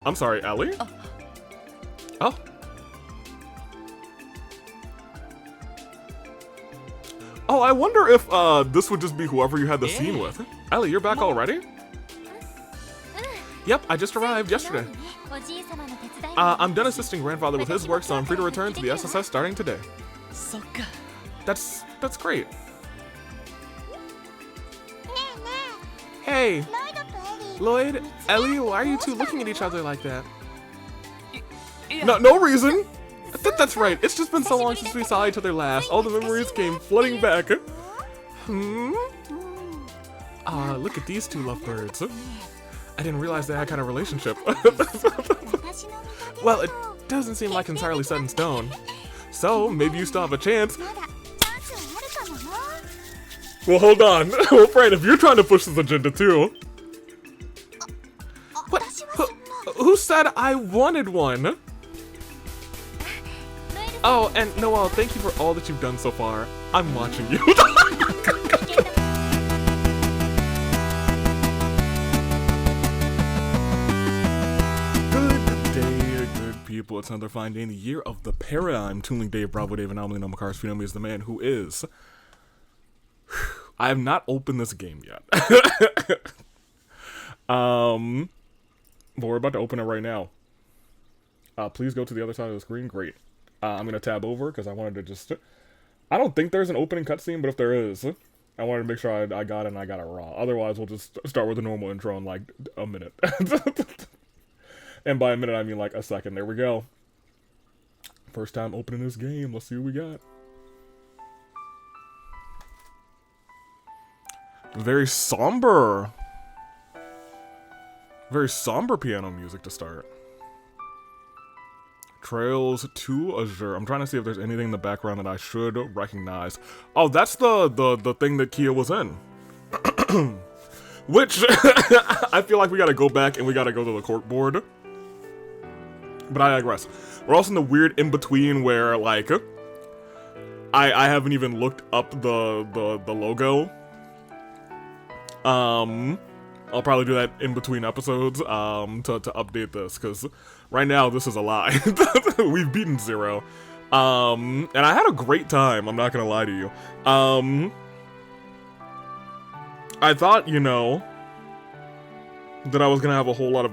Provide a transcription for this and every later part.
I'm sorry, Ellie? Oh. Oh, I wonder if this would just be whoever you had the scene with. Ellie, you're back already? Yep, I just arrived yesterday. I'm done assisting grandfather with his work, so I'm free to return to the SSS starting today. That's great. Hey, Lloyd, Ellie, why are you two looking at each other like that? No reason. That's right. It's just been so long since we saw each other last. All the memories came flooding back. Look at these two lovebirds. I didn't realize they had that kind of relationship. Well, it doesn't seem like entirely set in stone. So, maybe you still have a chance. Well, hold on. Well, Fran, if you're trying to push this agenda too. What? Who said I wanted one? Oh, and Noelle, thank you for all that you've done so far. I'm watching you. Good day, good people. It's another fine day in the year of the paradigm. Tooling Dave, Bravo Dave, Anomaly, No Makars, Phenome is the man who is. I have not opened this game yet. But we're about to open it right now. Please go to the other side of the screen. Great. I'm going to tab over because I wanted to just... I don't think there's an opening cutscene, but if there is, I wanted to make sure I got it and I got it raw. Otherwise, we'll just start with the normal intro in like a minute. And by a minute, I mean like a second. There we go. First time opening this game. Let's see what we got. Very somber. Very somber piano music to start. Trails to Azure. I'm trying to see if there's anything in the background that I should recognize. Oh, that's the thing that Kia was in. Which, I feel like we gotta go back and we gotta go to the corkboard. But I digress. We're also in the weird in-between where, like, I haven't even looked up the logo. I'll probably do that in between episodes, to update this, because right now this is a lie. We've beaten 0. And I had a great time, I'm not gonna lie to you. I thought, you know, that I was gonna have a whole lot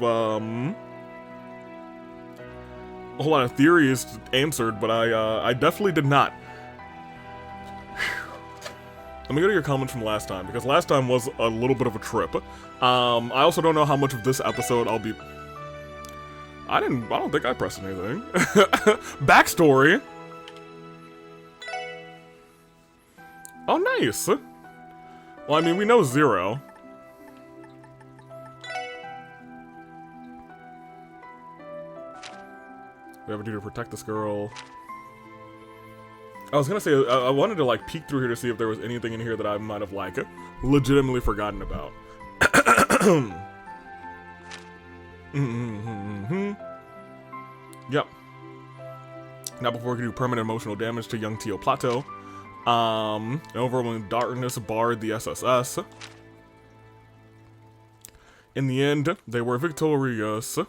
of theories answered, but I definitely did not. Let me go to your comments from last time, because last time was a little bit of a trip. I also don't know how much of this episode I'll be... I don't think I pressed anything. Backstory. Oh, nice. Well, I mean, we know 0. We have a duty to protect this girl. I was gonna say, I wanted to, like, peek through here to see if there was anything in here that I might have, like, legitimately forgotten about. Yep. Now before we can do permanent emotional damage to young Tio Plateau, an overwhelming darkness barred the SSS. In the end, they were victorious.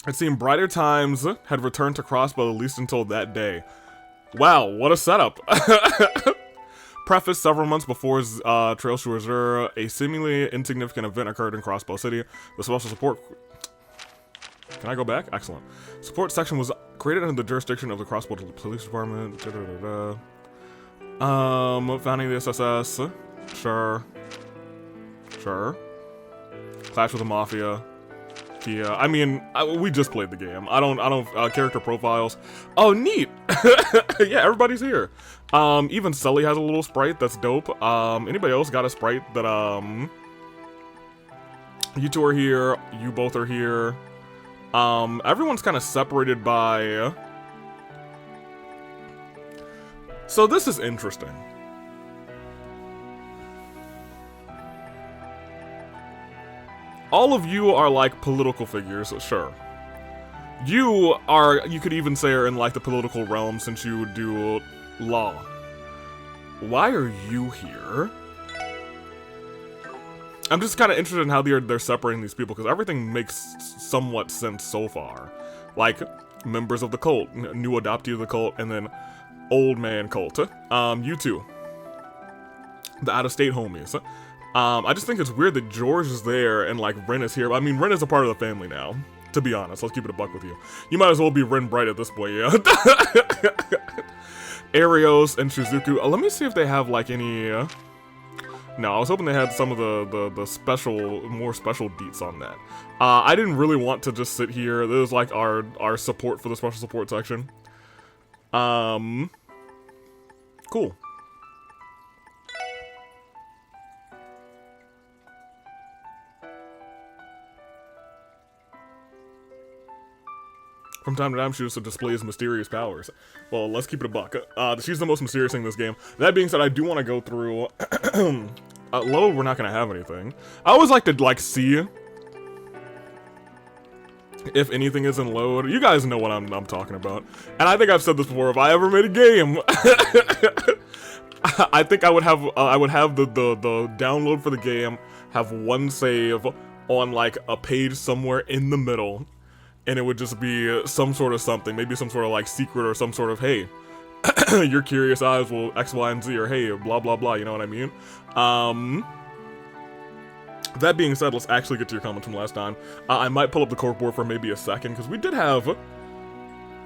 It seemed brighter times had returned to Crossbow, at least until that day. Wow, what a setup. Preface: several months before Trails to Azure, a seemingly insignificant event occurred in Crossbow City. The special support... Can I go back? Excellent. Support section was created under the jurisdiction of the Crossbow Police Department. Founding the SSS. Sure. Clash with the Mafia. Yeah, I mean, we just played the game. I don't, character profiles. Oh, neat! Yeah, everybody's here. Even Sully has a little sprite, that's dope. Anybody else got a sprite that, you two are here, you both are here. Everyone's kind of separated by... So this is interesting. All of you are, like, political figures, sure. You could even say are in, like, the political realm since you do law. Why are you here? I'm just kind of interested in how they're separating these people, because everything makes somewhat sense so far. Like, members of the cult, new adoptee of the cult, and then old man cult. You two. The out-of-state homies. I just think it's weird that George is there and, like, Ren is here. I mean, Ren is a part of the family now, to be honest. Let's keep it a buck with you. You might as well be Ren Bright at this point, yeah? Arios and Shizuku. Let me see if they have, like, any... No, I was hoping they had some of the special, more special deets on that. I didn't really want to just sit here. This is, like, our support for the special support section. Cool. From time to time, she just displays mysterious powers. Well, let's keep it a buck. She's the most mysterious thing in this game. That being said, I do want to go through... low, we're not going to have anything. I always like to, like, see if anything is in load. You guys know what I'm talking about. And I think I've said this before, if I ever made a game... I think I would have the download for the game, have one save on, like, a page somewhere in the middle. And it would just be some sort of something, maybe some sort of like secret or some sort of, hey, your curious eyes will X, Y, and Z, or hey, blah, blah, blah, you know what I mean? That being said, let's actually get to your comments from last time. I might pull up the corkboard for maybe a second, because we did have,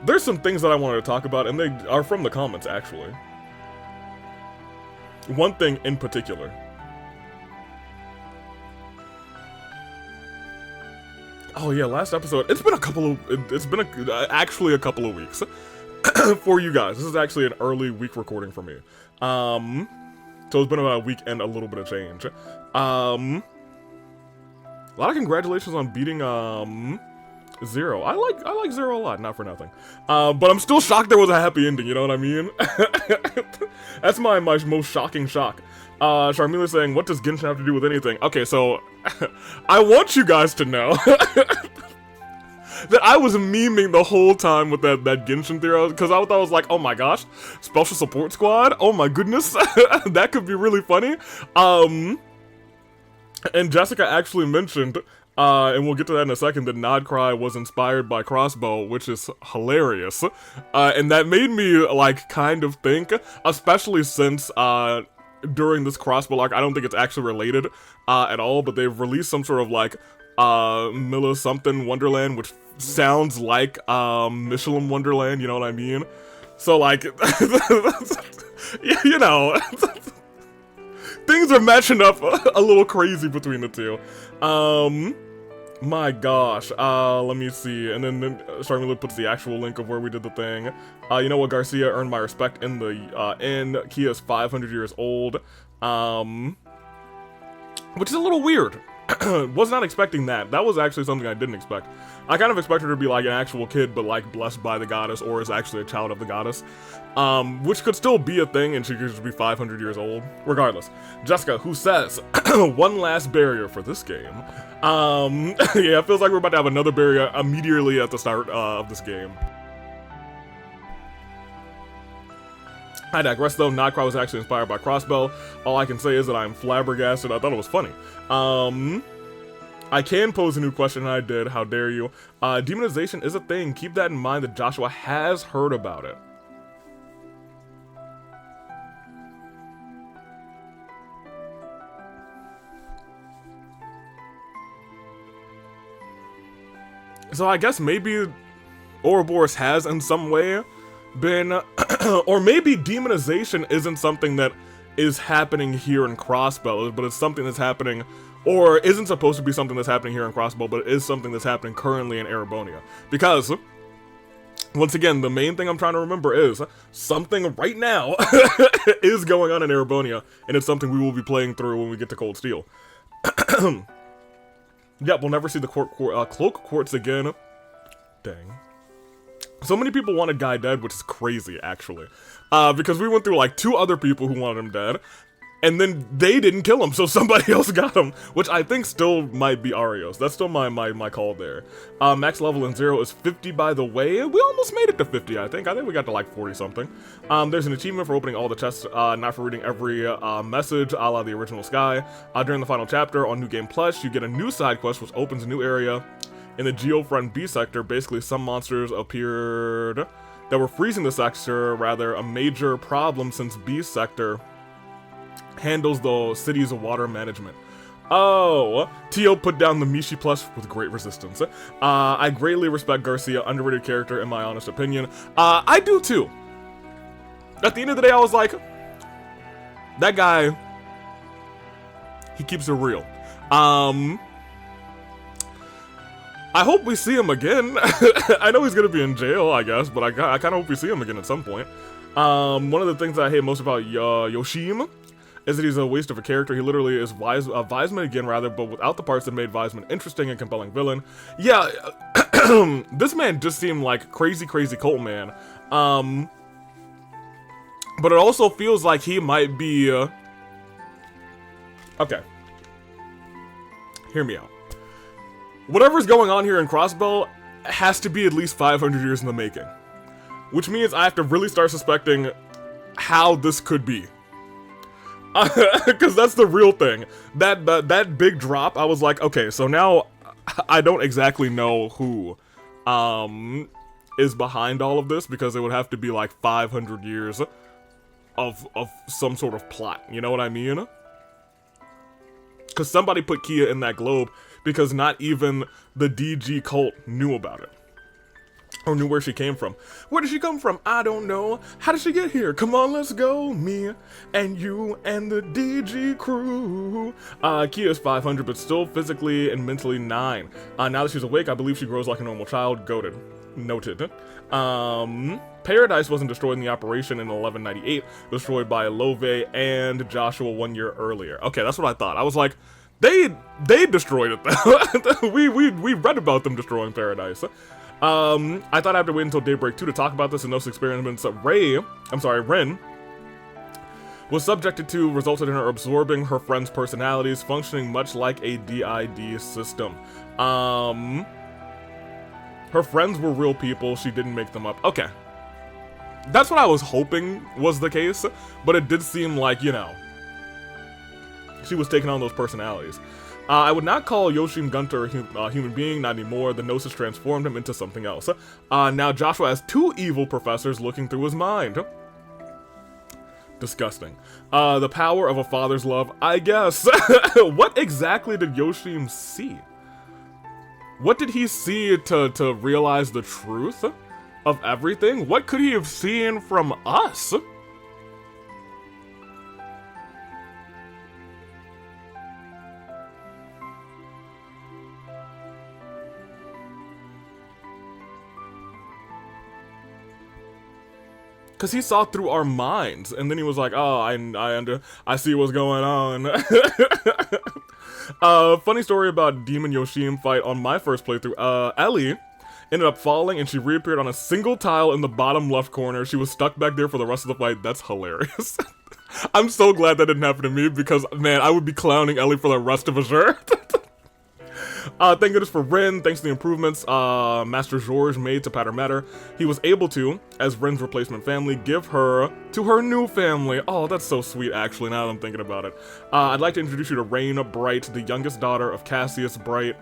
there's some things that I wanted to talk about, and they are from the comments, actually. One thing in particular. Oh yeah, last episode. It's been actually a couple of weeks for you guys. This is actually an early week recording for me. So it's been about a week and a little bit of change. A lot of congratulations on beating Zero. I like Zero a lot, not for nothing. But I'm still shocked there was a happy ending. You know what I mean? That's my most shocking shock. Sharmila saying, what does Genshin have to do with anything? Okay, so, I want you guys to know that I was memeing the whole time with that Genshin theory, because I thought I was like, oh my gosh, Special Support Squad? Oh my goodness, that could be really funny. And Jessica actually mentioned, and we'll get to that in a second, that Nod Cry was inspired by Crossbow, which is hilarious. And that made me, like, kind of think, especially since, during this Crossbow arc, I don't think it's actually related at all, but they've released some sort of like Milla something Wonderland, which sounds like Michelin Wonderland, you know what I mean? So like, you know, things are matching up a little crazy between the two. My gosh, let me see, and then Sharmila puts the actual link of where we did the thing. You know what, Garcia earned my respect in the end. Kia's 500 years old, which is a little weird. Was not expecting that. That was actually something I didn't expect. I kind of expected her to be like an actual kid, but like blessed by the goddess, or is actually a child of the goddess. Which could still be a thing, and she could just be 500 years old. Regardless. Jessica, who says, one last barrier for this game. Yeah, it feels like we're about to have another barrier immediately at the start of this game. I digress though, Nightcry was actually inspired by Crossbow. All I can say is that I'm flabbergasted. I thought it was funny. I can pose a new question, and I did. How dare you? Demonization is a thing. Keep that in mind that Joshua has heard about it. So I guess maybe Ouroboros has in some way been, or maybe demonization isn't something that is happening here in Crossbow, but it's something that's happening, or isn't supposed to be something that's happening here in Crossbow, but it is something that's happening currently in Erebonia. Because, once again, the main thing I'm trying to remember is, something right now is going on in Erebonia, and it's something we will be playing through when we get to Cold Steel. Yep, we'll never see the Cloak Quartz again. Dang. So many people wanted Guy dead, which is crazy, actually. Because we went through, like, 2 other people who wanted him dead. And then they didn't kill him, so somebody else got him, which I think still might be Arios. That's still my call there. Max level in 0 is 50, by the way. We almost made it to 50, I think. I think we got to like 40 something. There's an achievement for opening all the chests, not for reading every message, a la the original Sky. During the final chapter on New Game Plus, you get a new side quest which opens a new area in the Geofriend B sector. Basically, some monsters appeared that were freezing the sector, rather a major problem since B sector handles the city's water management. Oh, Tio put down the Mishi plush with great resistance. I greatly respect Garcia, underrated character in my honest opinion. I do too. At the end of the day, I was like, that guy, he keeps it real. I hope we see him again. I know he's gonna be in jail, I guess, but I kind of hope we see him again at some point. One of the things that I hate most about Yoshim is that he's a waste of a character. He literally is Wiseman again, rather, but without the parts that made Wiseman interesting and compelling villain. Yeah, this man just seemed like crazy cult man. But it also feels like he might be, okay. Hear me out. Whatever's going on here in Crossbow has to be at least 500 years in the making. Which means I have to really start suspecting how this could be. Because that's the real thing. That big drop, I was like, okay, so now I don't exactly know who is behind all of this, because it would have to be like 500 years of some sort of plot, you know what I mean? Because somebody put Kia in that globe, because not even the DG cult knew about it. Or knew where she came from. Where did she come from? I don't know. How did she get here? Come on, let's go. Me and you and the DG crew. Kia is 500, but still physically and mentally 9. Now that she's awake, I believe she grows like a normal child. Goated. Noted. Paradise wasn't destroyed in the operation in 1198. Destroyed by Love and Joshua 1 year earlier. Okay, that's what I thought. I was like, they destroyed it. we read about them destroying Paradise. I thought I had to wait until Daybreak 2 to talk about this. In those experiments, Ren was subjected to resulted in her absorbing her friends' personalities, functioning much like a DID system. Her friends were real people, she didn't make them up. Okay. That's what I was hoping was the case, but it did seem like, you know, she was taking on those personalities. I would not call Yoshim Gunter a human being, not anymore. The Gnosis transformed him into something else. Now Joshua has 2 evil professors looking through his mind. Disgusting. The power of a father's love, I guess. What exactly did Yoshim see? What did he see to realize the truth of everything? What could he have seen from us? Because he saw through our minds, and then he was like, oh, I see what's going on. Funny story about Demon Yoshim fight on my first playthrough. Ellie ended up falling, and she reappeared on a single tile in the bottom left corner. She was stuck back there for the rest of the fight. That's hilarious. I'm so glad that didn't happen to me, because, man, I would be clowning Ellie for the rest of Azure. Thank goodness for Ren. Thanks to the improvements Master George made to Patter Matter, he was able to, as Ren's replacement family, give her to her new family. Oh, that's so sweet, actually, now that I'm thinking about it. I'd like to introduce you to Rain Bright, the youngest daughter of Cassius Bright,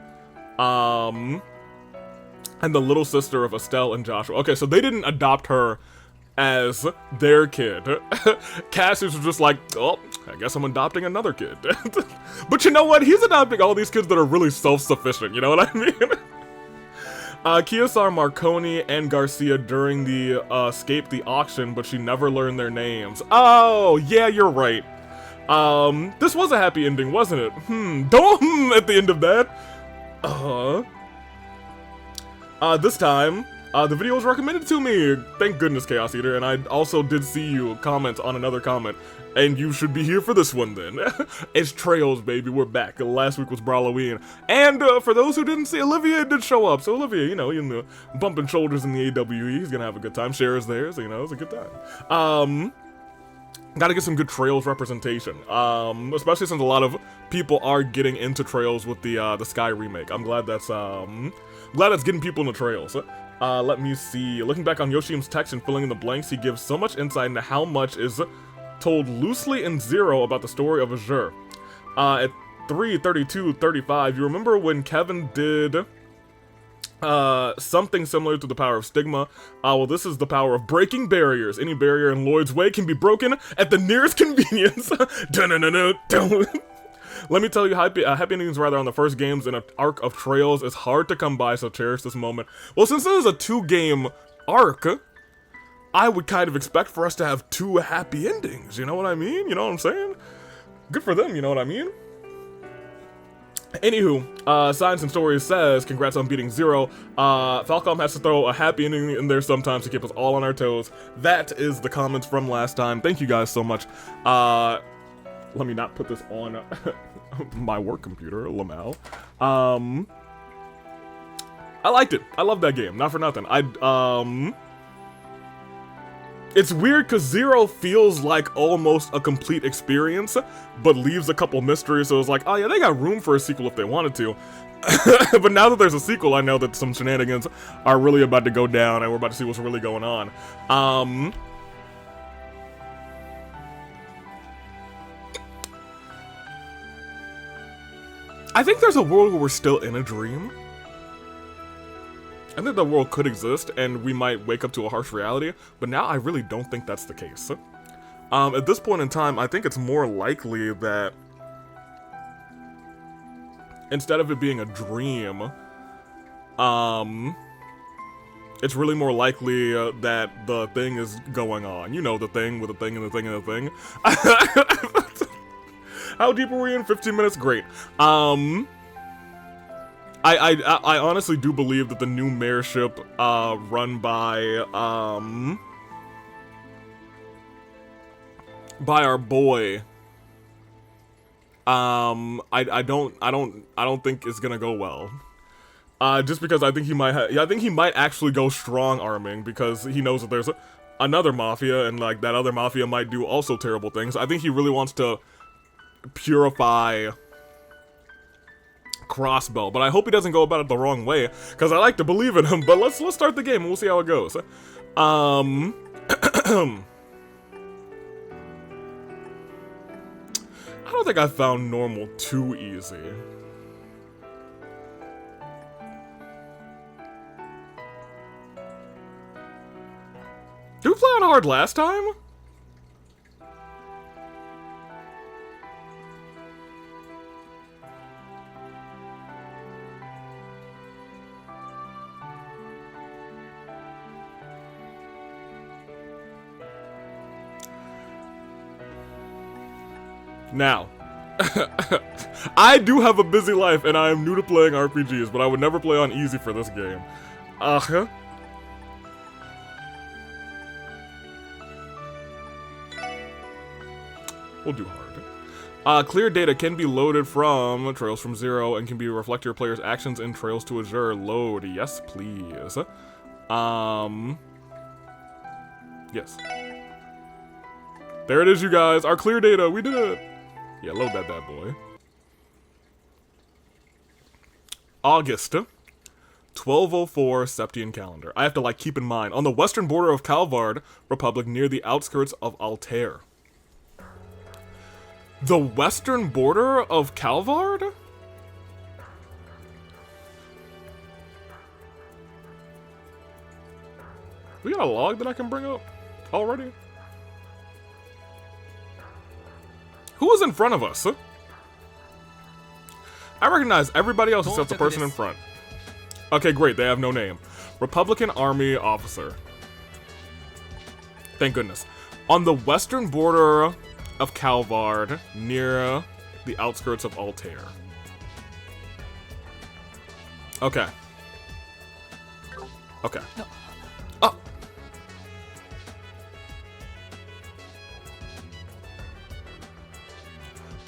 and the little sister of Estelle and Joshua. Okay, so they didn't adopt her as their kid. Cassius was just like, oh, I guess I'm adopting another kid. But you know what? He's adopting all these kids that are really self-sufficient, you know what I mean? Kia saw Marconi and Garcia during the escape the auction, but she never learned their names. Oh, yeah, you're right. This was a happy ending, wasn't it? Don't at the end of that. This time, the video was recommended to me. Thank goodness, Chaos Eater. And I also did see you comment on another comment. And you should be here for this one then. It's Trails, baby. We're back. Last week was Brawloween. And for those who didn't see, Olivia did show up. So Olivia, you know, in the bumping shoulders in the AWE, he's gonna have a good time. Cher is there, so you know, it's a good time. Gotta get some good Trails representation, especially since a lot of people are getting into Trails with the Sky remake. I'm glad that's getting people into Trails. Let me see. Looking back on Yoshim's text and filling in the blanks, he gives so much insight into how much is told loosely in Zero about the story of Azure. At 3:32:35, you remember when Kevin did something similar to the power of Stigma? Well, this is the power of breaking barriers. Any barrier in Lloyd's way can be broken at the nearest convenience. Let me tell you, happy endings rather on the first games in an arc of Trails is hard to come by, so cherish this moment. Well, since this is a 2-game arc, I would kind of expect for us to have 2 happy endings, you know what I mean? You know what I'm saying? Good for them, you know what I mean? Anywho, Science and Stories says, congrats on beating Zero. Falcom has to throw a happy ending in there sometimes to keep us all on our toes. That is the comments from last time. Thank you guys so much. Let me not put this on my work computer, Lamal. I liked it. I love that game. Not for nothing. It's weird because Zero feels like almost a complete experience, but leaves a couple mysteries, so it's like, oh yeah, they got room for a sequel if they wanted to. But now that there's a sequel, I know that some shenanigans are really about to go down, and we're about to see what's really going on. I think there's a world where we're still in a dream. I think the world could exist, and we might wake up to a harsh reality, but now I really don't think that's the case. At this point in time, I think it's more likely that instead of it being a dream, it's really more likely that the thing is going on. You know, the thing with the thing and the thing and the thing. How deep are we in? 15 minutes? Great. I honestly do believe that the new mayorship, run by our boy, I don't think it's gonna go well. Just because I think he might actually go strong arming because he knows that there's another mafia and like that other mafia might do also terrible things. I think he really wants to purify Crossbow, but I hope he doesn't go about it the wrong way, because I like to believe in him. But let's start the game and we'll see how it goes. I don't think I found normal too easy. Did we play on hard last time? Now, I do have a busy life and I am new to playing RPGs, but I would never play on easy for this game. We'll do hard. Clear data can be loaded from Trails from Zero and can be reflect your player's actions in Trails to Azure. Load, yes please. Yes. There it is, you guys. Our clear data, we did it. Yeah, load that bad boy. August 1204 Septian calendar. I have to like keep in mind on the western border of Calvard Republic near the outskirts of Altair. The western border of Calvard? We got a log that I can bring up already? Who is in front of us? I recognize everybody else except the person in front. Okay, great. They have no name. Republican Army officer. Thank goodness. On the western border of Calvard, near the outskirts of Altair. Okay. Okay. No. Oh.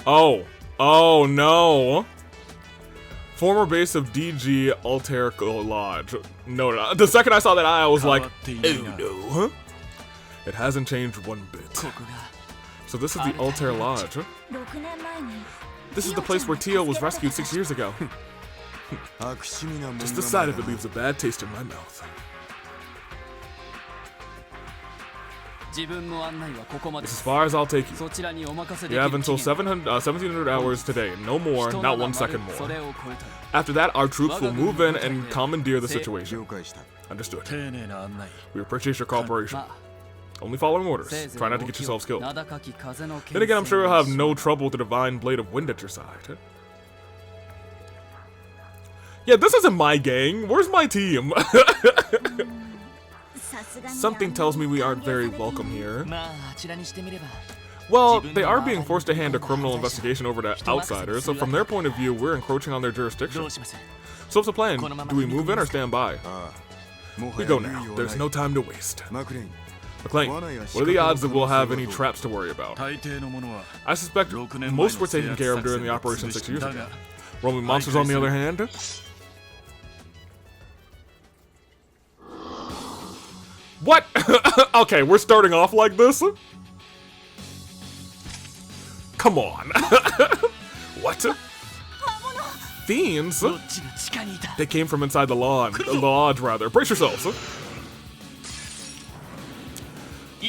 Oh. Oh, no. Former base of DG Altair Lodge. No, the second I saw that I was like, oh no. It hasn't changed one bit. So this is the Altair Lodge. This is the place where Tio was rescued 6 years ago. Just the sight of it leaves a bad taste in my mouth. This is as far as I'll take you. You have until 1700 hours today. No more, not 1 second more. After that, our troops will move in and commandeer the situation. Understood. We appreciate your cooperation. Only following orders. Try not to get yourselves killed. Then again, I'm sure you'll have no trouble with the divine blade of wind at your side. Yeah, this isn't my gang. Where's my team? Something tells me we aren't very welcome here. Well, they are being forced to hand a criminal investigation over to outsiders, so from their point of view, we're encroaching on their jurisdiction. So what's the plan? Do we move in or stand by? We go now. There's no time to waste. McLean, what are the odds that we'll have any traps to worry about? I suspect most were taken care of during the operation 6 years ago. Roaming monsters, on the other hand? What? Okay, we're starting off like this? Come on. What? Fiends? They came from inside the lodge, rather. Brace yourselves.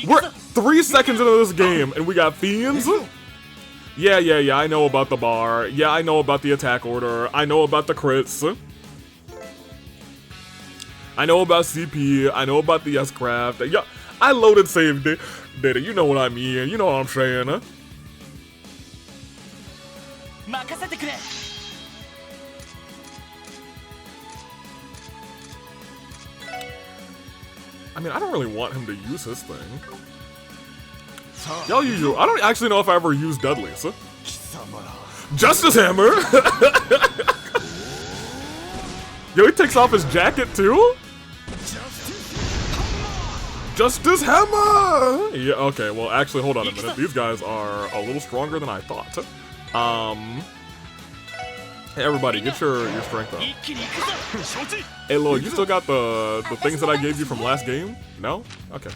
We're 3 seconds into this game, and we got fiends? Yeah, I know about the bar. Yeah, I know about the attack order. I know about the crits. I know about CP. I know about the S-Craft. Yeah, I loaded save data. You know what I mean. You know what I'm saying, huh? I mean, I don't really want him to use his thing. Y'all use you. I don't actually know if I ever used Dudley's. Justice Hammer! Yo, he takes off his jacket too? Justice Hammer! Yeah, okay, well, actually, hold on a minute. These guys are a little stronger than I thought. Hey, everybody, get your strength up. Hey, Lloyd, you still got the things that I gave you from last game? No? Okay.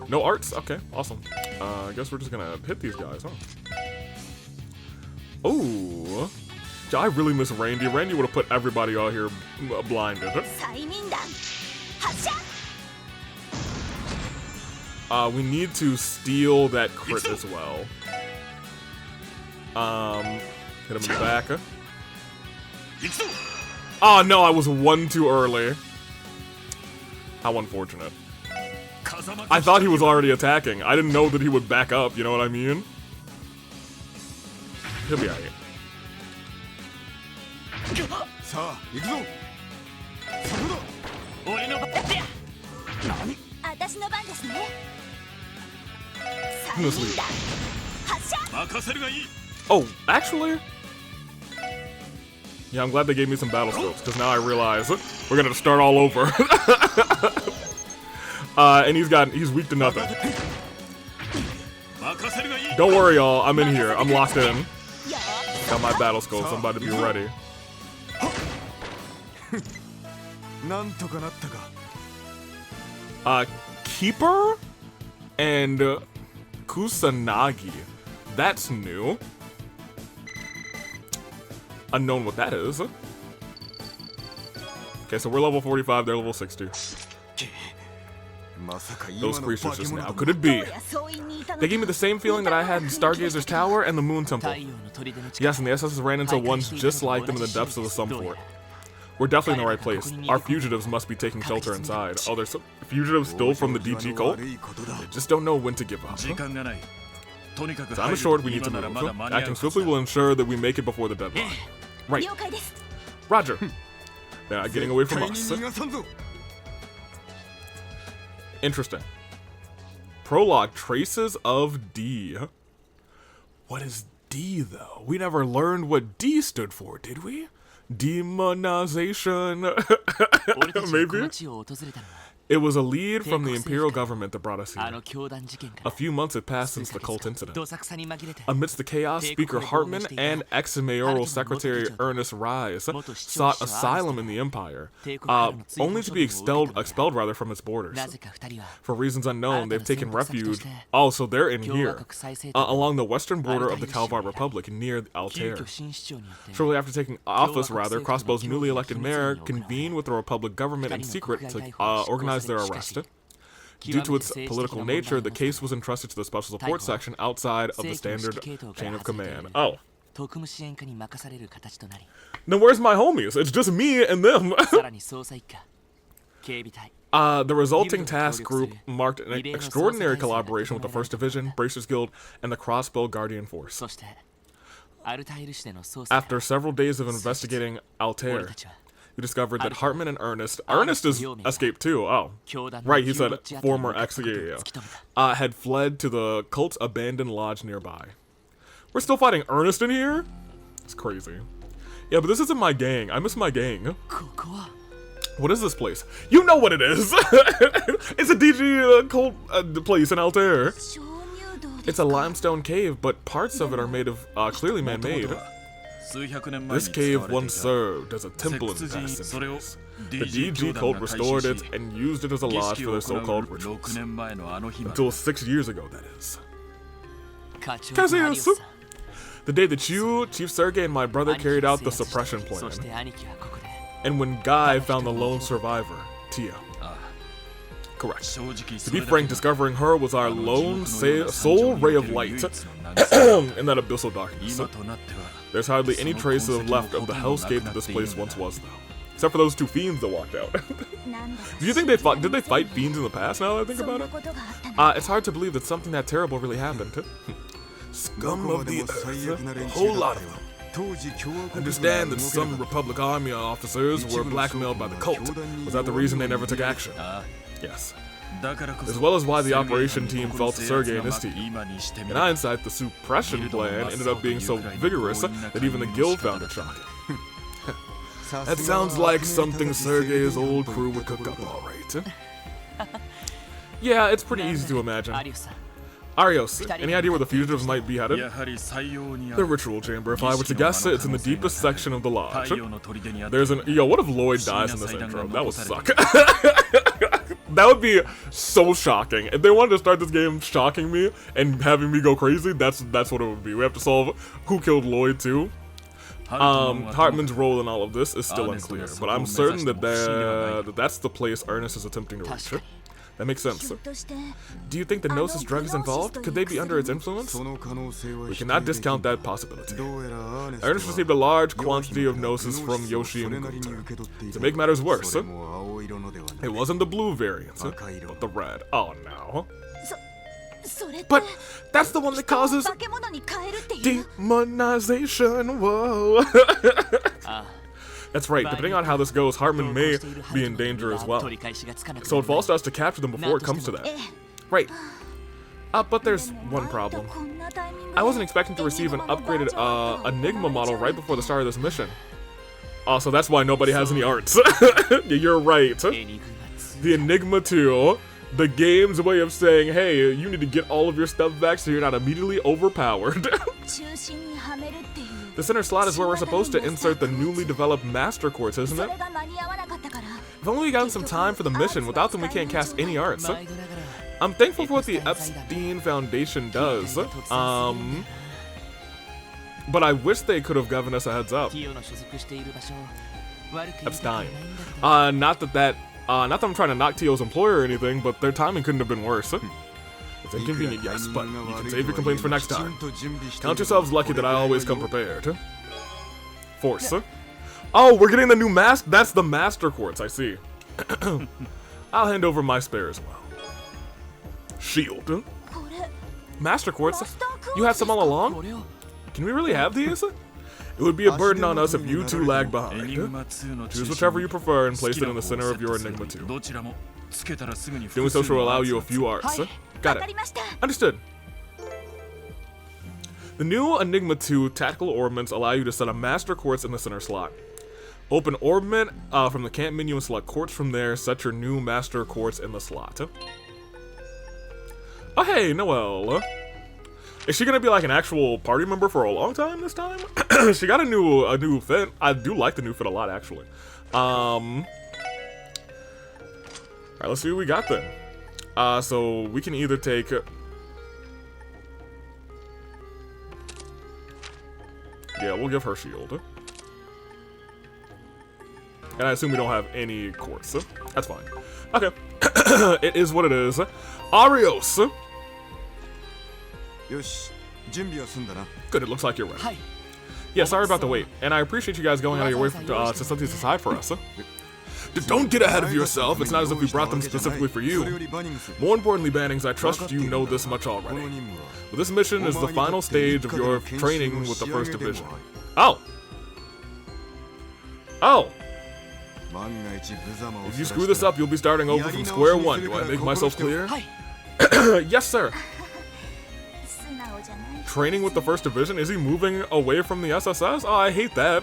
No arts? Okay, awesome. I guess we're just gonna hit these guys, huh? Ooh. I really miss Randy. Randy would have put everybody out here blinded. We need to steal that crit as well. Hit him in the back. Oh no, I was 1 too early. How unfortunate. I thought he was already attacking. I didn't know that he would back up, you know what I mean? He'll be alright. Oh, actually? Yeah, I'm glad they gave me some battle scopes, because now I realize we're gonna start all over. And he's weak to nothing. Don't worry, y'all. I'm in here. I'm locked in. Got my battle scopes. I'm about to be ready. Keeper and Kusanagi. That's new. Unknown what that is. Okay, so we're level 45, they're level 60. Those creatures just now. Could it be? They gave me the same feeling that I had in Stargazer's Tower and the Moon Temple. Yes, and the SS's ran into ones just like them in the depths of the Sun Fort. We're definitely in the right place. Our fugitives must be taking shelter inside. Oh, there's some fugitives still from the DG cult? They just don't know when to give up. Time is short, we need to move. Acting swiftly will ensure that we make it before the deadline. Right. Roger. They're not getting away from us. Interesting. Prologue, Traces of D. What is D, though? We never learned what D stood for, did we? Demonization. Maybe? It was a lead from the imperial government that brought us here. A few months had passed since the cult incident. Amidst the chaos, Speaker Hartman and ex-mayoral secretary Ernest Rise sought asylum in the Empire, only to be expelled from its borders. For reasons unknown, they've taken refuge. Oh, so they're in here, along the western border of the Kalvar Republic, near Altair. Shortly after taking office, Crossbow's newly elected mayor convened with the Republic government in secret to organize their arrest. Due to its political nature, the case was entrusted to the Special Support Section outside of the standard chain of command. Oh. Now where's my homies? It's just me and them. The resulting task group marked an extraordinary collaboration with the 1st Division, Bracers Guild, and the Crossbow Guardian Force. After several days of investigating Altair, we discovered that Hartman and Ernest has escaped too. Oh, right, he said former ex, had fled to the cult's abandoned lodge nearby. We're still fighting Ernest in here? It's crazy. Yeah, but this isn't my gang. I miss my gang. What is this place? You know what it is! It's a DG cult place in Altair. It's a limestone cave, but parts of it are made of clearly man-made. This cave once served as a temple in the past centuries. The DG cult restored it and used it as a lodge for their so-called rituals. Until 6 years ago, that is. Cassius! The day that you, Chief Sergei, and my brother carried out the suppression plan. And when Guy found the lone survivor, Tia. Correct. To be frank, discovering her was our lone sole ray of light in that abyssal darkness. There's hardly any trace left of the hellscape that this place once was, though. Except for those 2 fiends that walked out. Do you think they fought? Did they fight fiends in the past, now that I think about it? It's hard to believe that something that terrible really happened. Scum of the earth, a whole lot of them. Understand that some Republic Army officers were blackmailed by the cult. Was that the reason they never took action? Yes. As well as why the operation team fell to Sergei and his team. In hindsight, the suppression plan ended up being so vigorous that even the guild found it shocking. That sounds like something Sergei's old crew would cook up alright. Yeah, it's pretty easy to imagine. Arios, any idea where the fugitives might be headed? The ritual chamber. If I were to guess, it's in the deepest section of the lodge. There's an... Yo, what if Lloyd dies in this intro? That would suck. That would be so shocking. If they wanted to start this game shocking me and having me go crazy, that's what it would be. We have to solve who killed Lloyd too. Hartman's role in all of this is still unclear, but I'm certain that that's the place Ernest is attempting to reach. That makes sense. Do you think the Gnosis drug is involved? Could they be under its influence? We cannot discount that possibility. Ernest received a large quantity of Gnosis from Yoshi and Gunter. To make matters worse, it wasn't the blue variant, but the red. Oh no. But that's the one that causes demonization. Whoa. That's right, depending on how this goes, Hartman may be in danger as well. So it falls to us to capture them before it comes to that. Right. But there's one problem. I wasn't expecting to receive an upgraded Enigma model right before the start of this mission. Oh, so that's why nobody has any arts. You're right. The Enigma 2, the game's way of saying, hey, you need to get all of your stuff back so you're not immediately overpowered. The center slot is where we're supposed to insert the newly developed Master Quartz, isn't it? If only we got some time for the mission. Without them, we can't cast any arts. I'm thankful for what the Epstein Foundation does. But I wish they could have given us a heads up. Epstein. Not that I'm trying to knock Tio's employer or anything, but their timing couldn't have been worse. It's inconvenient, yes, but you can save your complaints for next time. Count yourselves lucky that I always come prepared. Force. Oh, we're getting the new mask. That's the Master Quartz, I see. I'll hand over my spare as well. Shield. Master Quartz? You had some all along? Can we really have these? It would be a burden on us if you two lag behind. Choose whichever you prefer and place it in the center of your Enigma 2. Doing so will allow you a few arts. Got it. Understood. The new Enigma 2 tactical ornaments allow you to set a Master Quartz in the center slot. Open orbment from the camp menu and select quartz from there. Set your new master quartz in the slot. Oh hey, Noelle. Is she gonna be like an actual party member for a long time this time? She got a new fit. I do like the new fit a lot, actually. Alright, let's see what we got then. So we can either take... Yeah, we'll give her shield. And I assume we don't have any quartz. That's fine. Okay. It is what it is. Arios! Good, it looks like you're ready. Yeah, sorry about the wait. And I appreciate you guys going out of your way to set these aside for us. Don't get ahead of yourself. It's not as if we brought them specifically for you. More importantly, Bannings, I trust you know this much already. Well, this mission is the final stage of your training with the 1st Division. Oh! Oh! If you screw this up, you'll be starting over from square one. Do I make myself clear? Yes, sir. Training with the 1st Division? Is he moving away from the SSS? Oh, I hate that.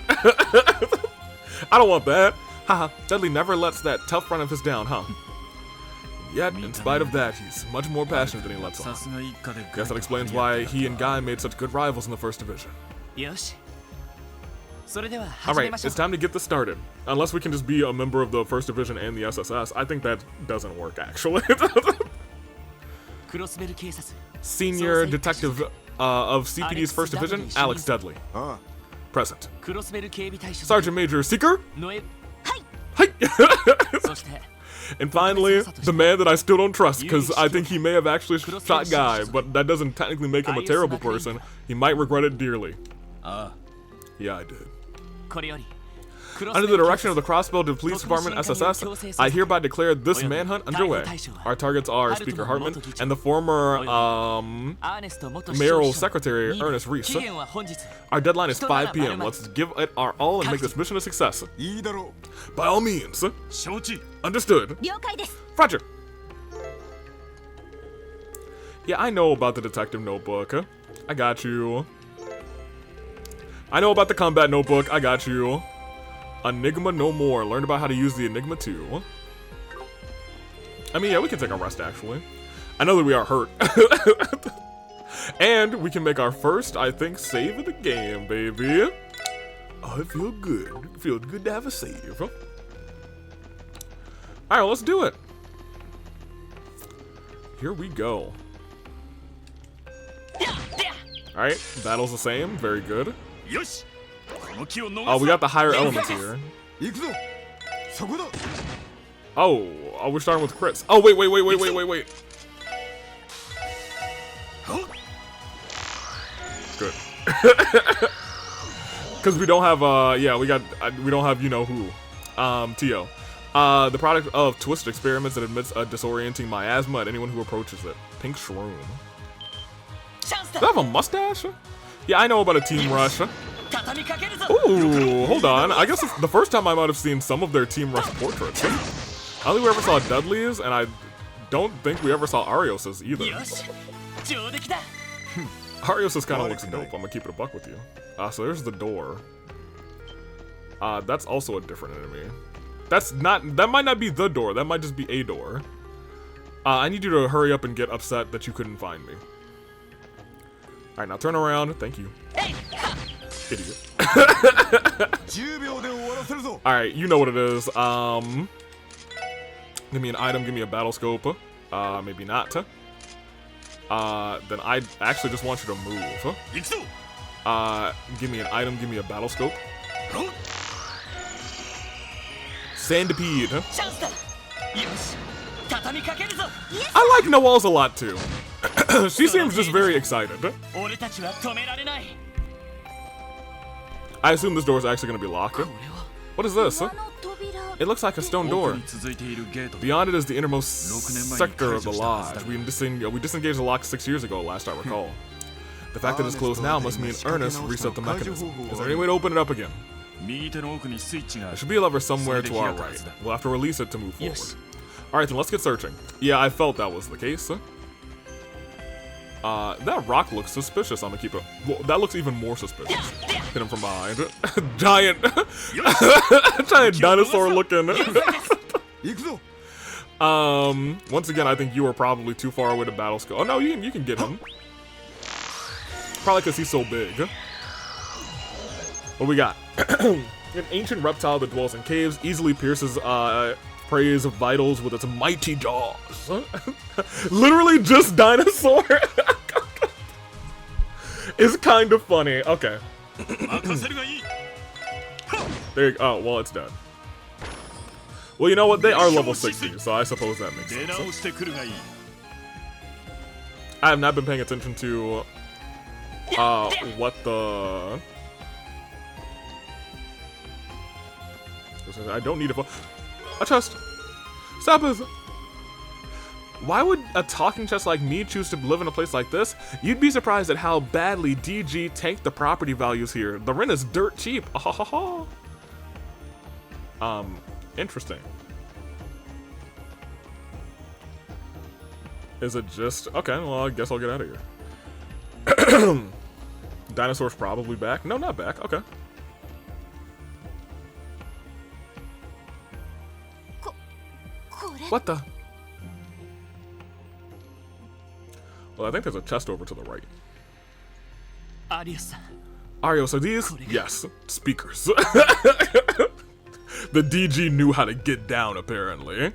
I don't want that. Haha, Dudley never lets that tough front of his down, huh? Yet, in spite of that, he's much more passionate than he lets on. Guess that explains why he and Guy made such good rivals in the 1st Division. Alright, it's time to get this started. Unless we can just be a member of the 1st Division and the SSS, I think that doesn't work, actually. Senior Detective of CPD's 1st Division, Alex Dudley. Present. Sergeant Major Seeker? Hi! And finally, the man that I still don't trust, because I think he may have actually shot Guy, but that doesn't technically make him a terrible person. He might regret it dearly. Yeah, I did. Under the direction of the Crossbelted Police Department, SSS, I hereby declare this manhunt underway. Our targets are Speaker Hartman and the former mayoral secretary, Ernest Reese. Our deadline is 5 p.m. Let's give it our all and make this mission a success. By all means. Understood. Roger. Yeah, I know about the detective notebook. I got you. I know about the combat notebook. I got you. Enigma no more. Learned about how to use the Enigma too. I mean, yeah, we can take a rest, actually. I know that we are hurt. And we can make our first, I think, save of the game, baby. Oh, it feels good. It feels good to have a save. Alright, let's do it. Here we go. Alright, battle's the same. Very good. Oh, we got the higher elements here. Oh, we're starting with crits. Oh, wait. Good. Because we don't have, yeah, we don't have you know who. Tio. The product of twisted experiments that admits a disorienting miasma at anyone who approaches it. Pink shroom. Does that have a mustache? Yeah, I know about a Team Rush. Ooh, hold on. I guess it's the first time I might have seen some of their Team Rush portraits. I don't think we ever saw Dudley's, and I don't think we ever saw Arios's either. Arios's kind of looks dope. I'm gonna keep it a buck with you. So there's the door. That's also a different enemy. That might not be the door. That might just be a door. I need you to hurry up and get upset that you couldn't find me. All right, now turn around. Thank you. Idiot. Alright, you know what it is. Give me an item, give me a battle scope. Maybe not. Then I actually just want you to move. Give me an item, give me a battle scope. Sandipede. I like Noelle's a lot too. She seems just very excited. I assume this door is actually going to be locked. What is this? It looks like a stone door. Beyond it is the innermost sector of the lodge. We disengaged the lock 6 years ago, last I recall. The fact that it's closed now must mean Ernest reset the mechanism. Is there any way to open it up again? There should be a lever somewhere to our right. We'll have to release it to move forward. Alright, then let's get searching. Yeah, I felt that was the case. That rock looks suspicious. I'm gonna keep it. Well, that looks even more suspicious. Hit him from behind. Giant dinosaur looking. Once again, I think you are probably too far away to battle skill. Oh no, you can get him. Probably because he's so big. What we got? An ancient reptile that dwells in caves, easily pierces prey's vitals with its mighty jaws. Literally just dinosaur. It's kind of funny. Okay. There you go. Oh, well, it's dead. Well, you know what? They are level 60, so I suppose that makes sense. I have not been paying attention to what the... I don't need a chest. Stop it. Why would a talking chest like me choose to live in a place like this? You'd be surprised at how badly DG tanked the property values here. The rent is dirt cheap. Interesting. Is it just... Okay, well, I guess I'll get out of here. Dinosaur's probably back. No, not back. Okay. What the? Well, I think there's a chest over to the right. Arios, are these? Yes, speakers. The DG knew how to get down, apparently.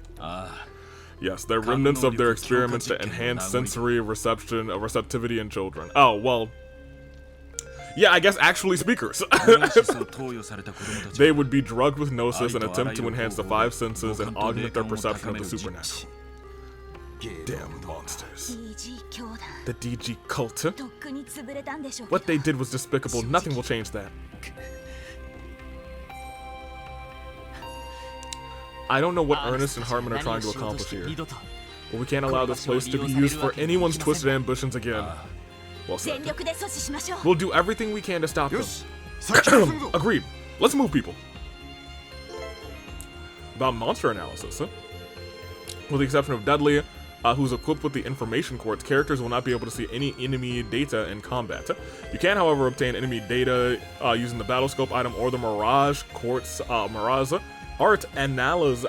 Yes, they're remnants of their experiments to enhance sensory receptivity in children. Oh, well. Yeah, I guess actually speakers. They would be drugged with gnosis and attempt to enhance the 5 senses and augment their perception of the supernatural. Damn monsters. The DG cult. What they did was despicable. Nothing will change that. I don't know what Ernest and Hartman are trying to accomplish here, but we can't allow this place to be used for anyone's twisted ambitions again. Well said. We'll do everything we can to stop them. Agreed. Let's move, people. About monster analysis, huh? With the exception of Dudley, who's equipped with the information quartz, characters will not be able to see any enemy data in combat. You can, however, obtain enemy data using the battlescope item or the Mirage Quartz Mirage Art Analyze.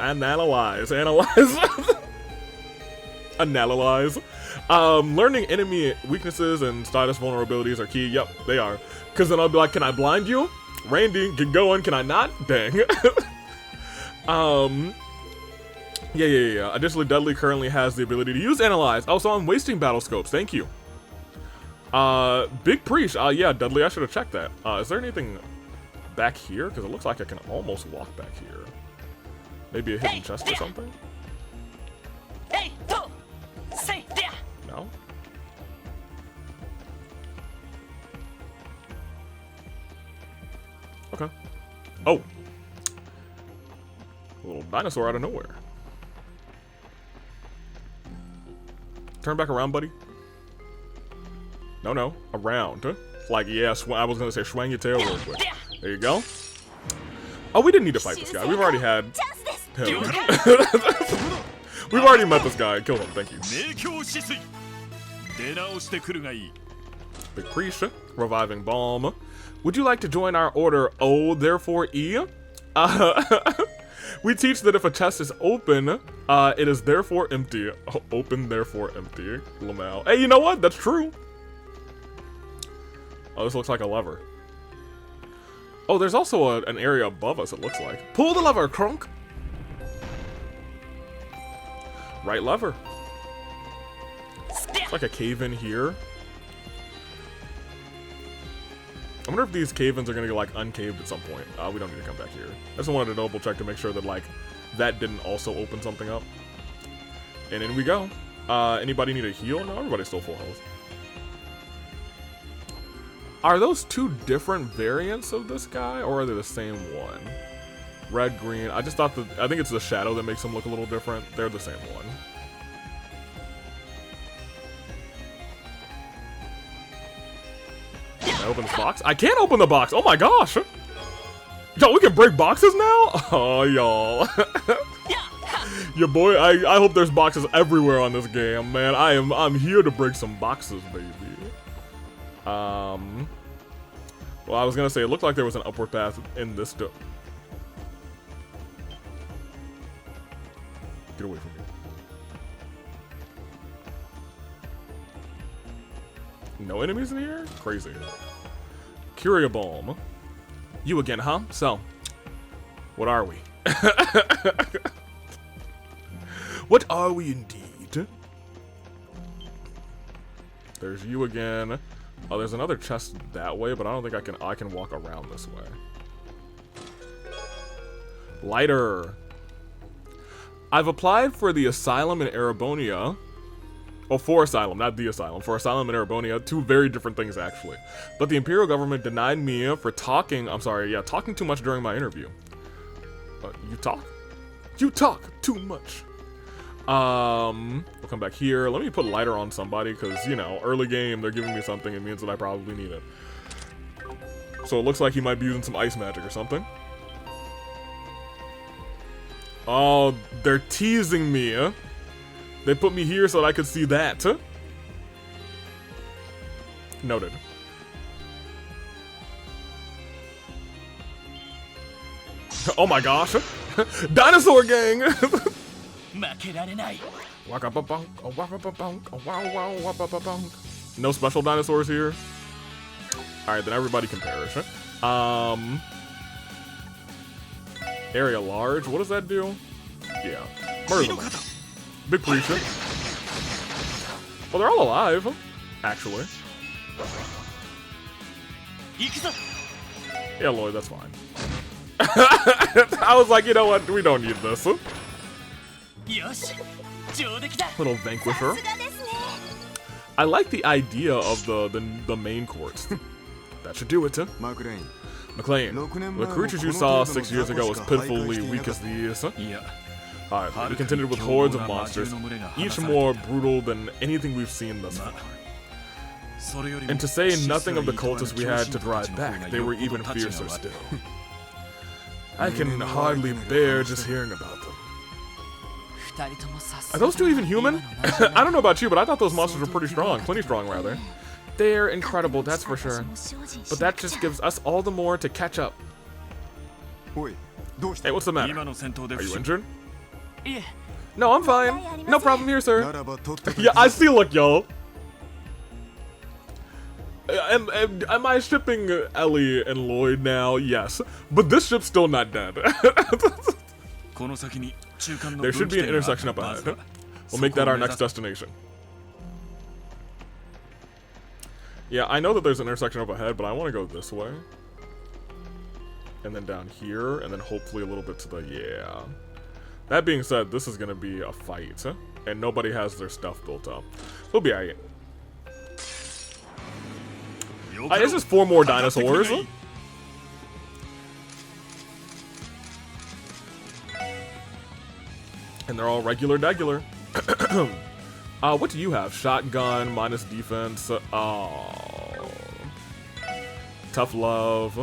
Learning enemy weaknesses and status vulnerabilities are key. Yep, they are. Because then I'll be like, can I blind you? Randy, get going. Can I not? Dang. Yeah. Additionally, Dudley currently has the ability to use Analyze. Oh, so I'm wasting battle scopes. Thank you. Big Preach. Yeah, Dudley, I should have checked that. Is there anything back here? Because it looks like I can almost walk back here. Maybe a hidden chest or something? No? Okay. Oh! A little dinosaur out of nowhere. Turn back around, buddy. No. Around. Like, yeah, I was gonna say swing your tail real quick. There you go. Oh, we didn't need to fight this guy. We've already had him. We've already met this guy and killed him. Thank you. Big Priest, reviving balm. Would you like to join our order O, therefore E? We teach that if a chest is open, it is therefore empty. Open, therefore empty. Lamau. Hey, you know what? That's true. Oh, this looks like a lever. Oh, there's also an area above us, it looks like. Pull the lever, Crunk! Right lever. It's like a cave in here. I wonder if these cave-ins are gonna get like uncaved at some point. We don't need to come back here. I just wanted to double check to make sure that like that didn't also open something up. And in we go. Anybody need a heal? No, everybody's still full health. Are those two different variants of this guy, or are they the same one? Red, green. I just thought that, I think it's the shadow that makes them look a little different. They're the same one. Can I open this box? I can't open the box! Oh my gosh! Yo, we can break boxes now? Oh, y'all. Your boy, I hope there's boxes everywhere on this game, man. I'm here to break some boxes, baby. Well, I was gonna say, it looked like there was an upward path in this Get away from me. No enemies in here? Crazy. Curia Balm. You again, huh? So, what are we? What are we indeed? There's you again. Oh, there's another chest that way, but I don't think I can walk around this way. Lighter. I've applied for the asylum in Erebonia. Oh, for asylum, not the asylum. For asylum in Erebonia, two very different things actually. But the Imperial government denied me for talking. I'm sorry, yeah, talking too much during my interview. You talk? You talk too much. We'll come back here. Let me put lighter on somebody, because, you know, early game, they're giving me something. It means that I probably need it. So it looks like he might be using some ice magic or something. Oh, they're teasing me. They put me here so that I could see that. Noted. Oh my gosh. Dinosaur gang! No special dinosaurs here. Alright, then everybody can perish. Area large. What does that do? Yeah. Murder them. Big preacher. Well, they're all alive, actually. Yeah, Lloyd, that's fine. I was like, you know what? We don't need this. Little vanquisher. I like the idea of the main courts. That should do it. McLean, the creatures you saw 6 years ago was pitifully weak as these. Alright, we contended with hordes of monsters, each more brutal than anything we've seen thus far. And to say nothing of the cultists we had to drive back, they were even fiercer still. I can hardly bear just hearing about them. Are those two even human? I don't know about you, but I thought those monsters were pretty strong. Plenty strong, rather. They're incredible, that's for sure. But that just gives us all the more to catch up. Hey, what's the matter? Are you injured? No, I'm fine. No problem here, sir. Yeah, I see, look, y'all. Am I shipping Ellie and Lloyd now? Yes. But this ship's still not dead. There should be an intersection up ahead. We'll make that our next destination. Yeah, I know that there's an intersection up ahead, but I want to go this way. And then down here, and then hopefully a little bit to the... Yeah. That being said, this is going to be a fight. And nobody has their stuff built up. We'll be alright. It's just 4 more dinosaurs. And they're all regular. What do you have? Shotgun, minus defense. Oh. Tough love.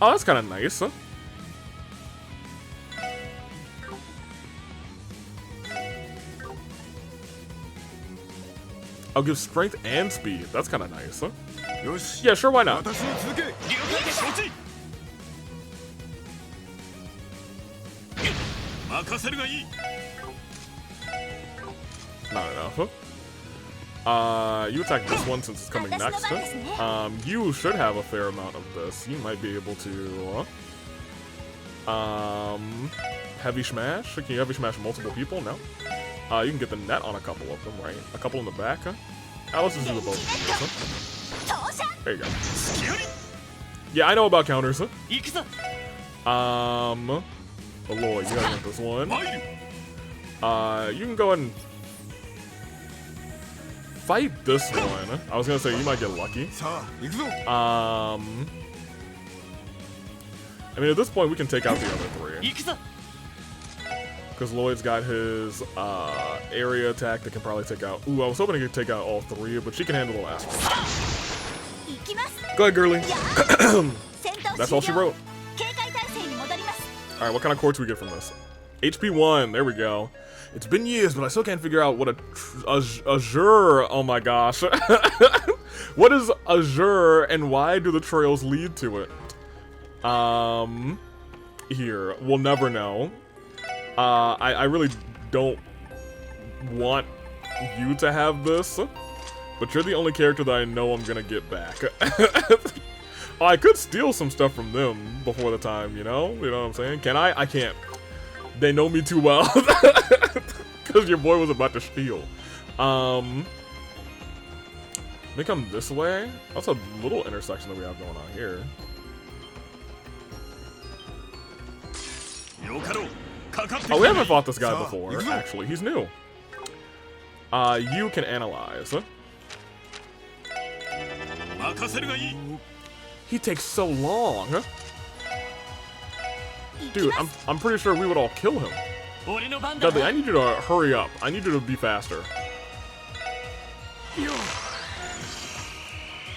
Oh, that's kind of nice. I'll give strength and speed. That's kind of nice. Yeah, sure, why not? Not enough. You attack this one since it's coming next. You should have a fair amount of this. You might be able to... heavy smash? Can you heavy smash multiple people? No. You can get the net on a couple of them, right? A couple in the back. Let's just do the both of these. There you go. Yeah, I know about counters. But Lloyd, you gotta get this one. You can go ahead and fight this one. I was gonna say you might get lucky. I mean, at this point, we can take out the other 3. Because Lloyd's got his area attack that can probably take out... Ooh, I was hoping he could take out all 3, but she can handle the last one. Go ahead, girly. That's all she wrote. Alright, what kind of quartz we get from this? HP 1, there we go. It's been years, but I still can't figure out what Azure... Oh my gosh. What is Azure and why do the trails lead to it? Here, we'll never know. I really don't want you to have this, but you're the only character that I know I'm gonna get back. Oh, I could steal some stuff from them before the time, you know? You know what I'm saying? Can I? I can't. They know me too well. Because your boy was about to steal. Let me come this way. That's a little intersection that we have going on here. Oh, we haven't fought this guy before, actually. He's new. You can analyze. He takes so long. Dude, I'm pretty sure we would all kill him. Dudley, I need you to hurry up. I need you to be faster.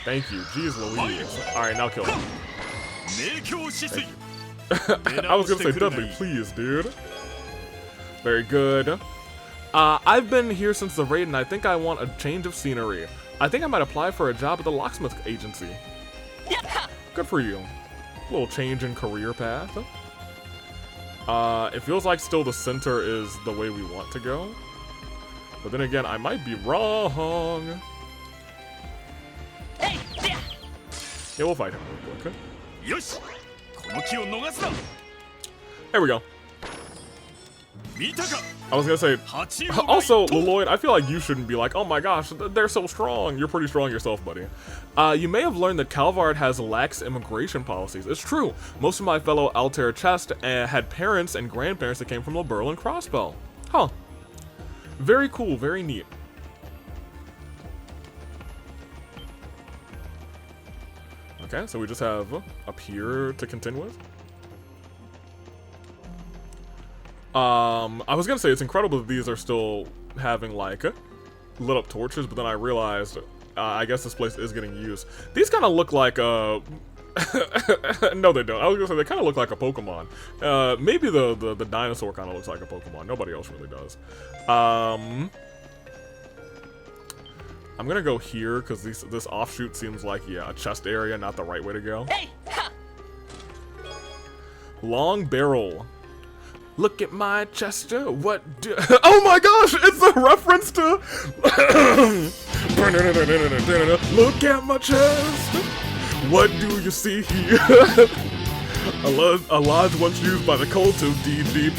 Thank you. Jeez Louise. Alright, now kill him. I was gonna say, Dudley, please, dude. Very good. I've been here since the raid, and I think I want a change of scenery. I think I might apply for a job at the locksmith agency. Good for you. A little change in career path. It feels like still the center is the way we want to go. But then again, I might be wrong. Yeah, we'll fight him real quick. There we go. I was gonna say, also, Lloyd, I feel like you shouldn't be like, oh my gosh, they're so strong. You're pretty strong yourself, buddy. You may have learned that Calvard has lax immigration policies. It's true. Most of my fellow Altair Chest had parents and grandparents that came from the Berlin Crossbow. Huh. Very cool, very neat. Okay, so we just have up here to contend with. I was gonna say it's incredible that these are still having like lit up torches, but then I realized I guess this place is getting used. These kind of look like no, they don't. I was gonna say they kind of look like a Pokemon. Maybe the dinosaur kind of looks like a Pokemon. Nobody else really does. I'm gonna go here because this offshoot seems like, yeah, a chest area, not the right way to go. Long barrel. Look at my Chester, what do— oh my gosh, it's a reference to— look at my chest, what do you see here? A lodge once used by the cult of DG.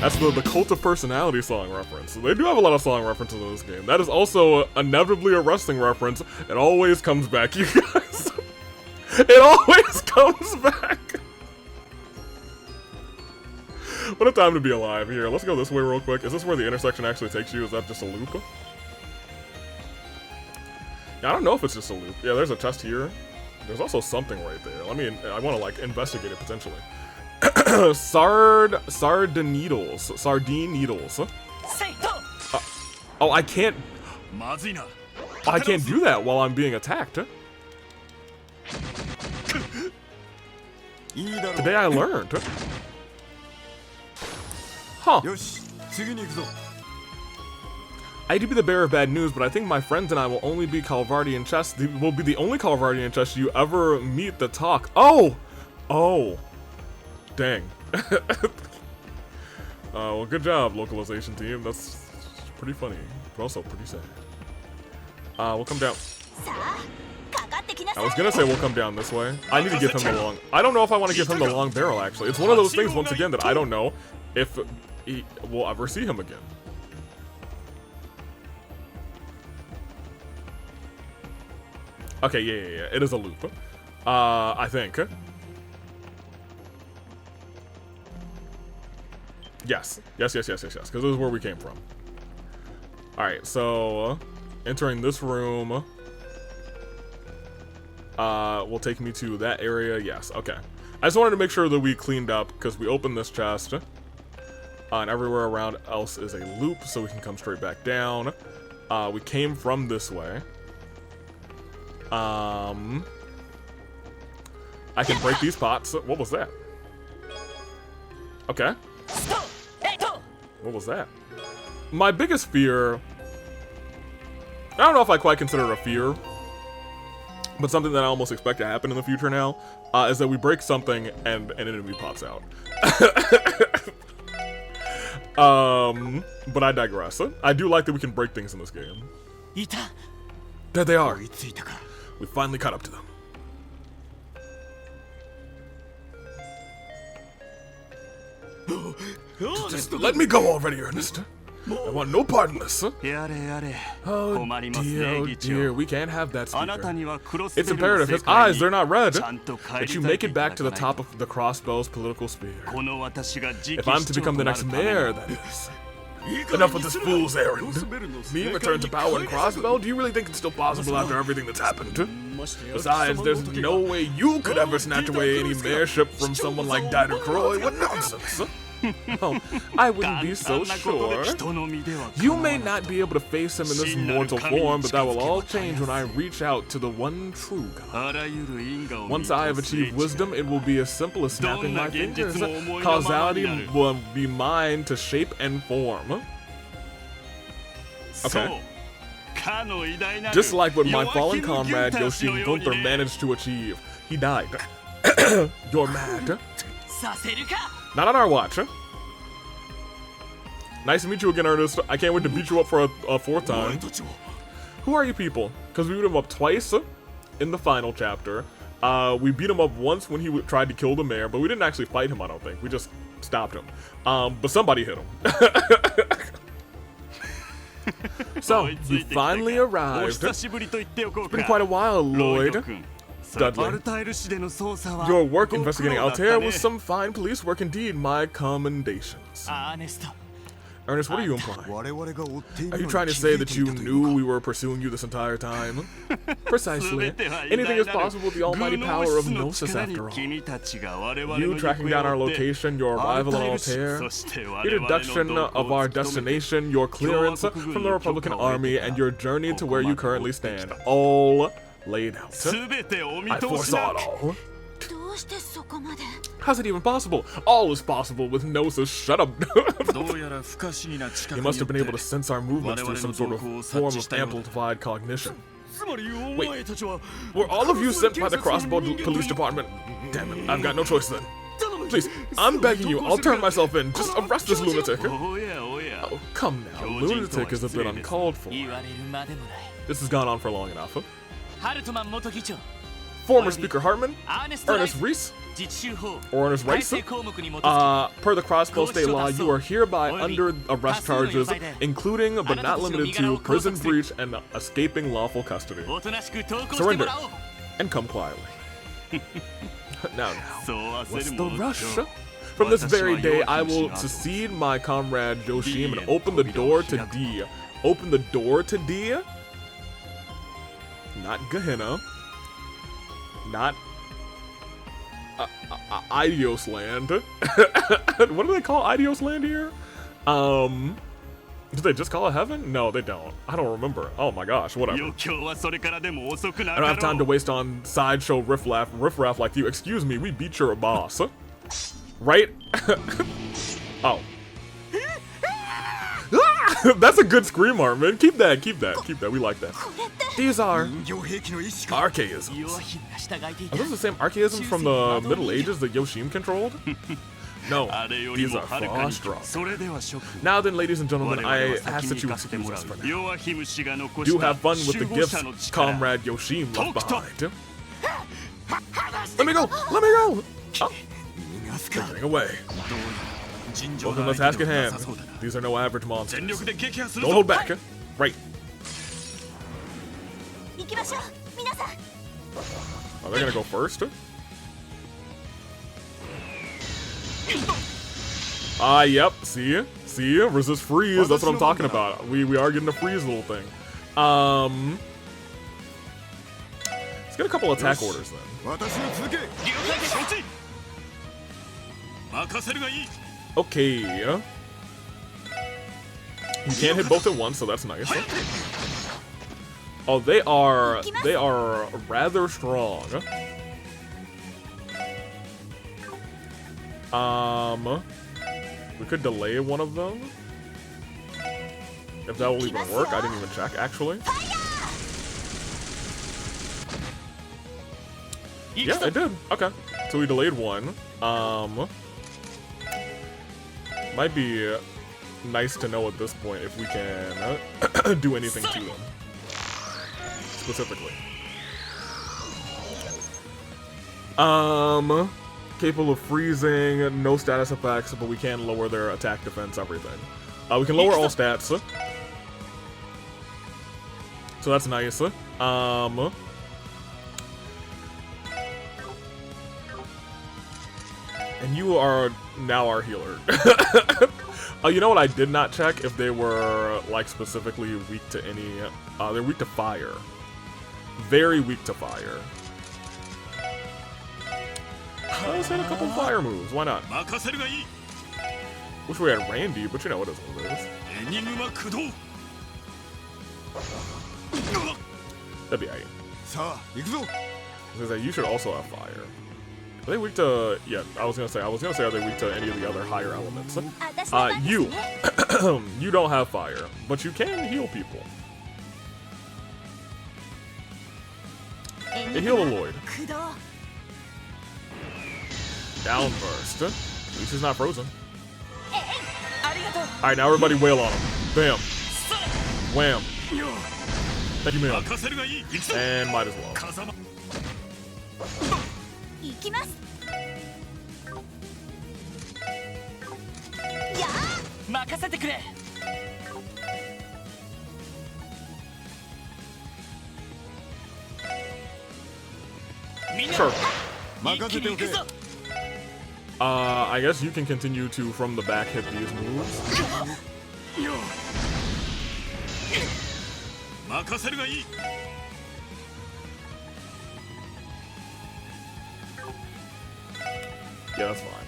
That's the Cult of Personality song reference. They do have a lot of song references in this game. That is also inevitably a wrestling reference. It always comes back, you guys. It always comes back. What a time to be alive. Here, let's go this way real quick. Is this where the intersection actually takes you? Is that just a loop? Yeah, I don't know if it's just a loop. Yeah, there's a chest here. There's also something right there. I want to like investigate it potentially. Sardine needles. Oh, I can't do that while I'm being attacked. Today I learned. Huh. I hate to be the bearer of bad news, but I think my friends and I will only be Calvardian chests. Will be the only Calvardian chest you ever meet that talk. Oh! Oh. Dang. Well, good job, localization team. That's pretty funny, but also pretty sad. We'll come down. I was gonna say we'll come down this way. I need to give him the long— I don't know if I want to give him the long barrel, actually. It's one of those things, once again, that I don't know if we'll ever see him again. Okay, yeah. It is a loop. I think. Yes, because this is where we came from. Alright, so entering this room will take me to that area. Yes, okay. I just wanted to make sure that we cleaned up because we opened this chest. And everywhere around else is a loop, so we can come straight back down. We came from this way. I can break these pots. What was that? Okay. What was that? My biggest fear— don't know if I quite consider it a fear, but something that I almost expect to happen in the future now, is that we break something and an enemy pops out. But I digress. I do like that we can break things in this game. There they are. We finally caught up to them. Just let me go already, Ernest. I want no part in this. Oh dear, we can't have that speaker. It's imperative, his eyes, they're not red, that you make it back to the top of the Crossbow's political sphere. If I'm to become the next mayor, that is. Enough with this fool's errand. Me return to power in Crossbow? Do you really think it's still possible after everything that's happened? Besides, there's no way you could ever snatch away any mayorship from someone like Dieter Croy. What nonsense! Oh, I wouldn't be so sure. You may not be able to face him in this mortal form, but that will all change when I reach out to the one true God. Once I have achieved wisdom, it will be as simple as snapping my fingers. Causality will be mine to shape and form. Okay. Just like what my fallen comrade Yoshin Gunther managed to achieve. He died. You're mad. Not on our watch. Nice to meet you again, Ernest. I can't wait to beat you up for a fourth time. Who are you people? Because we beat him up twice in the final chapter. We beat him up once when he tried to kill the mayor, but we didn't actually fight him, I don't think. We just stopped him. But somebody hit him. So, you finally arrived. It's been quite a while, Lloyd. Dudley. Your work investigating Altair was some fine police work indeed. My commendations. Ernest, what are you implying? Are you trying to say that you knew we were pursuing you this entire time? Precisely. Anything is possible with the almighty power of Gnosis after all. You tracking down our location, your arrival in Altair, your deduction of our destination, your clearance from the Republican Army, and your journey to where you currently stand. All laid out. I foresaw it all. How's it even possible? All is possible with Gnosis. Shut up. He must have been able to sense our movements through some sort of form of amplified cognition. Wait, were all of you sent by the Crossbow Police Department? Damn it, I've got no choice then. Please, I'm begging you, I'll turn myself in. Just arrest this lunatic. Oh, come now, lunatic is a bit uncalled for. This has gone on for long enough. Former Speaker Hartman, Ernest Reese, or Ernest Rice, per the Crossbow State Law, you are hereby under arrest charges, including but not limited to prison breach and escaping lawful custody. Surrender, and come quietly. Now, what's the rush? From this very day, I will succeed my comrade Yoshim and open the door to D. Open the door to D? Not Gehenna. Not Idios Land. What do they call Idios Land here? Do they just call it heaven? No, they don't. I don't remember. Oh my gosh, whatever. I don't have time to waste on sideshow riffraff like you. Excuse me, we beat your boss. Right? Oh. That's a good scream art, man. Keep that. We like that. These are archaisms. Are those the same archaisms from the Middle Ages that Yoshim controlled? No, these are far strong. Now then, ladies and gentlemen, I ask that you excuse us for now. Do have fun with the gifts Comrade Yoshim left behind. Let me go! Let me go! Oh. They're getting away. Welcome to the task at hand. These are no average monsters. Don't hold back. Right. Are they gonna go first? Yep. See? Resist freeze. That's what I'm talking about. We are getting a freeze little thing. Let's get a couple attack orders then. Okay. You can't hit both at once, so that's nice. Oh, they are rather strong. We could delay one of them. If that will even work, I didn't even check, actually. Yeah, it did. Okay. So we delayed one. Might be nice to know at this point if we can do anything to them. Specifically. Capable of freezing, no status effects, but we can lower their attack, defense, everything. We can lower all stats. So that's nice. And you are now our healer. You know what I did not check? If they were, like, specifically weak to any... they're weak to fire. Very weak to fire. Let's hit a couple fire moves. Why not? Wish we had Randy, but you know it is what it is. That'd be aight. You should also have fire. Are they weak to... Yeah, I was gonna say are they weak to any of the other higher elements? You. You don't have fire, but you can heal people. They heal Lloyd. Downburst. At least he's not frozen. Alright, now everybody wail on him. Bam. Wham. Thank you, man. And might as well. Sure. I guess you can continue to, from the back, hit these moves. Yeah, that's fine.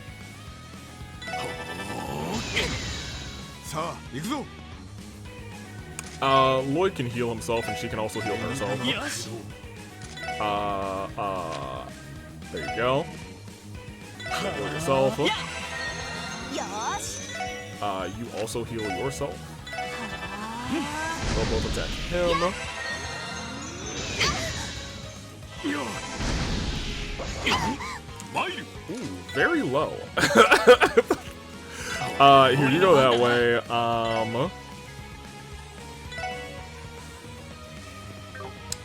Lloyd can heal himself, and she can also heal herself. There you go. Heal yourself. You also heal yourself. They'll both attack him. Ooh, very low. Here, you go that way.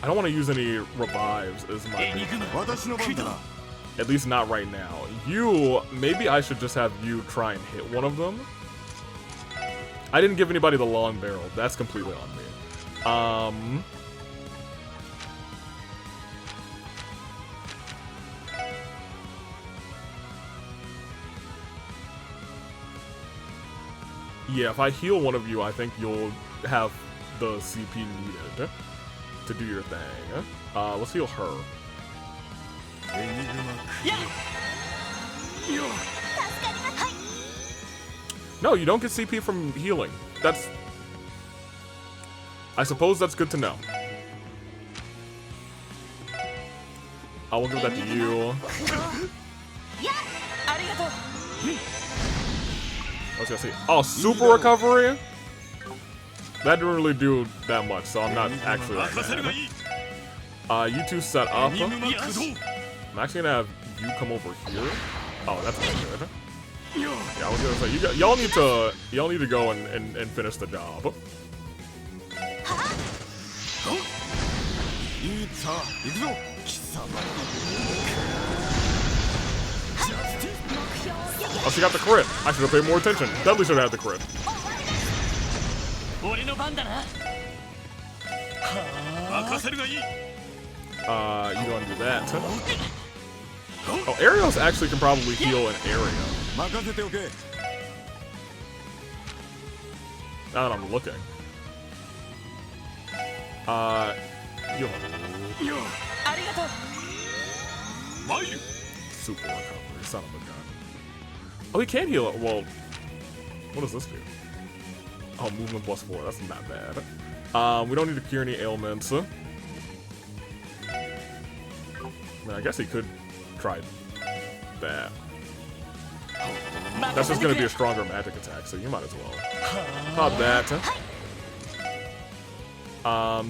I don't want to use any revives, is my thing. At least not right now. You, maybe I should just have you try and hit one of them. I didn't give anybody the long barrel. That's completely on me. Yeah, if I heal one of you, I think you'll have the CP needed to do your thing. Let's heal her. No, you don't get CP from healing. That's... I suppose that's good to know. I will give that to you. I was gonna say, oh, super recovery? That didn't really do that much, so I'm not actually that mad. You two set up. I'm actually gonna have you come over here. Oh, that's not good. Yeah, I was gonna say, y'all need to go and finish the job. Oh, she got the crit. I should have paid more attention. Definitely should have had the crit. You go and do that. Oh, Arios actually can probably heal an area. Now that I'm looking. Heal him. Super recovery, son of a gun. Oh, he can heal it. Well, what does this do? Oh, movement +4. That's not bad. We don't need to cure any ailments. I mean, I guess he could try that. That's just going to be a stronger magic attack, so you might as well. Pop that.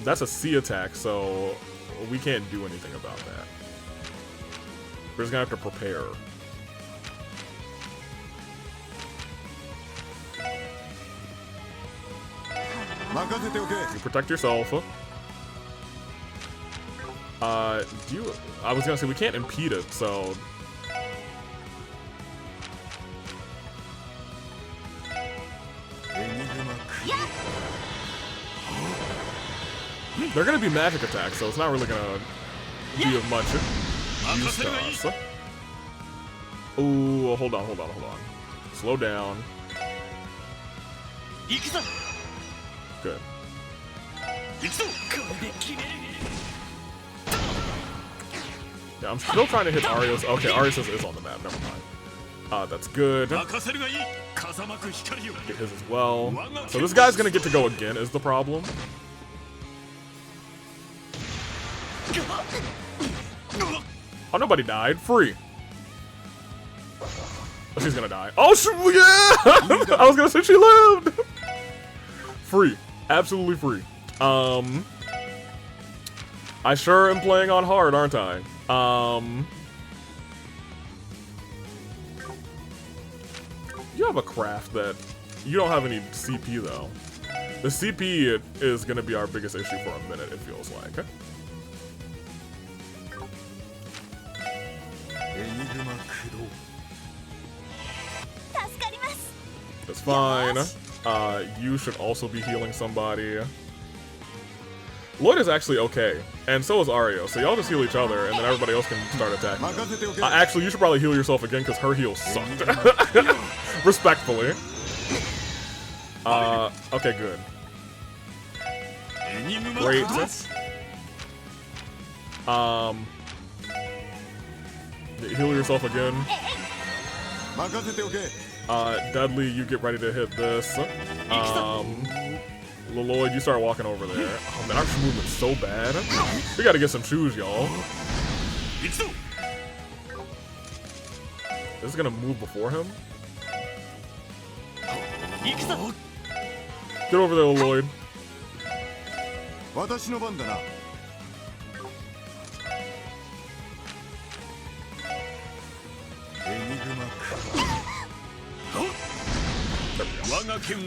That's a C attack, so we can't do anything about that. We're just gonna have to prepare. You protect yourself. I was gonna say we can't impede it, so. They're gonna be magic attacks, so it's not really gonna be of much use to us. Ooh, hold on. Slow down. Good. Yeah, I'm still trying to hit Arios. Okay, Arios is on the map. Never mind. That's good. Get his as well. So this guy's gonna get to go again is the problem. Oh, nobody died. Free. Oh, she's gonna die. Oh, yeah! I was gonna say she lived! Free. Absolutely free. I sure am playing on hard, aren't I? You have a craft that... You don't have any CP, though. The CP is gonna be our biggest issue for a minute, it feels like. That's fine. You should also be healing somebody. Lloyd is actually okay, and so is Ario, so y'all just heal each other, and then everybody else can start attacking. Actually, you should probably heal yourself again, because her heals sucked. Respectfully. Okay, good. Great. Heal yourself again. Dudley, you get ready to hit this. Lloyd, you start walking over there. Oh man, our movement's so bad. We gotta get some shoes, y'all. This is gonna move before him. Get over there, Lloyd.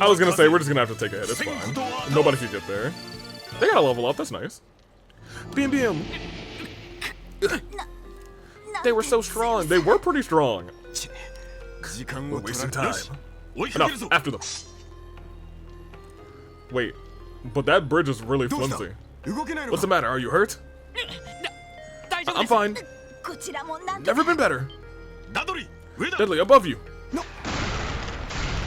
I was gonna say, we're just gonna have to take a hit, it's fine. Nobody can get there. They gotta level up, that's nice. BM. They were so strong. They were pretty strong. We're wasting time. Enough, after them. Wait, but that bridge is really flimsy. What's the matter, are you hurt? I'm fine. Never been better. Dudley, above you.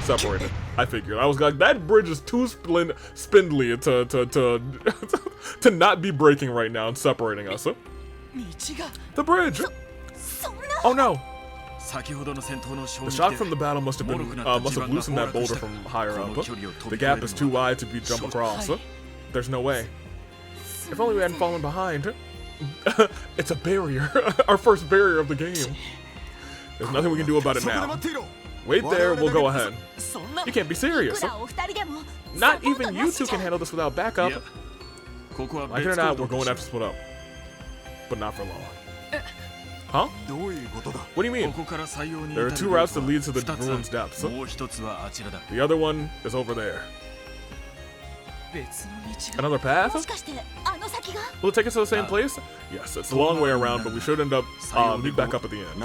Separated. I figured. I was like, that bridge is too spindly to not be breaking right now and separating us. The bridge. Oh no. The shock from the battle must have loosened that boulder from higher up. The gap is too wide to be jumped across. There's no way. If only we hadn't fallen behind. It's a barrier. Our first barrier of the game. There's nothing we can do about it now. Wait there, we'll go ahead. You can't be serious. Not even you two can handle this without backup. Like it or not, we're going to have to split up. But not for long. Huh? What do you mean? There are two routes that lead to the ruin's depths. The other one is over there. Another path? Will it take us to the same place? Yes, it's a long way around, but we should end up meet back up at the end.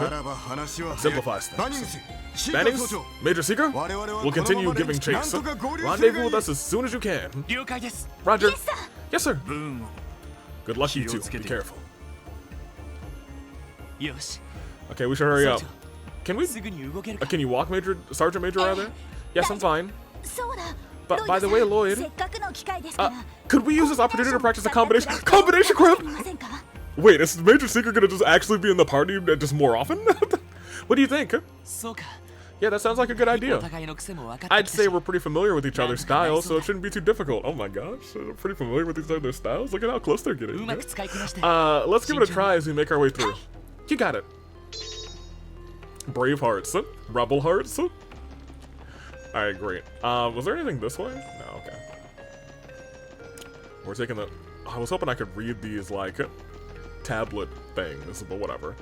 Simplifies things. Bannings? Major Seeker? We'll continue giving chase. Rendezvous with us as soon as you can. Roger. Yes, sir. Good luck, you two. Be careful. Okay, we should hurry up. Can we? Can you walk, Sergeant Major, rather? Yes, I'm fine. But by the way, Lloyd, could we use this opportunity to practice a combination grip? Wait, is Major Seeker gonna just actually be in the party just more often? What do you think? Yeah, that sounds like a good idea. I'd say we're pretty familiar with each other's styles, so it shouldn't be too difficult. Oh my gosh, we're pretty familiar with each other's styles. Look at how close they're getting. Let's give it a try as we make our way through. You got it. Brave hearts, rebel hearts. Alright, great. Was there anything this way? No, okay. We're taking the... I was hoping I could read these, like, tablet things, but whatever.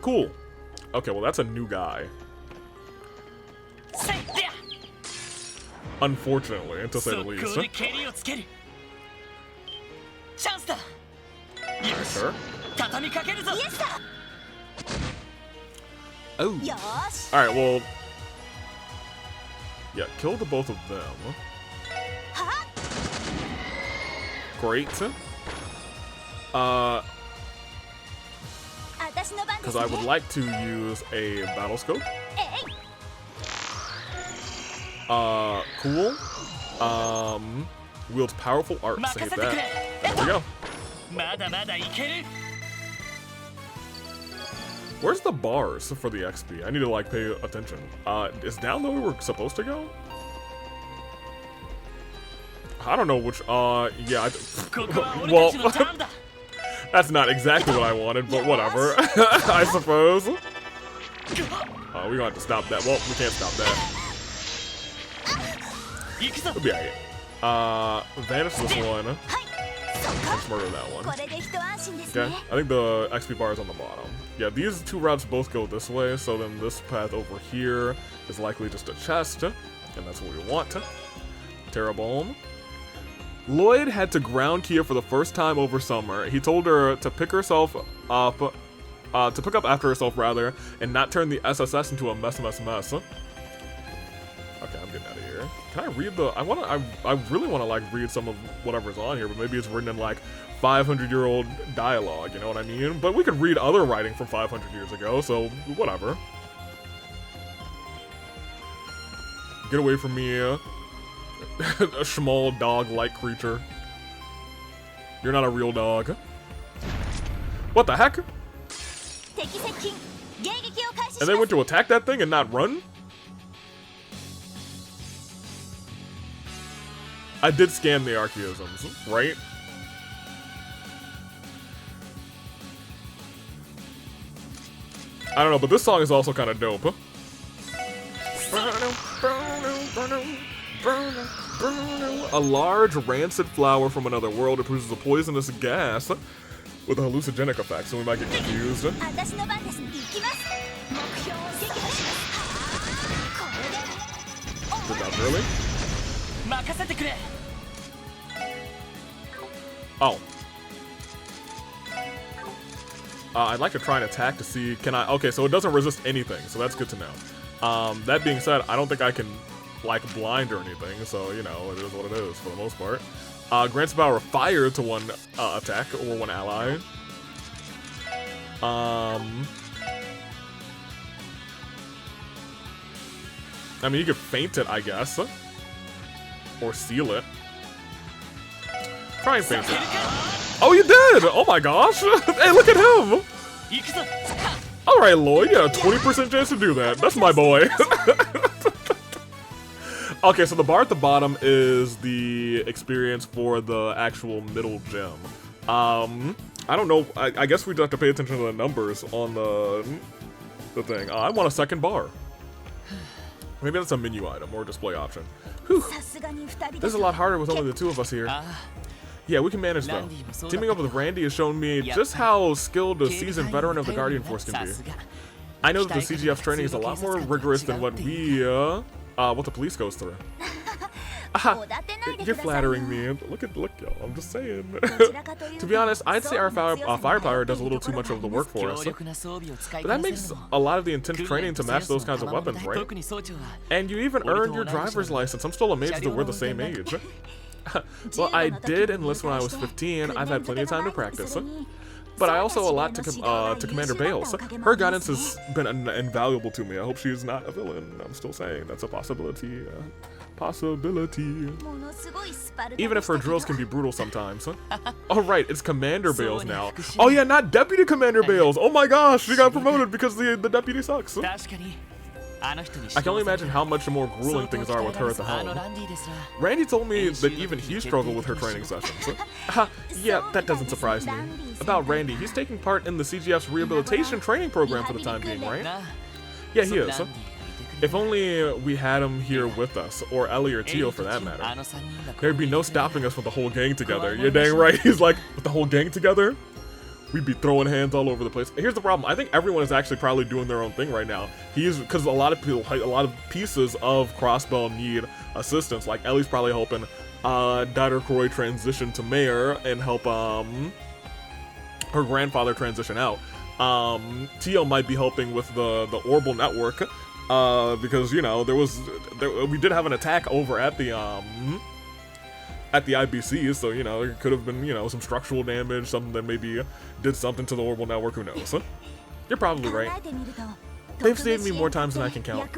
Cool. Okay, well that's a new guy. Unfortunately, to say the least. Sure. Oh. Alright, well... yeah, kill the both of them. Great. Because I would like to use a battle scope. Cool. Wields powerful arts. Hate that. There we go. Where's the bars for the XP? I need to like pay attention. Is down the way we're supposed to go? I don't know which, yeah, well, that's not exactly what I wanted, but whatever, I suppose. We're gonna have to stop that. Well, we can't stop that. We'll be alright. Vanish this one. Let's murder that one. Okay, I think the XP bar is on the bottom. Yeah, these two routes both go this way, so then this path over here is likely just a chest, and that's what we want. Terrible. Lloyd had to ground Kia for the first time over summer. He told her to pick herself up, to pick up after herself rather, and not turn the SSS into a mess. Okay, I'm getting out of here. Can I read the? I really want to like read some of whatever's on here, but maybe it's written in like 500-year-old dialogue. You know what I mean? But we could read other writing from 500 years ago, so whatever. Get away from me. A small dog-like creature. You're not a real dog. What the heck? And they went to attack that thing and not run? I did scan the archaisms, right? I don't know, but this song is also kind of dope. A large rancid flower from another world. It produces a poisonous gas with a hallucinogenic effect, so we might get confused. Did that really? Oh. I'd like to try and attack to see, can I, okay, so it doesn't resist anything, so that's good to know. That being said, I don't think I can like blind or anything, so you know, it is what it is for the most part. Grants the power of fire to one attack or one ally. I mean, you could feint it, I guess, or seal it. Try and feint it. Oh, you did! Oh my gosh! Hey, look at him! All right, Lloyd, you had a 20% chance to do that. That's my boy. Okay, so the bar at the bottom is the experience for the actual middle gem. I don't know. I guess we'd have to pay attention to the numbers on the thing. I want a second bar. Maybe that's a menu item or a display option. Whew. This is a lot harder with only the two of us here. Yeah, we can manage though. Teaming up with Randy has shown me just how skilled a seasoned veteran of the Guardian Force can be. I know that the CGF's training is a lot more rigorous than what what the police goes through. You're flattering me. Look, y'all. I'm just saying. To be honest, I'd say our firepower does a little too much of the work for us. But that makes a lot of the intense training to match those kinds of weapons, right? And you even earned your driver's license. I'm still amazed that we're the same age. Well, I did enlist when I was 15. I've had plenty of time to practice. But I also owe a lot to Commander Bales. Her guidance has been invaluable to me. I hope she is not a villain. I'm still saying that's a possibility. Even if her drills can be brutal sometimes. Oh right, it's Commander Bales now. Oh yeah, not Deputy Commander Bales. Oh my gosh, she got promoted because the deputy sucks. I can only imagine how much more grueling things are with her at the helm. Randy told me that even he struggled with her training sessions. Yeah, that doesn't surprise me. About Randy, he's taking part in the CGF's rehabilitation training program for the time being, right? Yeah, he is. If only we had him here with us, or Ellie or Tio for that matter. There'd be no stopping us with the whole gang together. You're dang right. He's like, with the whole gang together, we'd be throwing hands all over the place. Here's the problem. I think everyone is actually probably doing their own thing right now. Because a lot of people, a lot of pieces of Crossbow need assistance. Like Ellie's probably helping Dr. Croy transition to mayor and help her grandfather transition out. Tio might be helping with the Orbital network. Because, you know, we did have an attack over at the IBC, so, you know, it could have been, you know, some structural damage, something that maybe did something to the Orbital network, who knows? You're probably right. They've saved me more times than I can count.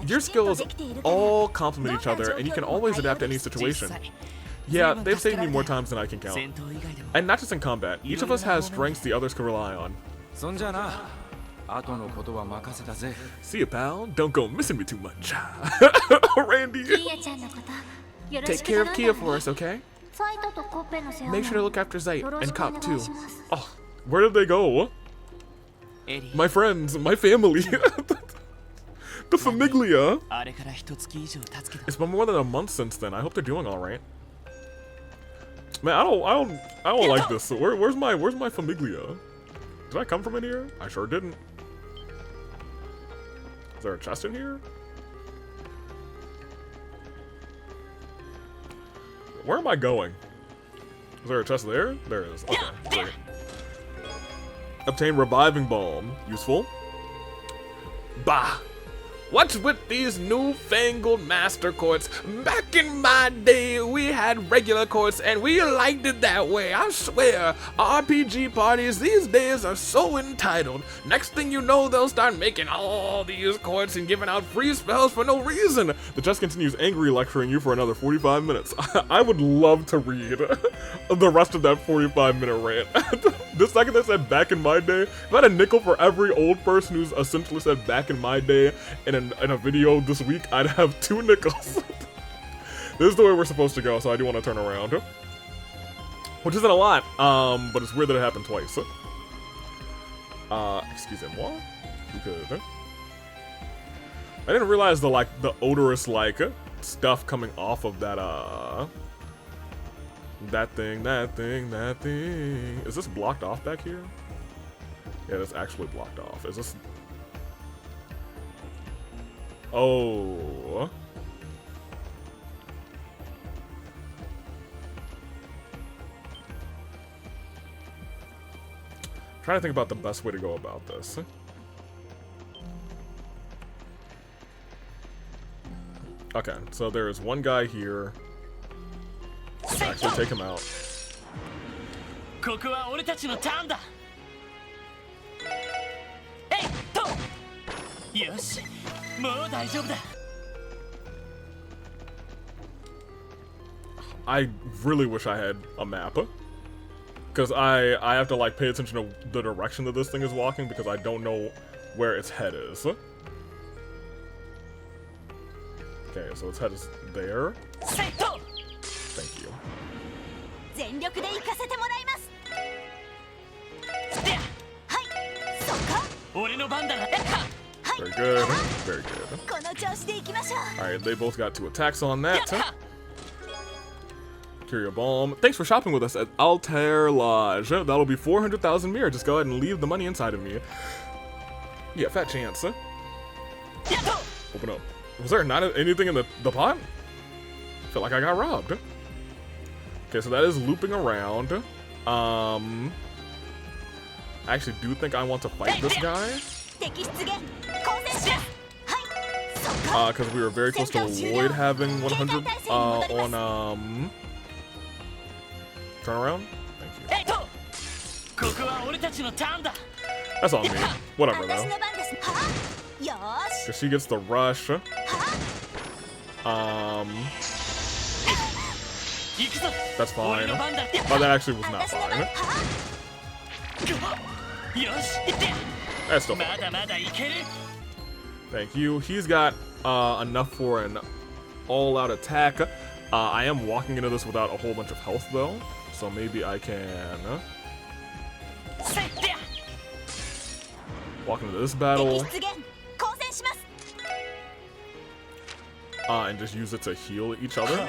Your skills all complement each other, and you can always adapt to any situation. Yeah, they've saved me more times than I can count. And not just in combat, each of us has strengths the others can rely on. See you, pal. Don't go missing me too much. Randy. Take care of Kia for us, okay? Make sure to look after Zayt and Cop too. Oh, where did they go? My friends, my family. The Famiglia. It's been more than a month since then. I hope they're doing all right. Man, I don't like this. Where's my Famiglia? Did I come from in here? I sure didn't. Is there a chest in here? Where am I going? Is there a chest there? There it is. Okay, great. Obtain reviving balm. Useful. Bah! What's with these newfangled master courts? Back in my day, we had regular courts and we liked it that way. I swear, RPG parties these days are so entitled. Next thing you know, they'll start making all these courts and giving out free spells for no reason. The chest continues angry lecturing you for another 45 minutes. I would love to read the rest of that 45-minute rant. The second they said back in my day, if I had a nickel for every old person who's essentially said back in my day in a video this week, I'd have 2 nickels. This is the way we're supposed to go, so I do want to turn around. Which isn't a lot, but it's weird that it happened twice. Excusez-moi. You could. I didn't realize the odorous stuff coming off of that that thing. Is this blocked off back here? Yeah, it's actually blocked off. Is this? Oh. Trying to think about the best way to go about this. Okay, so there is one guy here. Let's actually take him out. I really wish I had a map. Because I have to pay attention to the direction that this thing is walking because I don't know where its head is. Okay, so its head is there. Thank you. Very good. Very good. Alright, they both got 2 attacks on that. Curio Balm. Thanks for shopping with us at Altair Lodge. That'll be 400,000 mirror. Just go ahead and leave the money inside of me. Yeah, fat chance. Open up. Was there not anything in the pot? I feel like I got robbed. Okay, so that is looping around. I actually do think I want to fight this guy. Because we were very close to Lloyd having 100 on turn around. Thank you. That's on me. Whatever though. Cause she gets the rush. That's fine. Oh, that actually was not fine. That's still fine. Thank you. He's got enough for an all-out attack. I am walking into this without a whole bunch of health though, so maybe I can walk into this battle. and just use it to heal each other.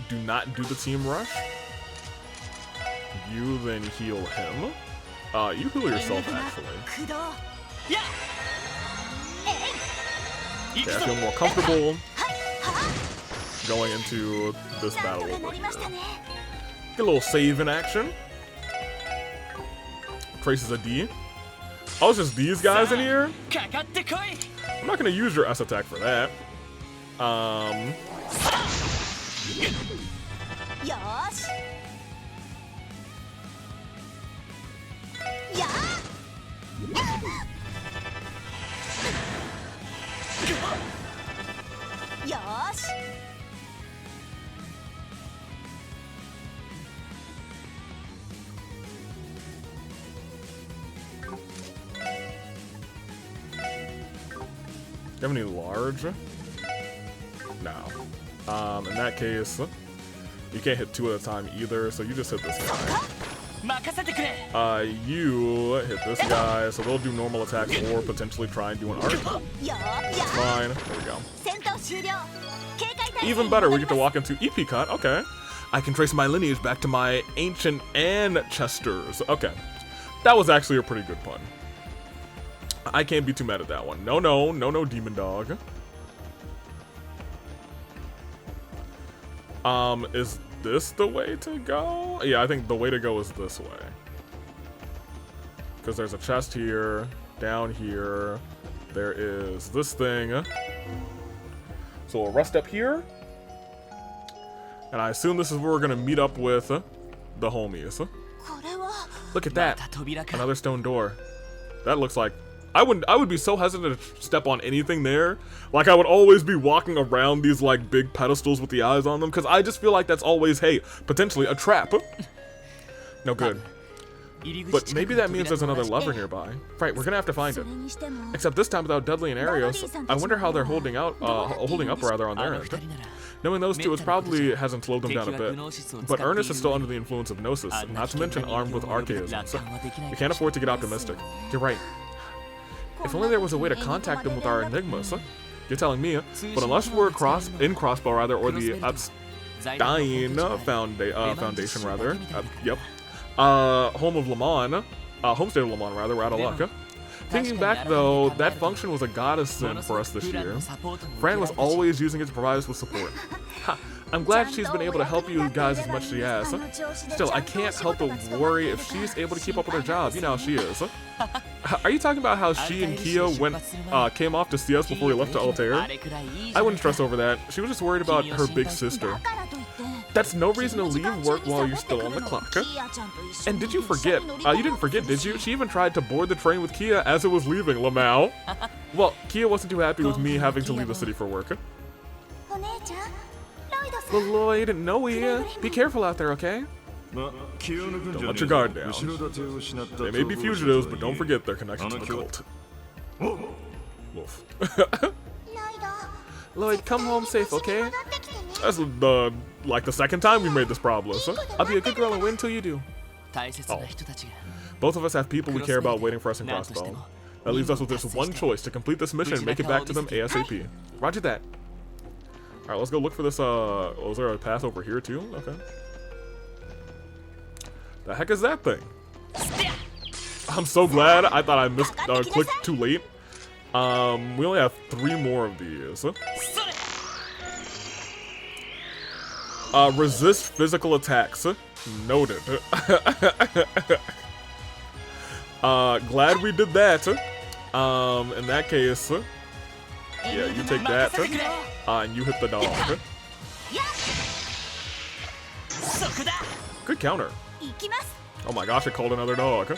Do not do the team rush. You then heal him. You heal yourself, actually. Okay, I feel more comfortable going into this battle over here. Get a little save in action. Traces a D. Oh, it's just these guys in here? I'm not gonna use your S attack for that. Do you have any large? No. In that case, you can't hit two at a time either, so you just hit this guy. You hit this guy, so they'll do normal attacks or potentially try and do an arc. That's fine. There we go. Even better, we get to walk into EP cut. Okay. I can trace my lineage back to my ancient ancestors. Okay. That was actually a pretty good pun. I can't be too mad at that one. No, no, no, no, demon dog. Is this the way to go? Yeah, I think the way to go is this way. Because there's a chest here, down here. There is this thing. So we'll rest up here. And I assume this is where we're gonna meet up with the homies. Look at that. Another stone door. That looks like I would be so hesitant to step on anything there. Like, I would always be walking around these, like, big pedestals with the eyes on them, because I just feel like that's always, hey, potentially a trap. No good. But maybe that means there's another lever nearby. Right, we're gonna have to find it. Except this time without Dudley and Arios. I wonder how they're holding up rather on their end. Knowing those two, it probably hasn't slowed them down a bit. But Ernest is still under the influence of Gnosis, not to mention armed with archaism, so we can't afford to get optimistic. You're right. If only there was a way to contact them with our enigmas. You're telling me, but unless we're in Crossbow rather, or the Epstein Foundation rather, yep, home of Lamon, homestead of Lamon rather, we're out of luck. Thinking back though, that function was a goddess-sin for us this year. Fran was always using it to provide us with support. Ha, I'm glad she's been able to help you guys as much as she has. Still, I can't help but worry if she's able to keep up with her job. You know how she is. Are you talking about how she and Kia came off to see us before we left to Altair? I wouldn't stress over that. She was just worried about her big sister. That's no reason to leave work while you're still on the clock. And did you forget? You didn't forget, did you? She even tried to board the train with Kia as it was leaving, Lamau. Well, Kia wasn't too happy with me having to leave the city for work. But Lloyd, no, be careful out there, okay? Don't let your guard down. They may be fugitives, but don't forget their connection to the cult. Wolf. Lloyd, come home safe, okay? That's the second time we made this problem. I'll be a good girl and wait until you do. Oh. Both of us have people we care about waiting for us in Crossbow. That leaves us with this one choice: to complete this mission and make it back to them ASAP. Roger that. Alright, let's go look for this, is there a path over here too? Okay. The heck is that thing? I'm so glad. I thought I missed, clicked too late. We only have 3 more of these. Resist physical attacks. Noted. Glad we did that. In that case, yeah, you take that, and you hit the dog. Good counter. Oh my gosh, it called another dog.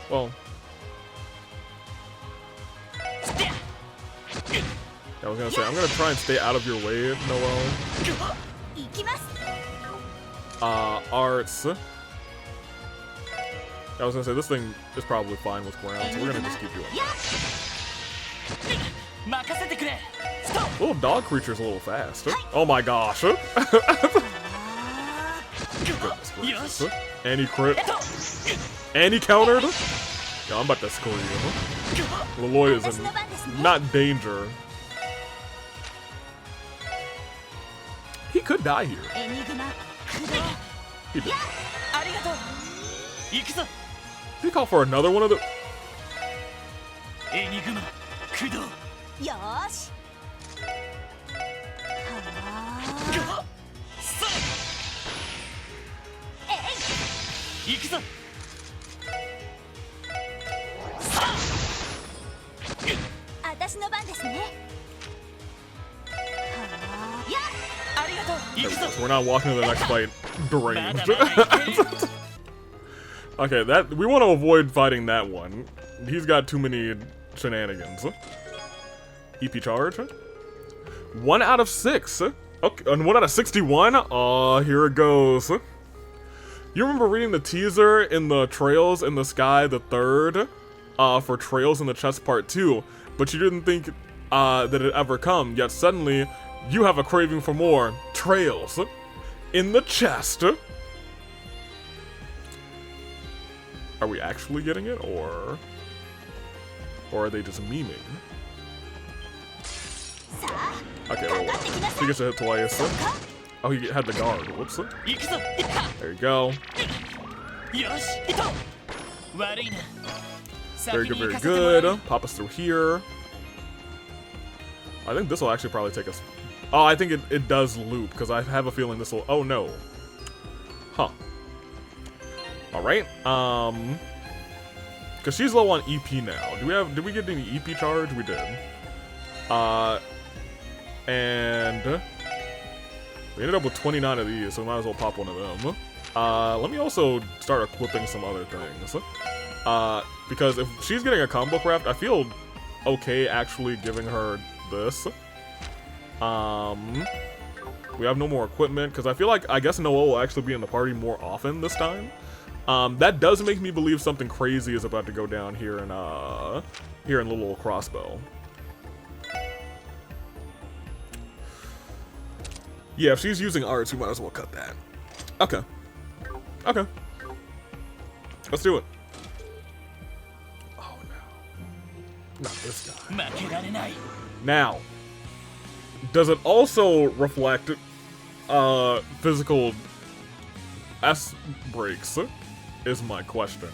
Well, I was gonna say, I'm gonna try and stay out of your way, Noel. Arts. I was gonna say, this thing is probably fine with ground, so we're gonna just keep doing that. Little dog creature's a little fast. Oh my gosh. Goodness gracious. And he crit. And he countered. Yo, I'm about to score you. Leloy is in not danger. He could die here. He did. Did he call for another one of the... We're not walking to the next fight deranged. Okay, that we want to avoid fighting that one. He's got too many shenanigans. EP charge. 1 out of 6. Okay, and 1 out of 61. Oh, here it goes. You remember reading the teaser in the Trails in the Sky, the third, for Trails in the Chest Part 2, but you didn't think that it'd ever come, yet suddenly you have a craving for more Trails in the chest. Are we actually getting it, or are they just memeing? Okay, well, he gets a hit twice. Oh, he had the guard. Whoops. There you go. Very good, very good. Pop us through here. I think this will actually probably take us... Oh, I think it does loop, because I have a feeling this will... Oh, no. Huh. Alright, because she's low on EP now. Did we get any EP charge? We did. And we ended up with 29 of these, so we might as well pop one of them. Let me also start equipping some other things. Because if she's getting a combo craft, I feel okay actually giving her this. We have no more equipment, because I feel like, I guess Noel will actually be in the party more often this time. That does make me believe something crazy is about to go down here in Little Crossbow. Yeah, if she's using arts, we might as well cut that. Okay. Okay. Let's do it. Oh no. Not this guy. Now, does it also reflect physical S breaks? Is my question.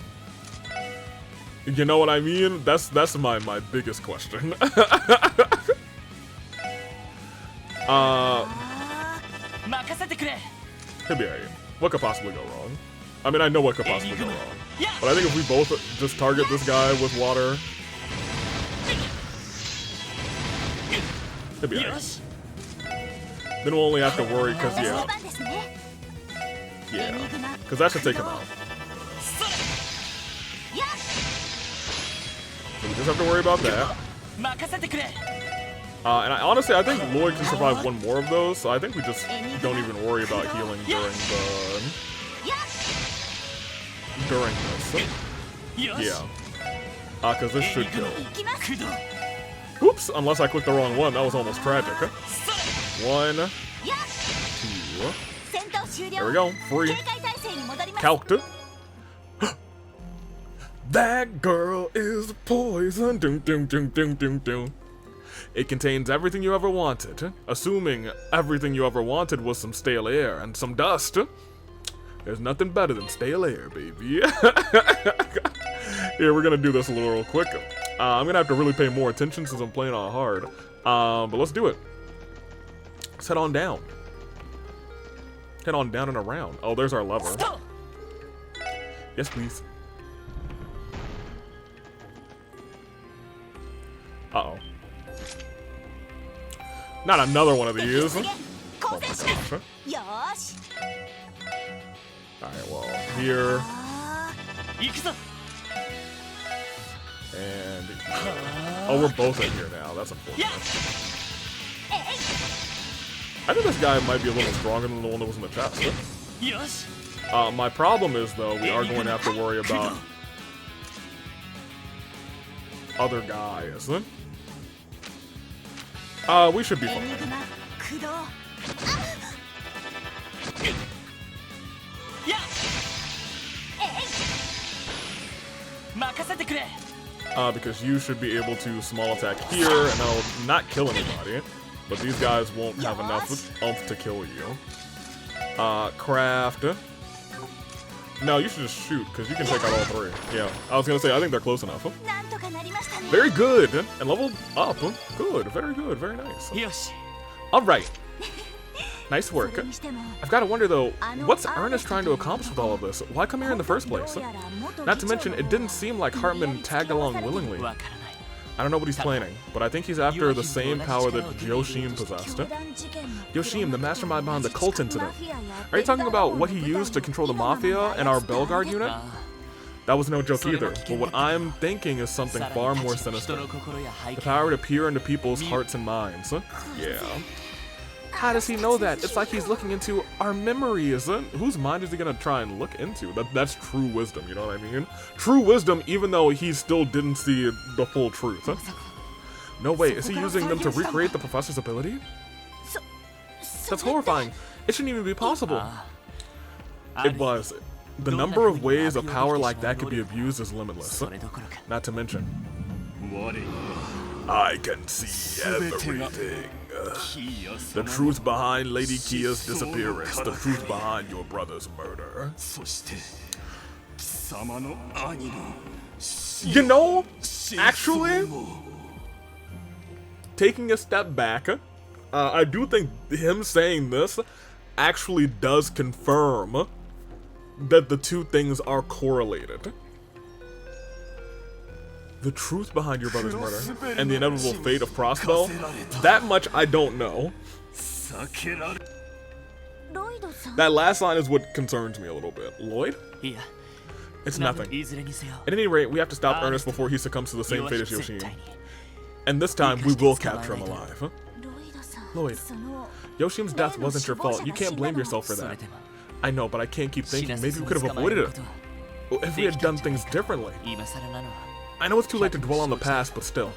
You know what I mean? That's my biggest question. Could be alright. What could possibly go wrong? I mean, I know what could possibly go wrong. But I think if we both just target this guy with water, could be alright. Then we'll only have to worry because because that should take him out. So we just have to worry about that. And honestly, I think Lloyd can survive one more of those, so I think we just don't even worry about healing during this. Yeah. Because this should kill. Oops, unless I clicked the wrong one. That was almost tragic. 1, 2. There we go. Free. Calced. That girl is poison. Doom, doom, doom, doom, doom, doom. It contains everything you ever wanted, assuming everything you ever wanted was some stale air and some dust. There's nothing better than stale air, baby. Here, we're gonna do this a little real quick. I'm gonna have to really pay more attention since I'm playing on hard. But let's do it. Let's head on down. Head on down and around. Oh, there's our lever. Yes, please. Uh-oh. Not another one of these. Alright, well, here. And... Oh, we're both in here now. That's unfortunate. I think this guy might be a little stronger than the one that was in the chest. My problem is, though, we are going to have to worry about other guys. We should be fine. Because you should be able to small attack here, and that'll not kill anybody. But these guys won't have enough oomph to kill you. Craft. No, you should just shoot, because you can take out all three. Yeah, I was going to say, I think they're close enough. Very good. And leveled up. Good. Very good. Very nice. Alright. Nice work. I've got to wonder, though, what's Ernest trying to accomplish with all of this? Why come here in the first place? Not to mention, it didn't seem like Hartman tagged along willingly. I don't know what he's planning, but I think he's after the same power that Yoshim possessed. Yoshim, the mastermind behind the cult incident. Are you talking about what he used to control the Mafia and our Bellegarde unit? That was no joke either, but what I'm thinking is something far more sinister. The power to peer into people's hearts and minds. Yeah. How does he know that? It's like he's looking into our memories. Whose mind is he gonna try and look into? That's true wisdom, you know what I mean? True wisdom, even though he still didn't see the full truth. No way, is he using them to recreate the professor's ability? That's horrifying. It shouldn't even be possible. It was. The number of ways a power like that could be abused is limitless. Not to mention, I can see everything. The truth behind Lady Kia's disappearance, the truth behind your brother's murder. You know, actually, taking a step back, I do think him saying this actually does confirm that the two things are correlated. The truth behind your brother's murder and the inevitable fate of Crossbow, that much I don't know. That last line is what concerns me a little bit. Lloyd? It's nothing. At any rate, we have to stop Ernest before he succumbs to the same fate as Yoshim. And this time, we will capture him alive. Lloyd, Yoshim's death wasn't your fault. You can't blame yourself for that. I know, but I can't keep thinking maybe we could have avoided it. If we had done things differently. I know it's too late to dwell on the past, but still.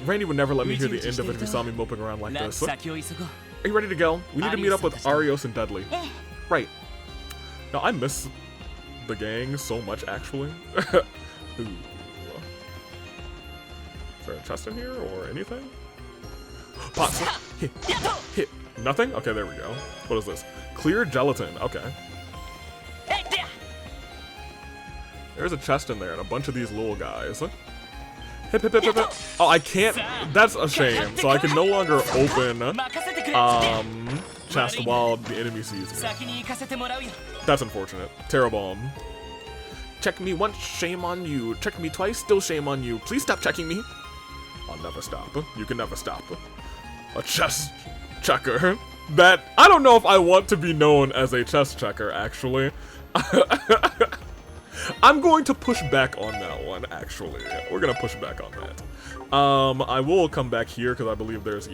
Randy would never let me hear the end of it if he saw me moping around like this. Are you ready to go? We need to meet up with Arios and Dudley. Right. Now, I miss the gang so much, actually. Ooh. Is there a chest in here or anything? Pots. Hit. Nothing? Okay, there we go. What is this? Clear gelatin. Okay. There's a chest in there and a bunch of these little guys. Hip, hip, hip, hip, hip. Oh, I can't. That's a shame. So I can no longer open chest while the enemy sees me. That's unfortunate. Terrible. Check me once, shame on you. Check me twice, still shame on you. Please stop checking me. I'll never stop. You can never stop. A chest checker. That, I don't know if I want to be known as a chest checker, actually. I'm going to push back on that one, actually. We're gonna push back on that. I will come back here, because I believe there's,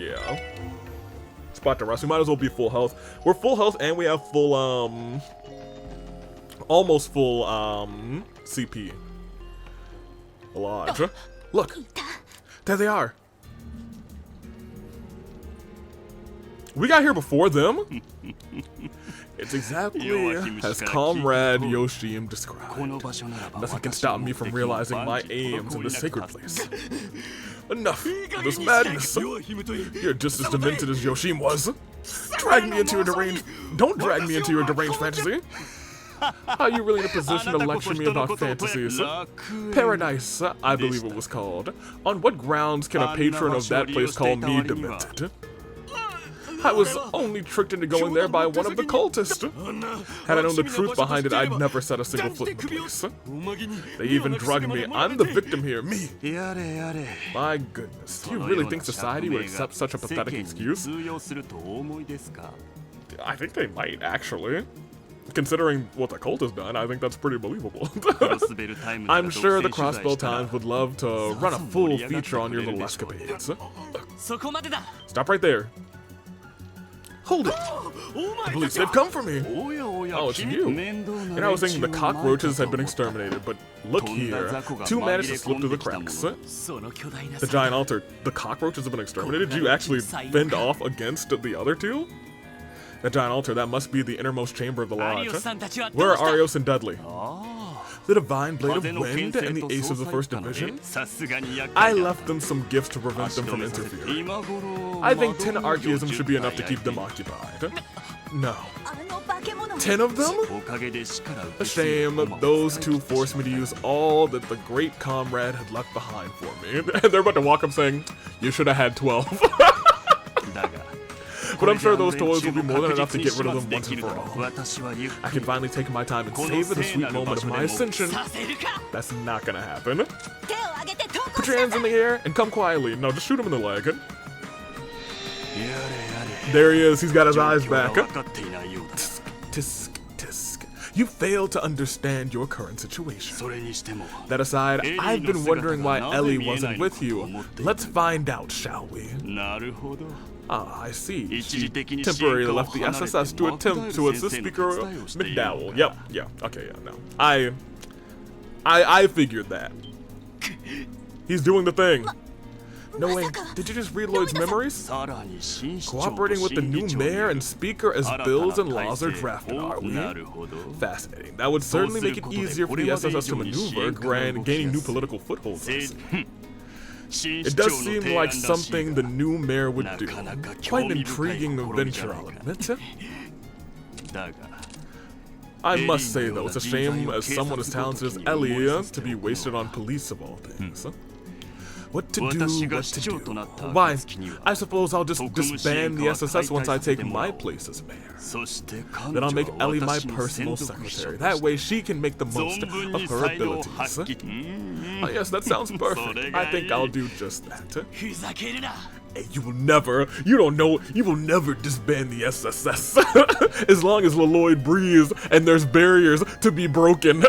spot to rest. We might as well be full health. We're full health, and we have full, almost full, CP. Lodge. Look! There they are! We got here before them? It's exactly as Comrade Yoshim described. Nothing can stop me from realizing my aims in this sacred place. Enough of this madness. You're just as demented as Yoshim was. Drag me into your deranged... Don't drag me into your deranged fantasy. Are you really in a position to lecture me about fantasies? Paradise, I believe it was called. On what grounds can a patron of that place call me demented? I was only tricked into going there by one of the cultists. Had I known the truth behind it, I'd never set a single foot in the place. They even drugged me. I'm the victim here, me. My goodness, do you really think society would accept such a pathetic excuse? I think they might, actually. Considering what the cult has done, I think that's pretty believable. I'm sure the Crossbow Times would love to run a full feature on your little escapades. Stop right there. Hold it! The police, they've come for me! Oh, it's you. And I was thinking the cockroaches had been exterminated, but look here. Two managed to slip through the cracks. The giant altar, the cockroaches have been exterminated? Did you actually fend off against the other two? The giant altar, that must be the innermost chamber of the lodge. Where are Arios and Dudley? The Divine Blade of Wind and the Ace of the First Division? I left them some gifts to prevent them from interfering. I think 10 archaisms should be enough to keep them occupied. No. 10 of them? A shame, those two forced me to use all that the great comrade had left behind for me. And they're about to walk up saying, you should have had 12. But I'm sure those toys will be more than enough to get rid of them once and for all. I can finally take my time and savor the sweet moment of my ascension. That's not gonna happen. Put your hands in the air and come quietly. No, just shoot him in the leg. There he is, he's got his eyes back. Tisk, tisk, tisk. You fail to understand your current situation. That aside, I've been wondering why Ellie wasn't with you. Let's find out, shall we? Ah, I see. She temporarily left the SSS to attempt to assist Speaker McDowell. Yep, yeah, okay, yeah, no. I figured that. He's doing the thing. No way, did you just read Lloyd's memories? Cooperating with the new mayor and speaker as bills and laws are drafted, are we? Fascinating. That would certainly make it easier for the SSS to maneuver, gaining new political footholds. It does seem like something the new mayor would do. Quite an intriguing venture, I'll admit. I must say, though, it's a shame as someone as talented as Ellie to be wasted on police of all things. What to do, what to do. Why, I suppose I'll just disband the SSS once I take my place as mayor. Then I'll make Ellie my personal secretary. That way she can make the most of her abilities. Oh yes, that sounds perfect. I think I'll do just that. Hey, you will never disband the SSS. As long as Lloyd breathes and there's barriers to be broken.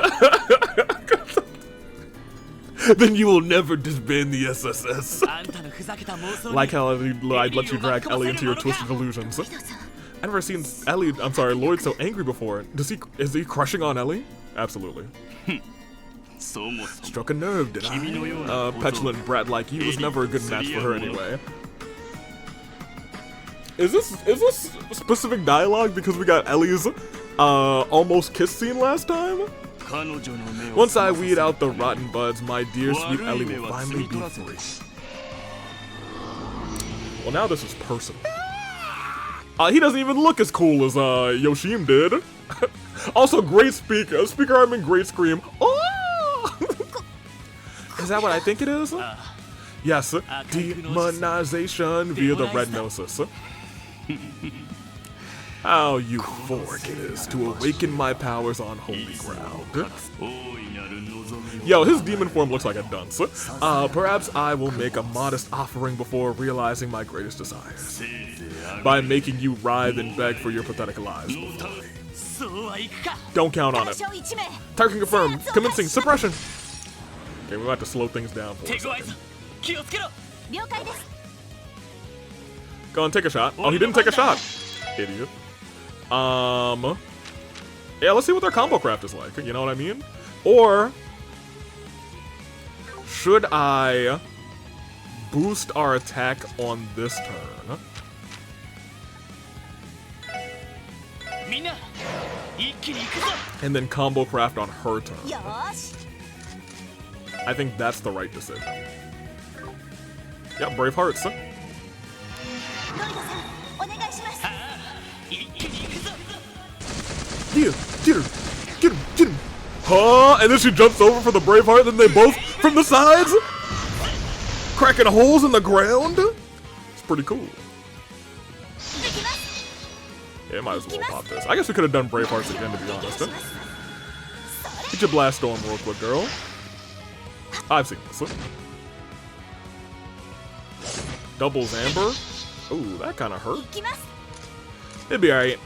Then you will never disband the SSS. Like how I'd let you drag Ellie into your twisted illusions. I've never seen Lloyd so angry before. Is he crushing on Ellie? Absolutely. Struck a nerve, did I? Petulant brat like you was never a good match for her anyway. Is this specific dialogue because we got Ellie's almost kiss scene last time? Once I weed out the rotten buds, my dear sweet Ellie will finally be free. Well, now this is personal. He doesn't even look as cool as Yoshim did. Also, great speaker. Great scream. Oh! Is that what I think it is? Yes, demonization via the red gnosis. How euphoric it is to awaken my powers on holy ground. Yo, his demon form looks like a dunce. Perhaps I will make a modest offering before realizing my greatest desires. By making you writhe and beg for your pathetic lives before me. Don't count on it. Targeting confirmed. Commencing suppression. Okay, we might have to slow things down for a second. Go on, take a shot. Oh, he didn't take a shot. Idiot. Yeah, let's see what their combo craft is like, you know what I mean? Or should I boost our attack on this turn? And then combo craft on her turn. I think that's the right decision. Yeah, brave hearts. Yeah, get him. Huh? And then she jumps over for the Braveheart, then they both, from the sides, cracking holes in the ground. It's pretty cool. Yeah, might as well pop this. I guess we could have done Bravehearts again, to be honest. Get your Blast Storm real quick, girl. I've seen this. Doubles Amber. Ooh, that kind of hurt. It'd be alright.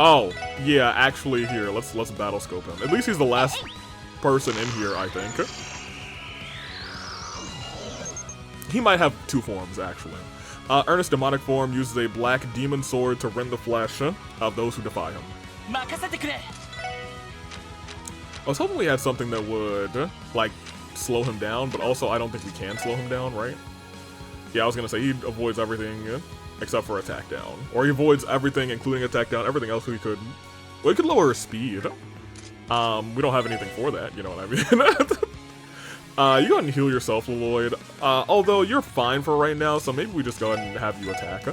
Oh, yeah, actually here, let's battle scope him. At least he's the last person in here, I think. He might have two forms, actually. Earnest Demonic form uses a black demon sword to rend the flesh of those who defy him. I was hoping we had something that would, like, slow him down, but also I don't think we can slow him down, right? Yeah, I was gonna say he avoids everything except for attack down. Or he avoids everything, including attack down, everything else we could We could lower her speed. We don't have anything for that, you know what I mean? You go ahead and heal yourself, Lloyd. Although you're fine for right now, so maybe we just go ahead and have you attack.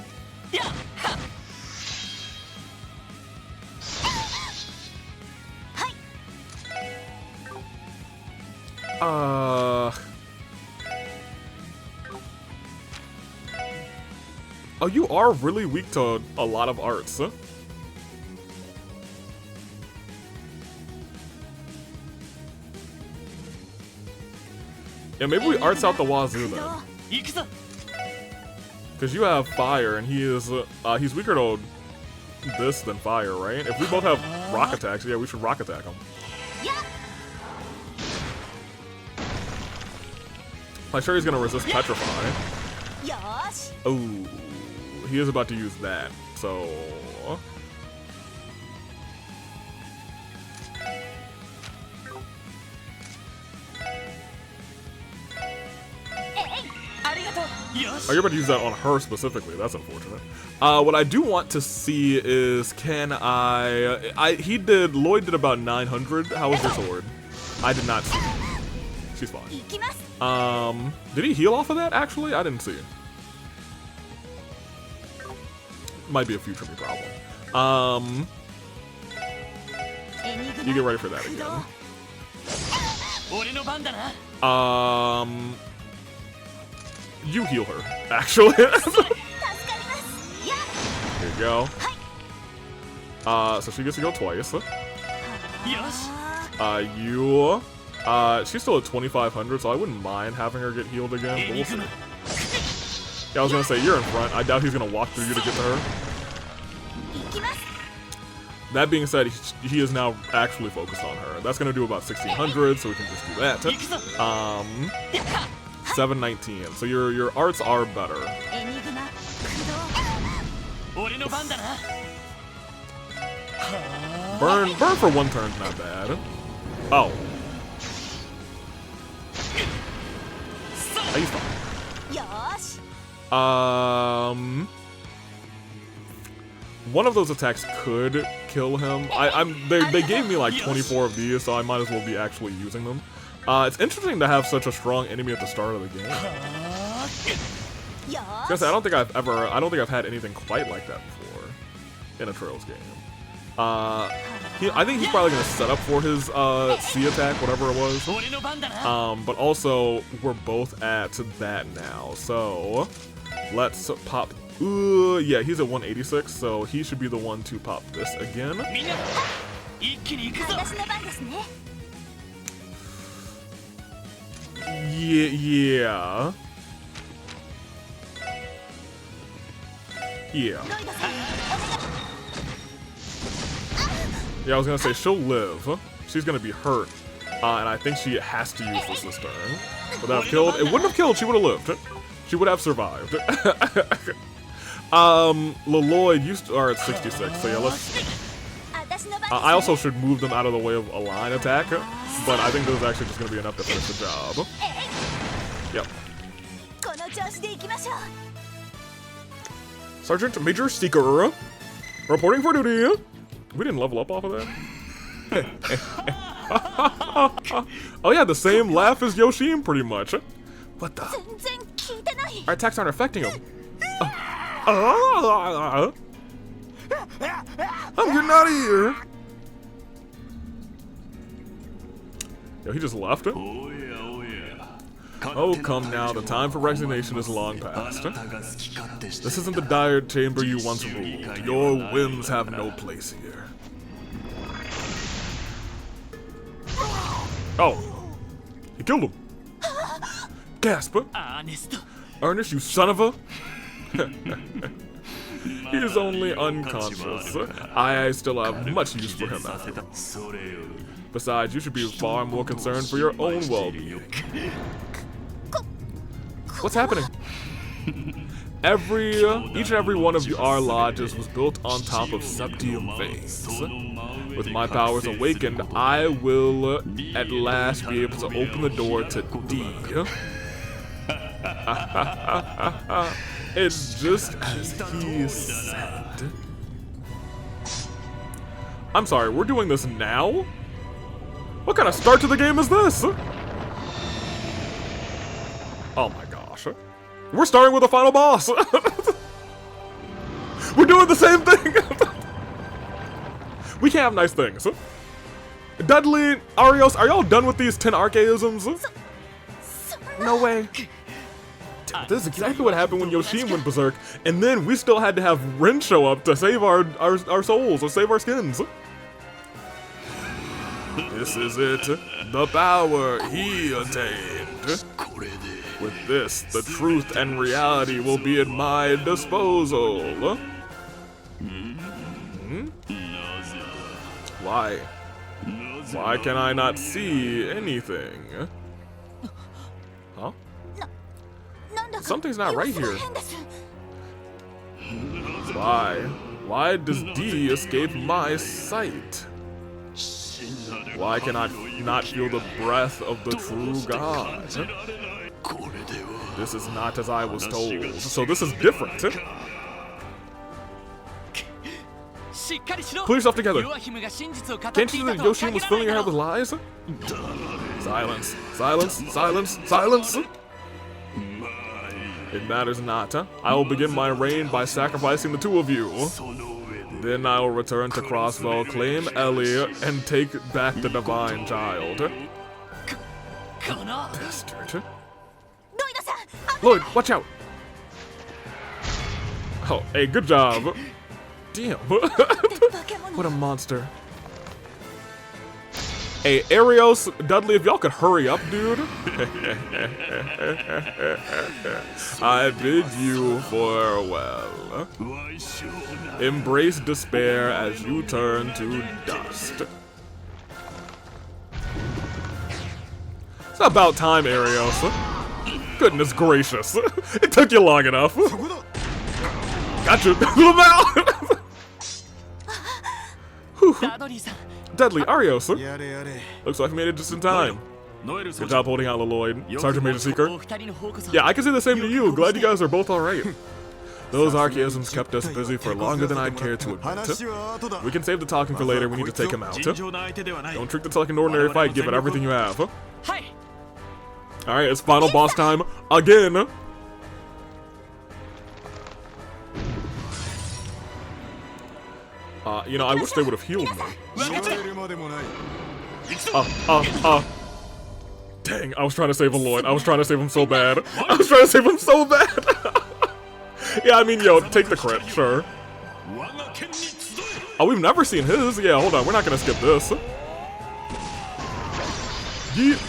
Oh, you are really weak to a lot of arts. Yeah, maybe we arts out the wazoo then. Because you have fire, and he is, he's weaker to this than fire, right? If we both have rock attacks, yeah, we should rock attack him. I'm sure he's gonna resist Petrify. Oh, he is about to use that, so... Oh, you're about to use that on her specifically. That's unfortunate. What I do want to see is, can Lloyd did about 900. How was your sword? I did not see. She's fine. Did he heal off of that, actually? I didn't see it. Might be a future me problem. You get ready for that again. You heal her, actually. Here you go. So she gets to go twice. She's still at 2,500, so I wouldn't mind having her get healed again, but we'll see. Yeah, I was gonna say, you're in front. I doubt he's gonna walk through you to get to her. That being said, he is now actually focused on her. That's gonna do about 1,600, so we can just do that. 719. So your arts are better. Burn for one turn's not bad. Oh. He's fine. One of those attacks could kill him. They gave me like 24 of these, so I might as well be actually using them. It's interesting to have such a strong enemy at the start of the game. Because I don't think I've had anything quite like that before in a Trails game. I think he's probably gonna set up for his C attack, whatever it was. But also we're both at that now, so let's pop. Yeah, he's at 186, so he should be the one to pop this again. Yeah. Yeah, I was gonna say, she'll live. She's gonna be hurt. And I think she has to use this turn. Would that have killed? It wouldn't have killed, she would have lived. She would have survived. Lloyd, you are at 66, so yeah, let's... I also should move them out of the way of a line attack, but I think this is actually just gonna be enough to finish the job. Yep. Sergeant Major Seeker, reporting for duty. We didn't level up off of that. Oh yeah, the same laugh as Yoshim, pretty much. What the? Our attacks aren't affecting him. I'm getting out of here. Yo, he just left it. Oh, come now, the time for resignation is long past. This isn't the dire chamber you once ruled. Your whims have no place here. Oh, he killed him. Gasp. Ernest, you son of a... He is only unconscious. I still have much use for him after all. Besides, you should be far more concerned for your own well-being. What's happening? Each and every one of our lodges was built on top of septium veins. With my powers awakened, I will at last be able to open the door to D. It's just as he said. I'm sorry, we're doing this now? What kind of start to the game is this? Oh my gosh. We're starting with the final boss. We're doing the same thing. We can't have nice things. Dudley, Arios, are y'all done with these 10 archaisms? No way. This is exactly what happened when Yoshim went berserk, and then we still had to have Rin show up to save our souls, or save our skins. This is it, the power he attained. With this, the truth and reality will be at my disposal. Why? Why can I not see anything? Huh? Something's not right here. Why? Why does D escape my sight? Why can I not feel the breath of the true God? This is not as I was told. So this is different. Pull yourself together. Can't you see that Yoshim was filling your head with lies? Silence, silence, silence, silence. It matters not. I will begin my reign by sacrificing the two of you. Then I will return to Crossbow, claim Ellie, and take back the divine child. Bastard. Lloyd, watch out! Oh, hey, good job. Damn. What a monster. Hey, Arios, Dudley, if y'all could hurry up, dude. I bid you farewell. Embrace despair as you turn to dust. It's about time, Arios. Goodness gracious. It took you long enough. Gotcha. Dudley, Arios. Looks like we made it just in time. Good job holding out, Lloyd. Sergeant Major Seeker. Yeah, I can say the same to you. Glad you guys are both alright. Those archaisms kept us busy for longer than I'd care to admit. We can save the talking for later. We need to take him out. Don't treat this like an ordinary fight. Give it everything you have. Alright, it's final boss time again. You know, I wish they would have healed me. Dang, I was trying to save Lloyd. I was trying to save him so bad. I was trying to save him so bad. Yeah, I mean, yo, take the crit, sure. Oh, we've never seen his. Yeah, hold on, we're not gonna skip this. Yeet.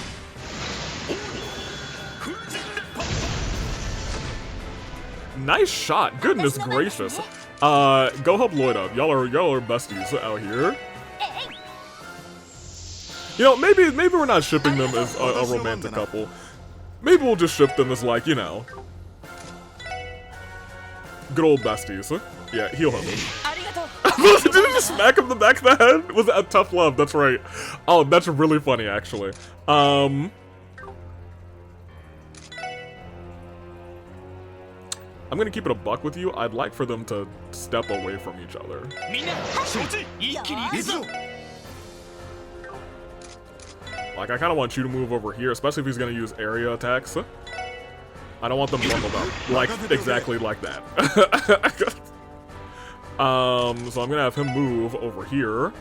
Nice shot. Goodness gracious. Go help Lloyd up. Y'all are besties out here. You know, maybe we're not shipping them as a romantic couple. Maybe we'll just ship them as, like, you know, good old besties. Yeah, heal him. Did you just smack him in the back of the head? Was that a tough love? That's right. Oh, that's really funny, actually. I'm gonna keep it a buck with you. I'd like for them to step away from each other. Like, I kind of want you to move over here, especially if he's gonna use area attacks. I don't want them bundled up, like, exactly like that. So I'm gonna have him move over here.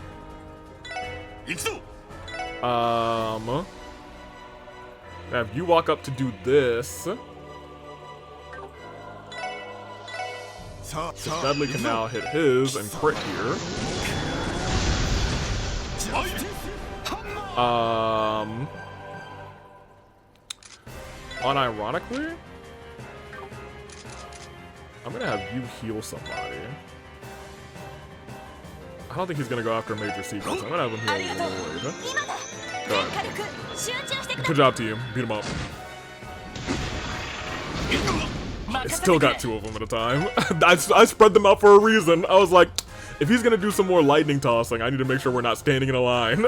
Have you walk up to do this. So Dudley can now hit his and crit here. Unironically, I'm gonna have you heal somebody. I don't think he's gonna go after a major sequence. I'm gonna have him heal Lloyd. Go ahead. Good job, team. Beat him up. I still got two of them at a time. I spread them out for a reason. I was like, if he's gonna do some more lightning tossing, I need to make sure we're not standing in a line.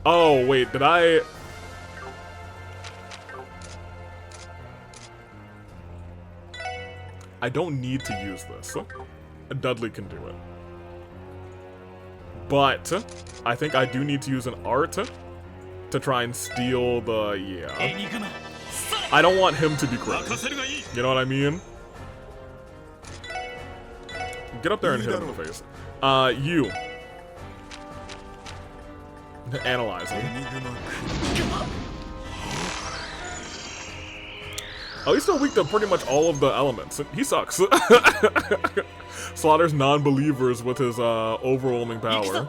Oh, wait, did I... I don't need to use this. Dudley can do it. But I think I do need to use an art to try and steal the, yeah. I don't want him to be crit. You know what I mean? Get up there and hit him in the face. You. Analyze him. Oh, he's still weak to pretty much all of the elements. He sucks. Slaughters non-believers with his overwhelming power.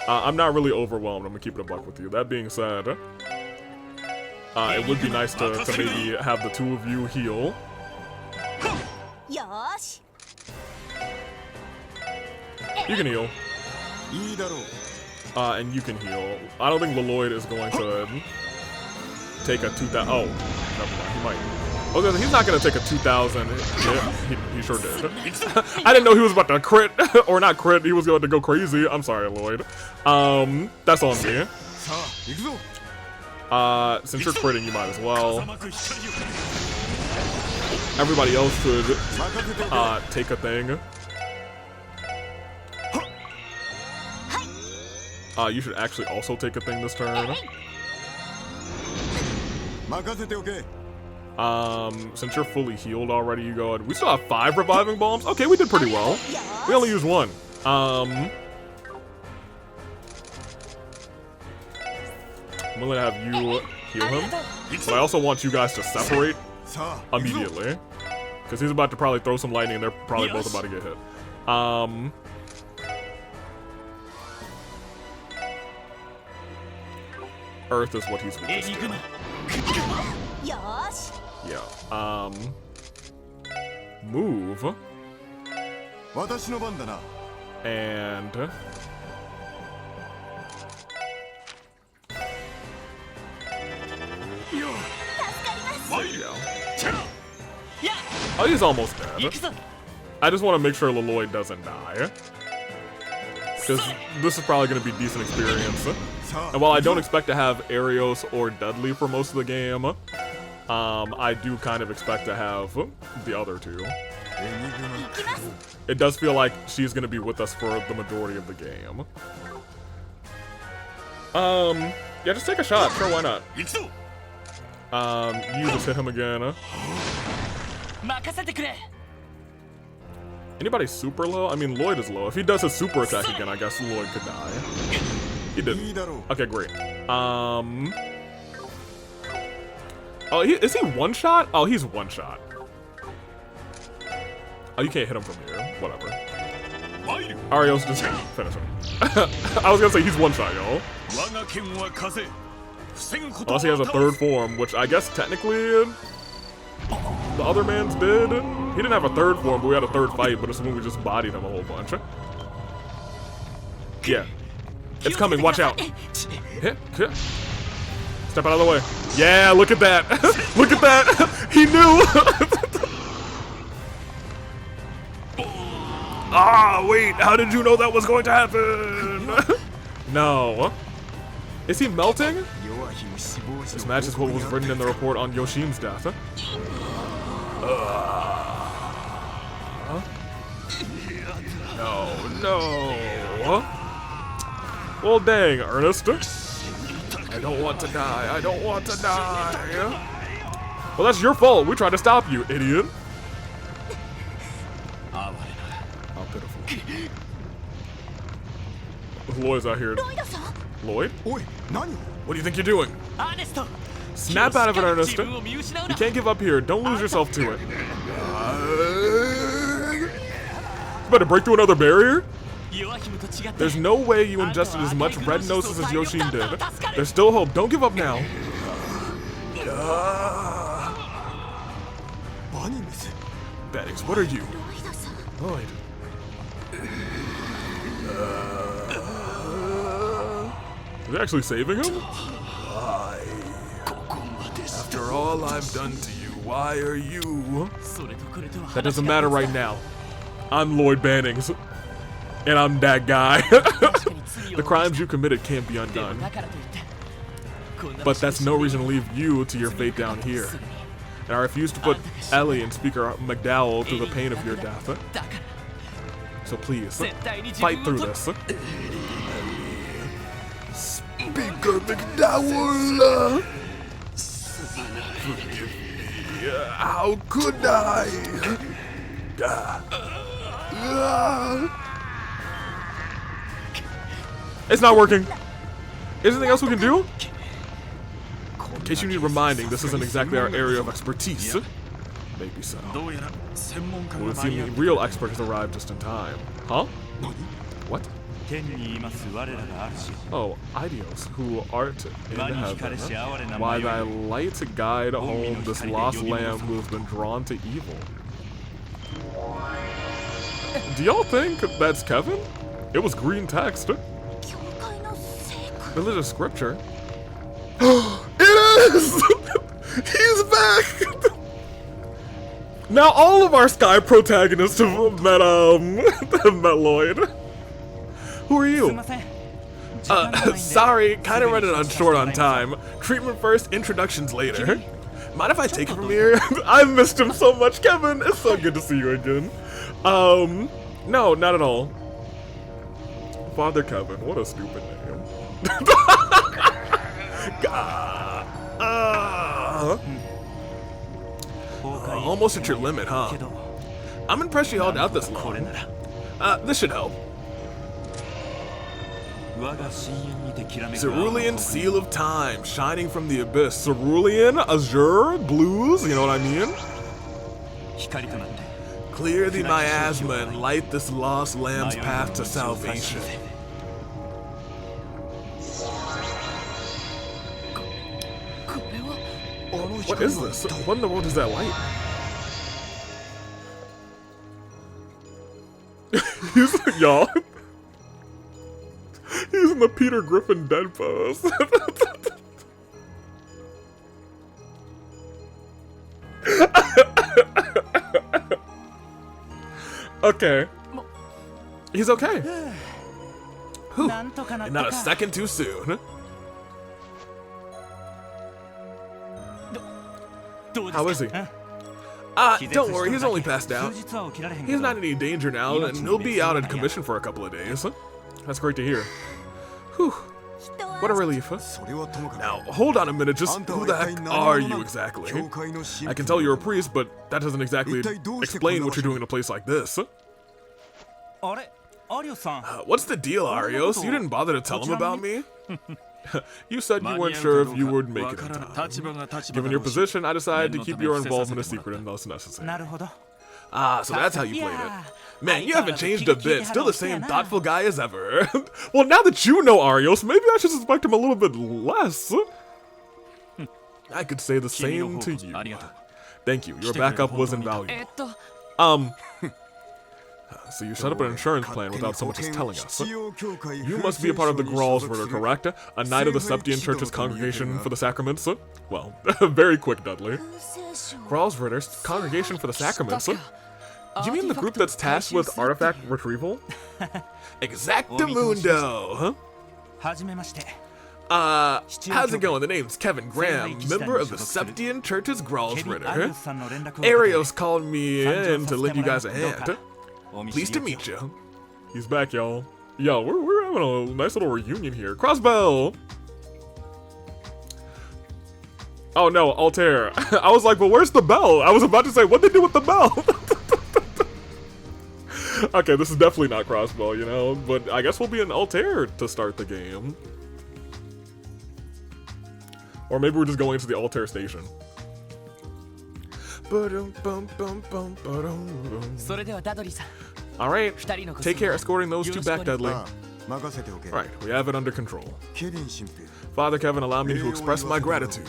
I'm not really overwhelmed. I'm gonna keep it a buck with you. That being said, it would be nice to maybe have the two of you heal. You can heal. And you can heal. I don't think Lloyd is going to take a 2,000. Oh, never mind. He might. Okay, he's not going to take a 2,000. Yeah, he sure did. I didn't know he was about to crit. Or not crit, he was going to go crazy. I'm sorry, Lloyd. That's on me. Since you're critting, you might as well. Everybody else could take a thing. You should actually also take a thing this turn. Since you're fully healed already, you go ahead. We still have 5 reviving bombs. Okay, we did pretty well. We only used 1. I'm gonna have you heal him, but I also want you guys to separate immediately, because he's about to probably throw some lightning and they're probably both about to get hit. Earth is what he's weakest to. Yeah. Move. And oh, he's almost dead. I just want to make sure Lloyd doesn't die, because this is probably going to be decent experience. And while I don't expect to have Arios or Dudley for most of the game, I do kind of expect to have the other two. It does feel like she's going to be with us for the majority of the game. Yeah, just take a shot. Sure, why not? You just hit him again. Anybody super low? I mean, Lloyd is low. If he does his super attack again, I guess Lloyd could die. He did. Okay, great. Oh, is he one shot? Oh, he's one shot. Oh, you can't hit him from here. Whatever. Arios, just finish him. I was gonna say he's one shot, y'all. Unless he has a third form, which I guess technically the other man's did. He didn't have a third form, but we had a third fight, but it's when we just bodied him a whole bunch. Yeah. It's coming, watch out. Hit. Step out of the way. Yeah, look at that. Look at that. He knew. Ah, wait, how did you know that was going to happen? No. Is he melting? This matches what was written in the report on Yoshin's death. No. Well, dang, Ernest. I don't want to die. I don't want to die. Well, that's your fault. We tried to stop you, idiot. How pitiful. Lloyd's out here. Lloyd? What do you think you're doing? Snap out of it, Ernest. You can't give up here. Don't lose yourself to it. You better break through another barrier? There's no way you ingested as much red gnosis as Yoshin did. There's still hope. Don't give up now. Bettings, what are you? Lloyd. Is it actually saving him? Why? After all I've done to you, why are you? That doesn't matter right now. I'm Lloyd Bannings. And I'm that guy. The crimes you committed can't be undone. But that's no reason to leave you to your fate down here. And I refuse to put Ellie and Speaker McDowell through the pain of your death. So please, fight through this. Bigger McDowell! Forgive me. How could I? It's not working. Is there anything else we can do? In case you need reminding, this isn't exactly our area of expertise. Maybe so. It would seem the real expert has arrived just in time. Huh? What? Oh, Idios, who art in heaven, why thy light guide home this lost lamb who has been drawn to evil. Do y'all think that's Kevin? It was green text. Religious scripture. It is! He's back! Now all of our Sky protagonists have met, met Lloyd. Who are you? Sorry, kinda running short on time. Treatment first, introductions later. Mind if I take it from here? I missed him so much, Kevin. It's so good to see you again. No, not at all. Father Kevin, what a stupid name. Almost at your limit, huh? I'm impressed you held out this long. This should help. Cerulean Seal of Time, shining from the abyss. Cerulean, Azure, blues, you know what I mean? Clear the miasma and light this lost lamb's path to salvation. What is this? What in the world is that light? Y'all. He's in the Peter Griffin dead pose. Okay. He's okay. Whew. And not a second too soon. How is he? Don't worry, he's only passed out. He's not in any danger now, and he'll be out of commission for a couple of days. That's great to hear. Whew. What a relief. Now, hold on a minute, just who the heck are you exactly? I can tell you're a priest, but that doesn't exactly explain what you're doing in a place like this. What's the deal, Arios? You didn't bother to tell him about me? You said you weren't sure if you would make it in time. Given your position, I decided to keep your involvement a secret unless necessary. Ah, so that's how you played it. Man, you haven't changed a bit. Still the same thoughtful guy as ever. Well, now that you know Arios, maybe I should suspect him a little bit less. I could say the same to you. Thank you. Your backup was invaluable. So you set up an insurance plan without so much as telling us. You must be a part of the Gralsritter, correct? A knight of the Septian Church's Congregation for the Sacraments? Well, very quick, Dudley. Gralsritter's Congregation for the Sacraments? Do you mean the group that's tasked with artifact retrieval? Exactamundo, huh? How's it going? The name's Kevin Graham, member of the Septian Church's Gralsritter. Arios called me in to lend you guys a hand. Pleased to meet you. He's back, y'all. Yo, we're having a nice little reunion here. Crossbell! Oh no, Altair. I was like, but where's the bell? I was about to say, what'd they do with the bell? Okay, this is definitely not Crossbell, you know, but I guess we'll be in Altair to start the game. Or maybe we're just going to the Altair station. Alright, take care escorting those two back, Dudley. Right, we have it under control. Father Kevin, allow me to express my gratitude.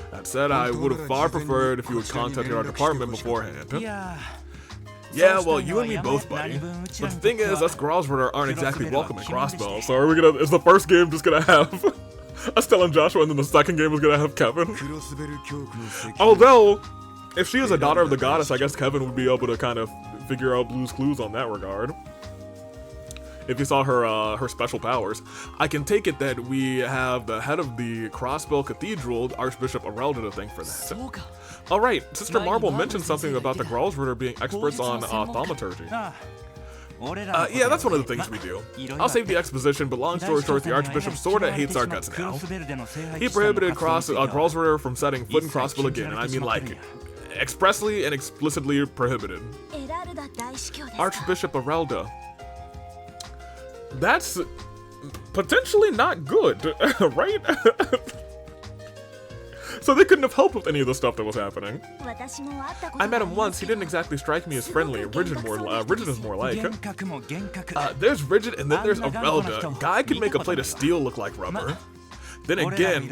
That said, I would have far preferred if you had contacted our department beforehand. Yeah, well, you and me both, buddy. But the thing is, us Gralsritter aren't exactly welcome at Crossbell, so are we gonna, is the first game just gonna have Estelle and Joshua, and then the second game is gonna have Kevin? Although, if she is a daughter of the goddess, I guess Kevin would be able to kind of figure out Blue's Clues on that regard. If you saw her her special powers. I can take it that we have the head of the Crossbell Cathedral, Archbishop Arelda, to thank for that. Alright, Sister Marble mentioned something about the Gralsritter being experts on thaumaturgy. Yeah, that's one of the things we do. I'll save the exposition, but long story short, the Archbishop sorta hates our guts now. He prohibited Gralsritter from setting foot in Crossville again, and I mean like, expressly and explicitly prohibited. Archbishop Arelda. That's potentially not good, right? So they couldn't have helped with any of the stuff that was happening. I met him once. He didn't exactly strike me as friendly. Rigid is more like. There's Rigid, and then there's Arelda. Guy can make a plate of steel look like rubber. Then again,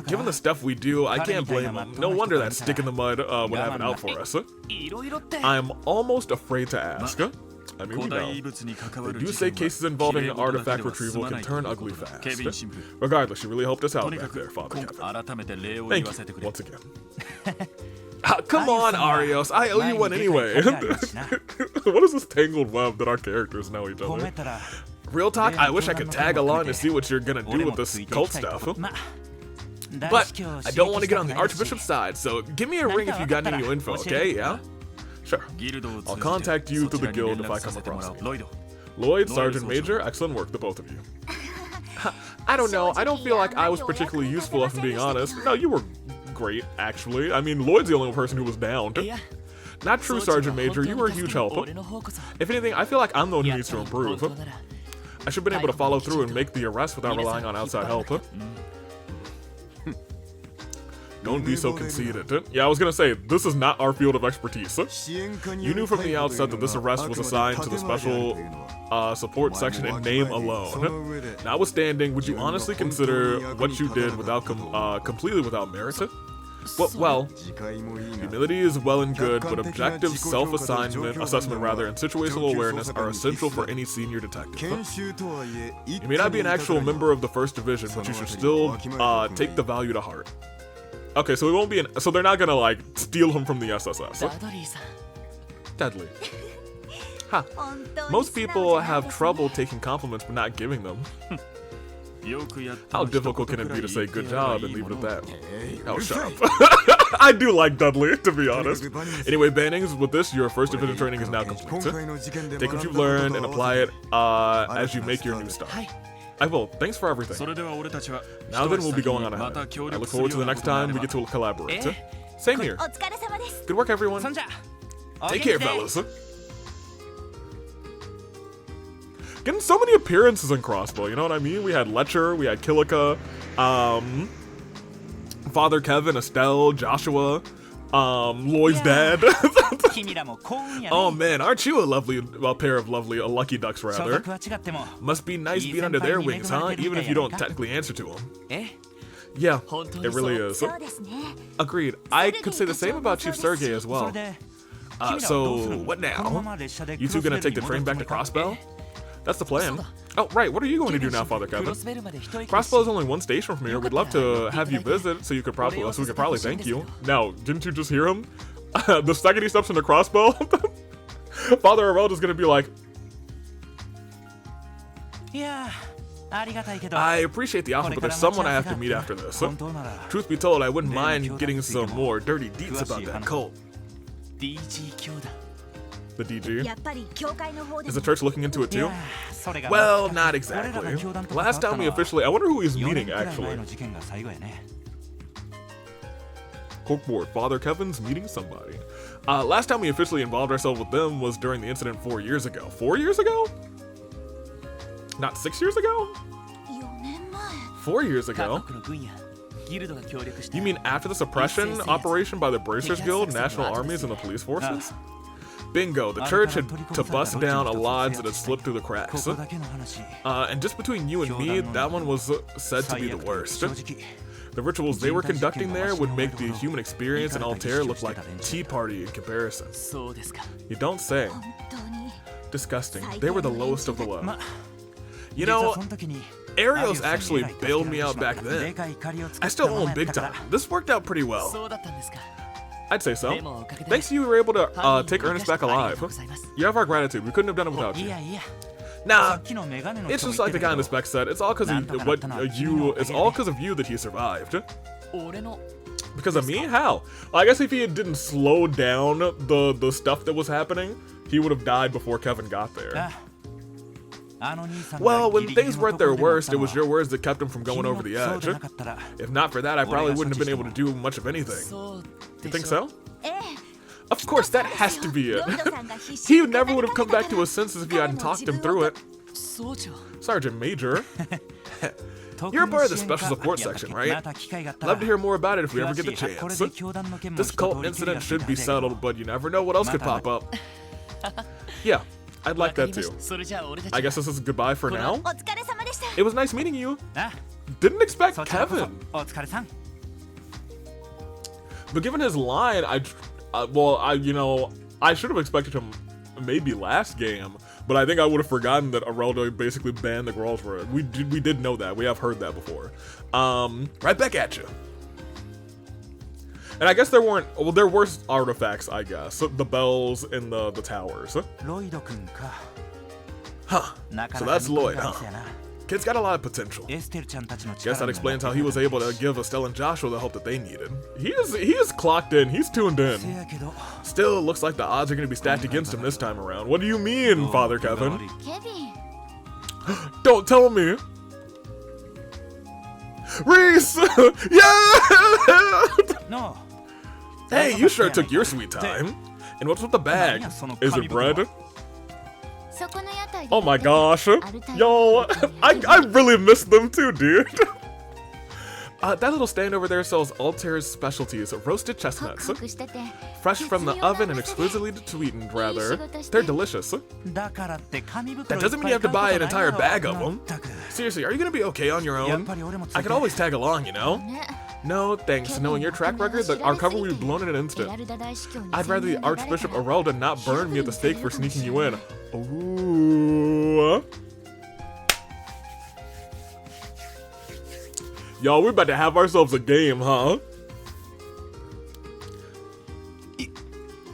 given the stuff we do, I can't blame him. No wonder that stick in the mud would have it out for us. I'm almost afraid to ask. I mean, we know. They do say cases involving artifact retrieval can turn ugly fast. Regardless, you really helped us out back there, Father Kevin. Thank you, once again. Come on, Arios, I owe you one anyway. What is this tangled web that our characters know each other? Real talk, I wish I could tag along to see what you're gonna do with this cult stuff. But I don't want to get on the Archbishop's side, so give me a ring if you got any new info, okay? Yeah? Sure. I'll contact you through the guild if I come across you. Lloyd, Sergeant Major, excellent work, the both of you. I don't know, I don't feel like I was particularly useful if I'm being honest. No, you were great, actually. I mean, Lloyd's the only person who was downed. Not true, Sergeant Major, you were a huge help. If anything, I feel like I'm the one who needs to improve. I should have been able to follow through and make the arrest without relying on outside help. Don't be so conceited. Yeah, I was gonna say, this is not our field of expertise. You knew from the outset that this arrest was assigned to the special support section in name alone. Notwithstanding, would you honestly consider what you did without completely without merit? Well, humility is well and good, but objective assessment and situational awareness are essential for any senior detective. You may not be an actual member of the 1st Division, but you should still take the value to heart. Okay, so we won't be so they're not gonna like steal him from the SSS. Deadly. Huh. Most people have trouble taking compliments but not giving them. How difficult can it be to say good job and leave it at that? Oh, shut up. I do like Dudley, to be honest. Anyway, Bannings, with this, your 1st Division training is now complete. Take what you've learned and apply it as you make your new stuff. I will. Thanks for everything. Now then, we'll be going on ahead. I look forward to the next time we get to collaborate. Same here. Good work, everyone. Take care, fellas. Getting so many appearances in Crossbow, you know what I mean? We had Letcher, we had Kilika, Father Kevin, Estelle, Joshua, Lloyd's dad. Oh man, aren't you a pair of lucky ducks rather? Must be nice being under their wings, huh? Even if you don't technically answer to them. Yeah, it really is. Agreed. I could say the same about Chief Sergei as well. So, what now? You two gonna take the train back to Crossbow? That's the plan. Oh, right, what are you going to do now, Father Kevin? Crossbow is only one station from here. We'd love to have you visit so we could probably thank you. Now, didn't you just hear him? The second he steps into Crossbow, Father Arelda's gonna be like, I appreciate the offer, but there's someone I have to meet after this. Truth be told, I wouldn't mind getting some more dirty deets about that cult. The DG? Is the church looking into it too? Well, not exactly. Last time we officially... I wonder who he's meeting, actually. Corkboard, Father Kevin's meeting somebody. Last time we officially involved ourselves with them was during the incident 4 years ago. 4 years ago? Not 6 years ago? 4 years ago? You mean after the suppression operation by the Bracers Guild, National Armies, and the police forces? Bingo, the church had to bust down a lodge that had slipped through the cracks. And just between you and me, that one was said to be the worst. The rituals they were conducting there would make the human experience in Altair look like a tea party in comparison. You don't say. Disgusting. They were the lowest of the low. You know, Arios actually bailed me out back then. I still owe him big time. This worked out pretty well. I'd say so. Thanks to you, we were able to take Ernest back alive. You have our gratitude. We couldn't have done it without you. Nah, it's just like the guy in the spec said. It's all because of you that he survived. Because of me? How? I guess if he didn't slow down the stuff that was happening, he would have died before Kevin got there. Well, when things were at their worst, it was your words that kept him from going over the edge. If not for that, I probably wouldn't have been able to do much of anything. You think so? Of course, that has to be it. He never would have come back to his senses if you hadn't talked him through it. Sergeant Major. You're a part of the special support section, right? Love to hear more about it if we ever get the chance. This cult incident should be settled, but you never know what else could pop up. Yeah, I'd like that too. I guess this is goodbye for now. It was nice meeting you. Didn't expect Kevin. But given his line, I should have expected him maybe last game, but I think I would have forgotten that Areldo basically banned the girls for it. We did know that. We have heard that before. Right back at you. And I guess there were artifacts, I guess. The bells in the towers. Huh. So that's Lloyd, huh? Kid's got a lot of potential. Guess that explains how he was able to give Estelle and Joshua the help that they needed. He is clocked in. He's tuned in. Still, looks like the odds are going to be stacked against him this time around. What do you mean, Father Kevin? Don't tell me. Reese! Yeah! No. Hey, you sure took your sweet time. And what's with the bag? Is it bread? Oh my gosh. Yo, I really miss them too, dude. That little stand over there sells Altair's specialties, roasted chestnuts. Fresh from the oven and exclusively sweetened, rather. They're delicious. That doesn't mean you have to buy an entire bag of them. Seriously, are you gonna be okay on your own? I could always tag along, you know? No, thanks. Knowing your track record, our cover would be blown in an instant. I'd rather the Archbishop Arelda not burn me at the stake for sneaking you in. Ooh. Yo, we're about to have ourselves a game, huh?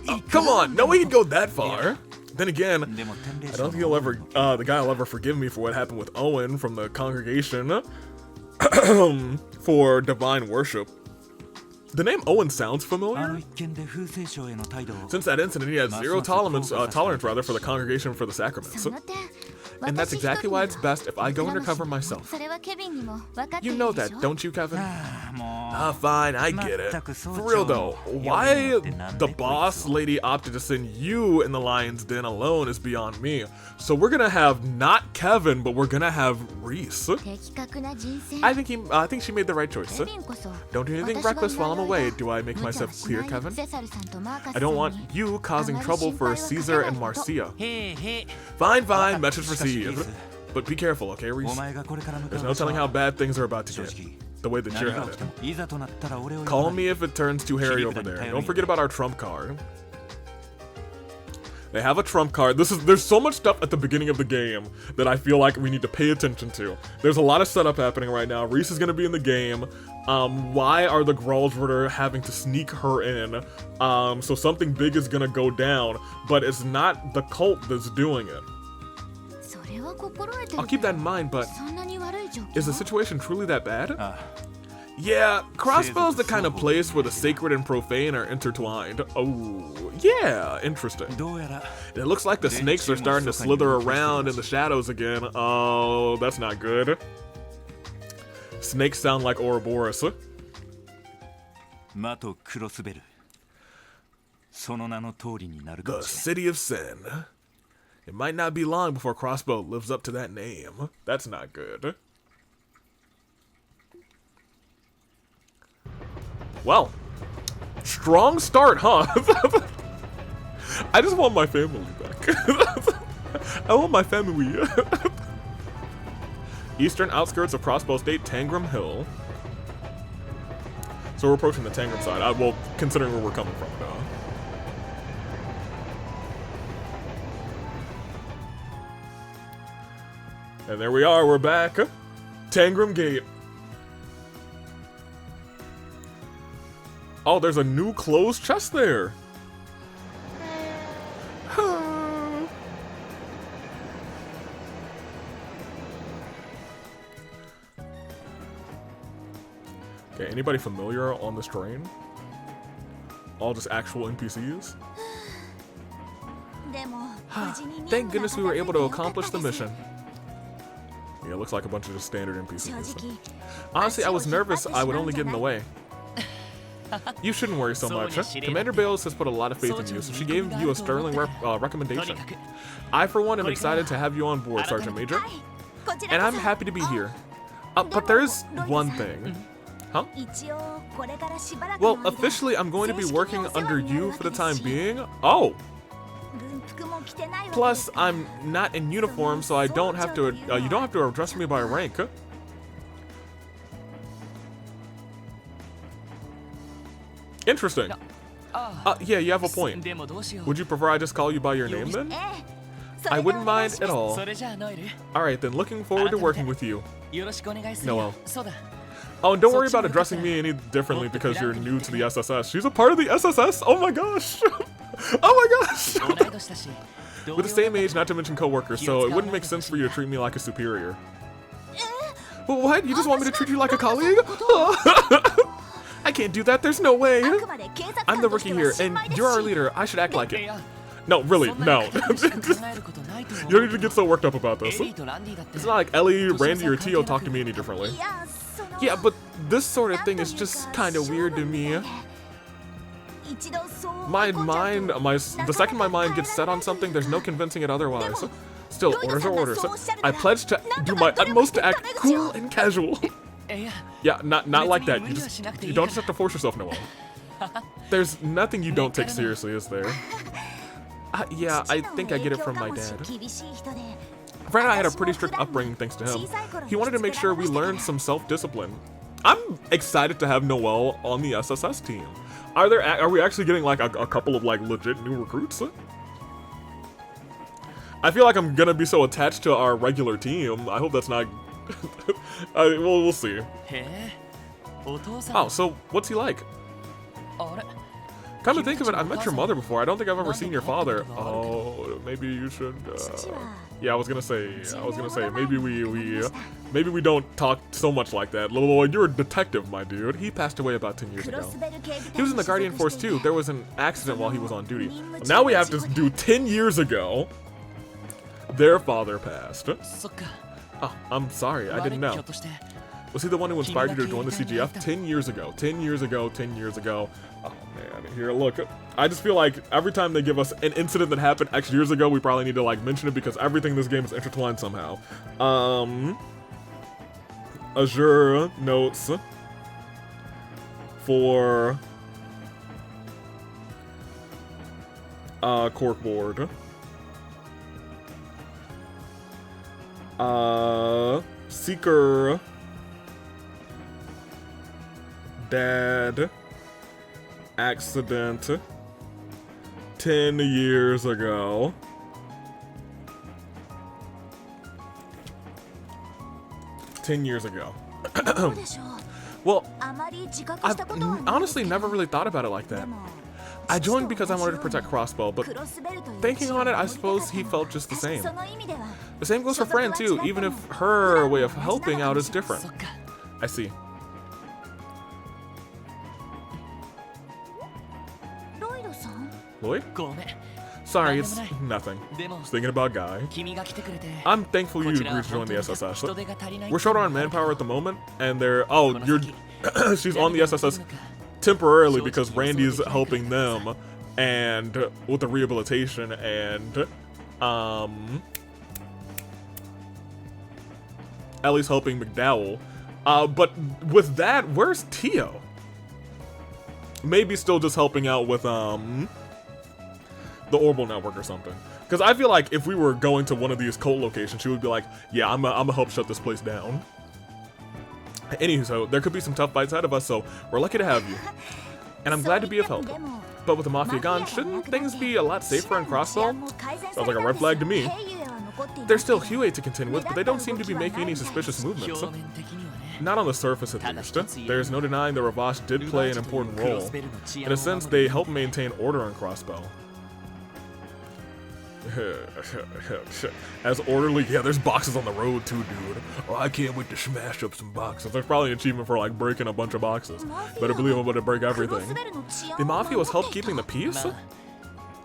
Oh, come on, no way he'd go that far. Then again, I don't think the guy will ever forgive me for what happened with Owen from the congregation for divine worship. The name Owen sounds familiar. Since that incident, he has zero tolerance for the congregation for the sacraments. And that's exactly why it's best if I go undercover myself. You know that, don't you, Kevin? Fine, I get it. For real though, why the boss lady opted to send you in the lion's den alone is beyond me. So we're gonna have not Kevin, but we're gonna have Reese. I think she made the right choice. Don't do anything reckless while I'm away. Do I make myself clear, Kevin? I don't want you causing trouble for Caesar and Marcia. Fine, message received. But be careful, okay, Reese? There's no telling how bad things are about to get. The way that you're headed. Call me if it turns too hairy over there. Don't forget about our trump card. They have a trump card. There's so much stuff at the beginning of the game that I feel like we need to pay attention to. There's a lot of setup happening right now. Reese is gonna be in the game. Why are the Gralsritter having to sneak her in? So something big is gonna go down, but it's not the cult that's doing it. I'll keep that in mind, but is the situation truly that bad? Yeah, Crossbow's the kind of place where the sacred and profane are intertwined. Oh, yeah, interesting. It looks like the snakes are starting to slither around in the shadows again. Oh, that's not good. Snakes sound like Ouroboros. The City of Sin. It might not be long before Crossbow lives up to that name. That's not good. Well, strong start, huh? I just want my family back. I want my family. Eastern outskirts of Crossbow State, Tangram Hill. So we're approaching the Tangram side. Well, considering where we're coming from now. And there we are, we're back. Tangram Gate. Oh, there's a new closed chest there. Okay, anybody familiar on this train? All just actual NPCs? Thank goodness we were able to accomplish the mission. Yeah, it looks like a bunch of just standard NPCs. Honestly, I was nervous I would only get in the way. You shouldn't worry so much. Commander Bales has put a lot of faith in you, so she gave you a sterling recommendation. I, for one, am excited to have you on board, Sergeant Major. And I'm happy to be here. But there's one thing. Huh? Well, officially, I'm going to be working under you for the time being. Oh! Plus, I'm not in uniform, so I don't have to. You don't have to address me by rank. Interesting. Yeah, you have a point. Would you prefer I just call you by your name then? I wouldn't mind at all. Alright then, looking forward to working with you. Noel. Oh, and don't worry about addressing me any differently because you're new to the SSS. She's a part of the SSS? Oh my gosh! Oh my gosh! We're the same age, not to mention co-workers, so it wouldn't make sense for you to treat me like a superior. Well, what? You just want me to treat you like a colleague? I can't do that, there's no way. I'm the rookie here, and you're our leader. I should act like it. No, really, no. You don't need to get so worked up about this. It's not like Ellie, Randy, or Tio talk to me any differently. Yeah, but this sort of thing is just kind of weird to me. The second my mind gets set on something, there's no convincing it otherwise. Still, orders are orders. I pledge to do my utmost to act cool and casual. Yeah, not like that. You don't just have to force yourself, Noel. There's nothing you don't take seriously, is there? Yeah, I think I get it from my dad. Fred and I had a pretty strict upbringing thanks to him. He wanted to make sure we learned some self-discipline. I'm excited to have Noel on the SSS team. Are we actually getting like a couple of like legit new recruits? I feel like I'm gonna be so attached to our regular team. I hope that's not. We'll see. Oh, so what's he like? Come to think of it, I've met your mother before. I don't think I've ever seen your father. Oh, maybe you should. Yeah, I was gonna say. Maybe we don't talk so much like that. Little boy, you're a detective, my dude. He passed away about 10 years ago. He was in the Guardian Force too. There was an accident while he was on duty. Now we have to do 10 years ago. Their father passed. Oh, I'm sorry, I didn't know. Was he the one who inspired you to join the CGF? 10 years ago. 10 years ago. 10 years ago. Oh man, here, look. I just feel like every time they give us an incident that happened X years ago, we probably need to like mention it because everything in this game is intertwined somehow. Azure notes for Corkboard. Seeker dad accident 10 years ago. Well, I've honestly never really thought about it like that. I joined because I wanted to protect Crossbow, but thinking on it, I suppose he felt just the same. The same goes for Fran too, even if her way of helping out is different. I see. Lloyd? Sorry, it's nothing. Just thinking about Guy. I'm thankful you agreed to join the SSS. We're short on manpower at the moment, and they're... Oh, she's on the SSS temporarily because Randy's helping them, and with the rehabilitation, and Ellie's helping McDowell. But with that, where's Tio? Maybe still just helping out with the Orbital Network or something. Because I feel like if we were going to one of these cult locations, she would be like, yeah, I'm gonna help shut this place down. Anywho, so there could be some tough fights ahead of us, so we're lucky to have you. And I'm glad to be of help. But with the Mafia gone, shouldn't things be a lot safer on Crossbow? Sounds like a red flag to me. There's still Huey to contend with, but they don't seem to be making any suspicious movements. Not on the surface, at least. There's no denying the Ravash did play an important role. In a sense, they help maintain order on Crossbow. As orderly, yeah, there's boxes on the road too, dude. Oh, I can't wait to smash up some boxes. There's probably an achievement for like breaking a bunch of boxes. Better believe I'm about to break everything. The Mafia was help keeping the peace?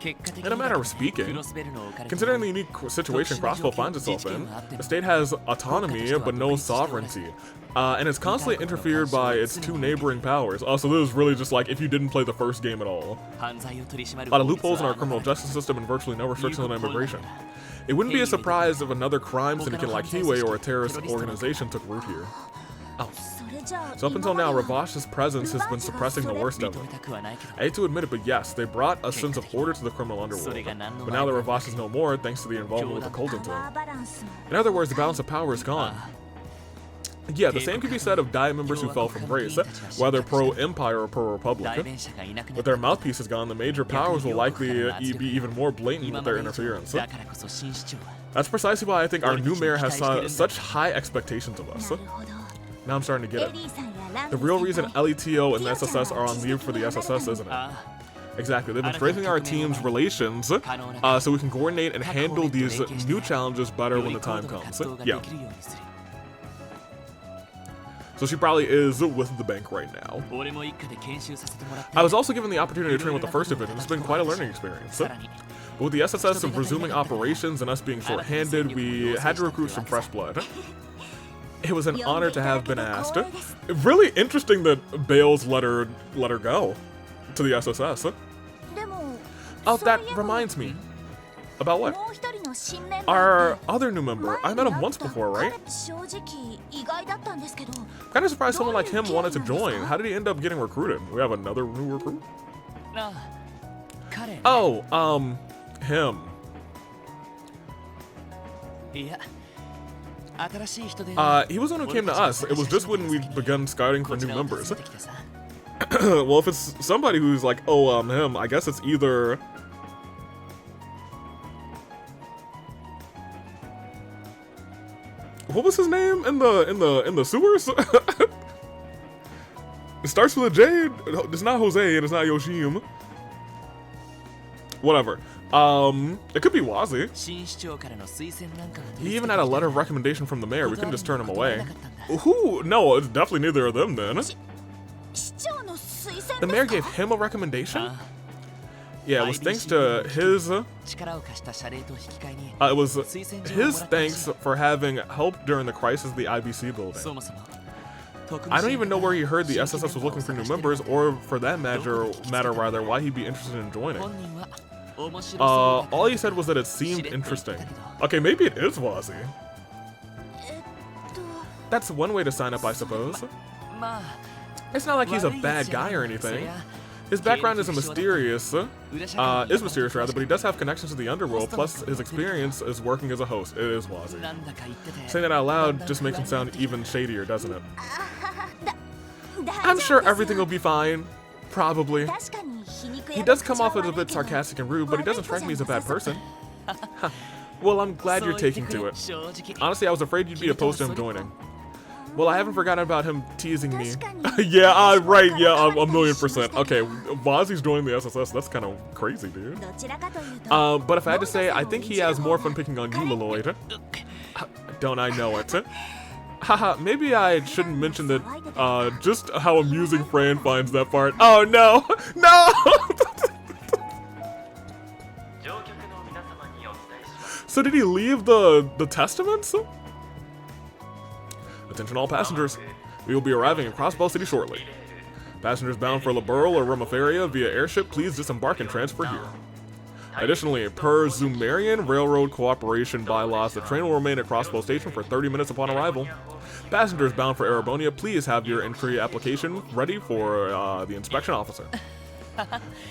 In a matter of speaking, considering the unique situation Crossbow finds itself in, the state has autonomy but no sovereignty, and is constantly interfered by its two neighboring powers. So this is really just like if you didn't play the first game at all. A lot of loopholes in our criminal justice system and virtually no restrictions on immigration. It wouldn't be a surprise if another crime syndicate like Hiway or a terrorist organization took root here. Oh. So up until now, Ravash's presence has been suppressing the worst of it. I hate to admit it, but yes, they brought a sense of order to the criminal underworld. But now that Ravash is no more, thanks to the involvement with the cult into it. In other words, the balance of power is gone. Yeah, the same could be said of Diet members who fell from grace, whether pro-Empire or pro-Republic. With their mouthpieces gone, the major powers will likely be even more blatant with their interference. That's precisely why I think our new mayor has such high expectations of us. Now I'm starting to get it. The real reason LETO and the SSS are on leave for the SSS, isn't it? Exactly, they've been strengthening our team's relations so we can coordinate and handle these new challenges better when the time comes. Yeah. So she probably is with the bank right now. I was also given the opportunity to train with the first division. It's been quite a learning experience. But with the SSS resuming operations and us being short-handed, we had to recruit some fresh blood. It was an honor to have been asked. Really interesting that Bales let her go to the SSS. Oh, that reminds me. About what? Our other new member. I met him once before, right? Kind of surprised someone like him wanted to join. How did he end up getting recruited? We have another new recruit? Oh, him. He was the one who came to us. It was just when we begun scouting for new members. Well, if it's somebody who's like, oh, him, I guess it's either... What was his name in the sewers? It starts with a J. It's not Jose and it's not Yoshim. Whatever. It could be Wazi. He even had a letter of recommendation from the mayor. We couldn't just turn him away. Ooh, no, it's definitely neither of them then. The mayor gave him a recommendation? Yeah, it was thanks to his... it was his thanks for having helped during the crisis of the IBC building. I don't even know where he heard the SSS was looking for new members, or for that matter rather, why he'd be interested in joining. All he said was that it seemed interesting. Okay, maybe it is Wazi. That's one way to sign up, I suppose. It's not like he's a bad guy or anything. His background is mysterious, but he does have connections to the underworld, plus his experience is working as a host. It is Wazi. Saying that out loud just makes him sound even shadier, doesn't it? I'm sure everything will be fine. Probably. He does come off as a bit sarcastic and rude, but he doesn't strike me as a bad person. Well, I'm glad you're taking to it. Honestly, I was afraid you'd be opposed to him joining. Well, I haven't forgotten about him teasing me. Yeah, right, yeah, 1,000,000%. Okay, Wazi's joining the SSS, that's kind of crazy, dude. But if I had to say, I think he has more fun picking on you, Lloyd. Don't I know it? Haha, maybe I shouldn't mention that, just how amusing Fran finds that part. Oh, no! No! So did he leave the testaments? Attention all passengers. We will be arriving in Crossbow City shortly. Passengers bound for Liberl or Romaferia via airship, please disembark and transfer here. Additionally, per Zumerian Railroad Cooperation bylaws, the train will remain at Crossbow Station for 30 minutes upon arrival. Passengers bound for Erebonia, please have your entry application ready for the inspection officer.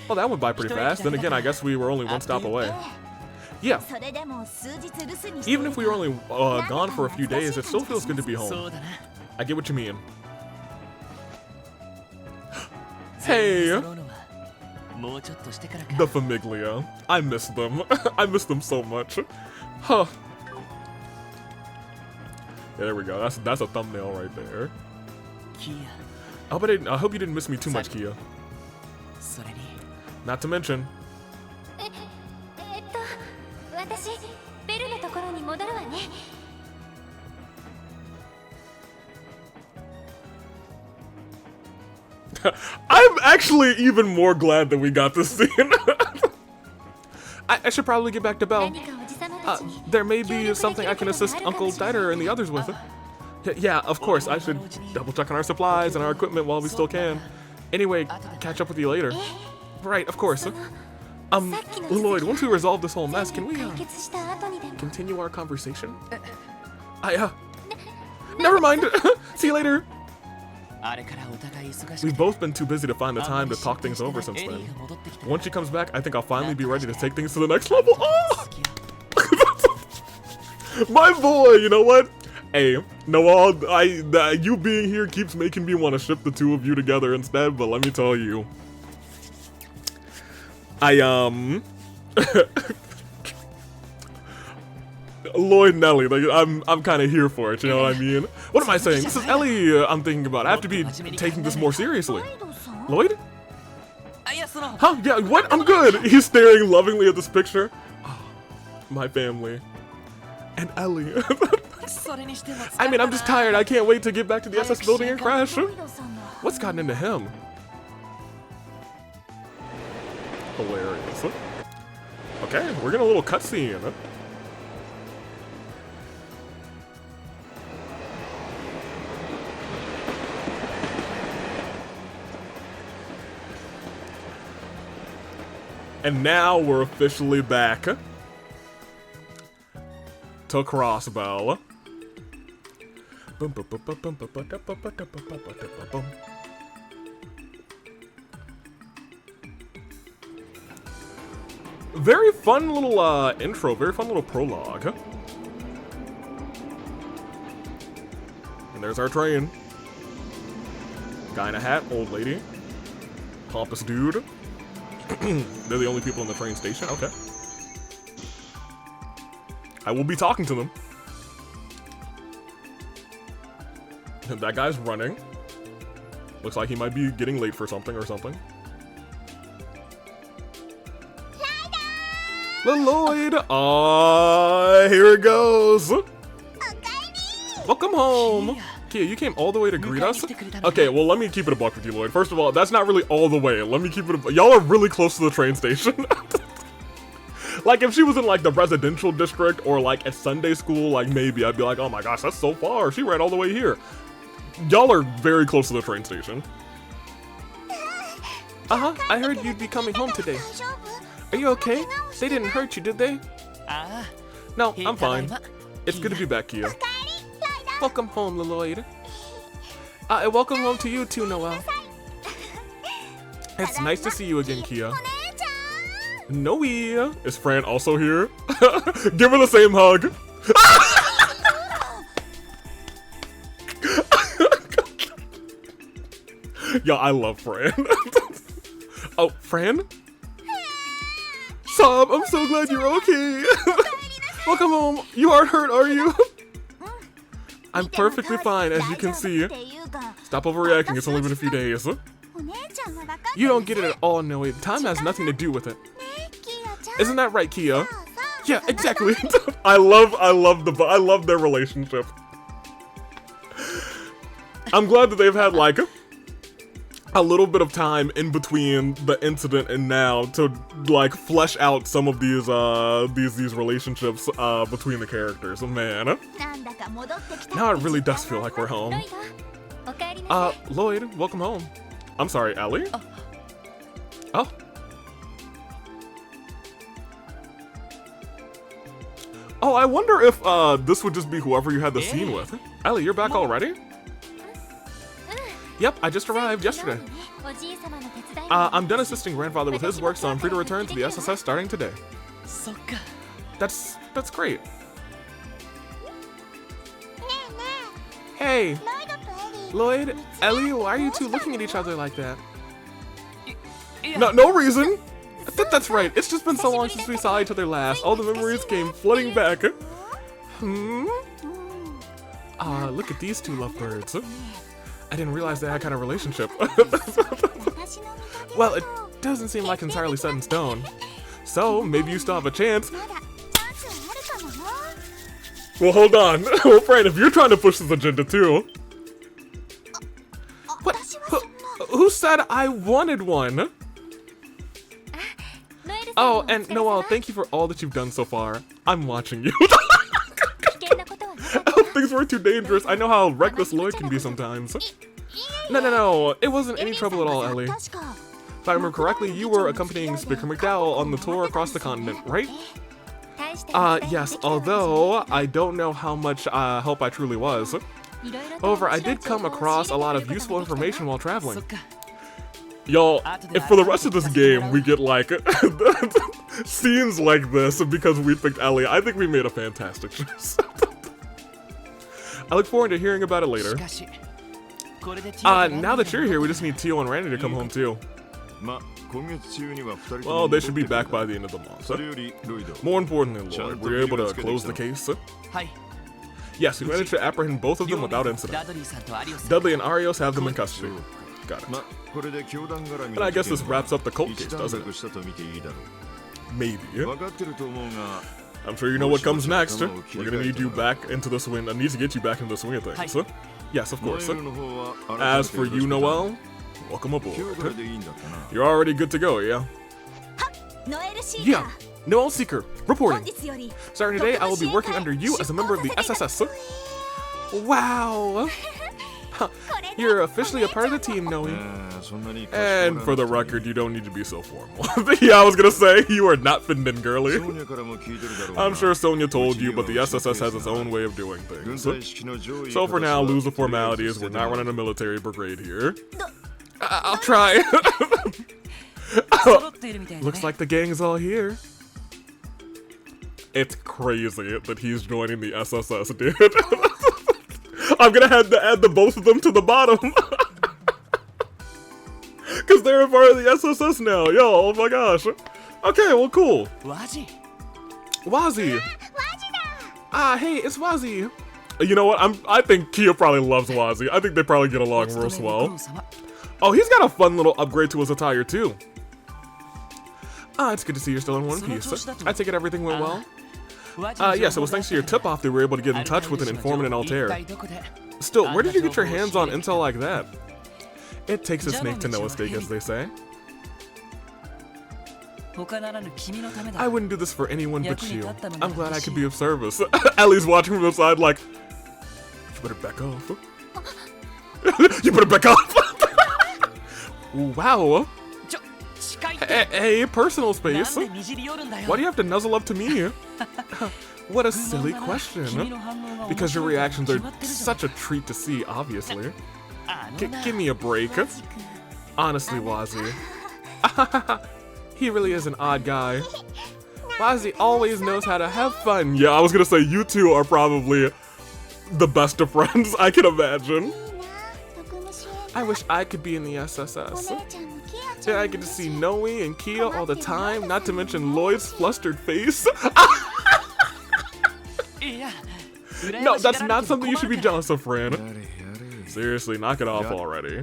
Well, that went by pretty fast. Then again, I guess we were only one stop away. Yeah. Even if we were only gone for a few days, it still feels good to be home. I get what you mean. Hey! The Famiglia. I miss them. I miss them so much. Huh. Yeah, there we go. That's a thumbnail right there. I hope you didn't miss me too much, Kia. Not to mention... I'm actually even more glad that we got this scene. I should probably get back to Belle. There may be something I can assist Uncle Dieter and the others with. Yeah, of course. I should double check on our supplies and our equipment while we still can. Anyway, catch up with you later. Right, of course. Lloyd, once we resolve this whole mess, can we continue our conversation? Never mind. See you later. We've both been too busy to find the time to talk things over since then. Once she comes back, I think I'll finally be ready to take things to the next level. Oh! My boy, you know what? Hey, Noel, you being here keeps making me want to ship the two of you together instead, but let me tell you. Lloyd and Ellie, like, I'm kind of here for it, you know what I mean? What am I saying? This is Ellie I'm thinking about. I have to be taking this more seriously. Lloyd? Huh? Yeah, what? I'm good. He's staring lovingly at this picture. Oh, my family. And Ellie. I mean, I'm just tired. I can't wait to get back to the SS building and crash. What's gotten into him? Hilarious. Okay, we're getting a little cutscene. And now we're officially back to Crossbow. Very fun little intro, very fun little prologue. And there's our train. Guy in a hat, old lady, pompous dude. They're the only people in the train station? Okay. I will be talking to them. That guy's running. Looks like he might be getting late for something or something. Lloyd! Here it goes! Welcome home! Kia, you came all the way to greet us? Okay, well, let me keep it a buck with you, Lloyd. First of all, that's not really all the way. Let me keep it a... Y'all are really close to the train station. Like, if she was in, like, the residential district or, like, at Sunday school, like, maybe I'd be like, oh my gosh, that's so far. She ran all the way here. Y'all are very close to the train station. I heard you'd be coming home today. Are you okay? They didn't hurt you, did they? No, I'm fine. It's good to be back, Kia. Welcome home, Lloyd. Welcome home to you too, Noel. It's nice to see you again, Kia. Noe! Is Fran also here? Give her the same hug. Yo, I love Fran. Oh, Fran? Sob, I'm so glad you're okay. Welcome home. You aren't hurt, are you? I'm perfectly fine, as you can see. Stop overreacting, it's only been a few days. You don't get it at all, Noe. Time has nothing to do with it. Isn't that right, Kia? Yeah, exactly. I love their relationship. I'm glad that they've had, like, a little bit of time in between the incident and now to, like, flesh out some of these relationships between the characters. Man, now it really does feel like we're home. Lloyd, welcome home. I'm sorry, Ellie? Oh. Oh, I wonder if this would just be whoever you had the scene with. Ellie, you're back already? Yep, I just arrived yesterday. I'm done assisting grandfather with his work, so I'm free to return to the SSS starting today. That's great. Hey, Lloyd, Ellie, why are you two looking at each other like that? No reason. That's right. It's just been so long since we saw each other last. All the memories came flooding back. Look at these two lovebirds. I didn't realize they had kind of relationship. Well, it doesn't seem like entirely set in stone. So, maybe you still have a chance. Well, hold on. Well, Fran, if you're trying to push this agenda too. What? Who said I wanted one? Oh, and Noelle, thank you for all that you've done so far. I'm watching you. I hope things weren't too dangerous. I know how reckless Lloyd can be sometimes. No. It wasn't any trouble at all, Ellie. If I remember correctly, you were accompanying Speaker McDowell on the tour across the continent, right? Yes, although I don't know how much help I truly was. However, I did come across a lot of useful information while traveling. Y'all, if for the rest of this game we get like scenes like this because we picked Ellie, I think we made a fantastic choice. I look forward to hearing about it later. Now that you're here, we just need Tio and Randy to come home too. Well, they should be back by the end of the month. More importantly, Lloyd, were you able to close the case? Yes, we managed to apprehend both of them without incident. Dudley and Arios have them in custody. Got it. And I guess this wraps up the cult case, doesn't it? Maybe. I'm sure you know what comes next. We're gonna need you back into the swing. I need to get you back into the swing of things. Yes, of course. As for you, Noelle, welcome aboard. You're already good to go, yeah? Yeah, Noelle Seeker, reporting. Starting today, I will be working under you as a member of the SSS. Wow! You're officially a part of the team, Noe. And for the record, you don't need to be so formal. Yeah, I was gonna say, you are not fitting in, girly. I'm sure Sonia told you, but the SSS has its own way of doing things. So for now, lose the formalities. We're not running a military brigade here. I'll try. Looks like the gang's all here. It's crazy that he's joining the SSS, dude. I'm gonna have to add the both of them to the bottom. Cause they're a part of the SSS now. Yo, oh my gosh. Okay, well, cool. Wazi. Hey, it's Wazi. You know what? I think Kia probably loves Wazi. I think they probably get along real swell. Oh, he's got a fun little upgrade to his attire too. It's good to see you're still in one piece. I take it everything went well. Yes, it was thanks to your tip-off that we were able to get in touch with an informant in Altair. Still, where did you get your hands on intel like that? It takes a snake to know a steak, as they say. I wouldn't do this for anyone but you. I'm glad I could be of service. Ellie's watching from the side like, you better back off. You better back off. Wow. Hey, personal space. Why do you have to nuzzle up to me? What a silly question. Because your reactions are such a treat to see, obviously. Give me a break. Honestly, Wazi. He really is an odd guy. Wazi always knows how to have fun. Yeah, I was gonna say, you two are probably the best of friends I can imagine. I wish I could be in the SSS. Then I get to see Noe and Kia all the time, not to mention Lloyd's flustered face. No, that's not something you should be jealous of, Fran. Seriously, knock it off already.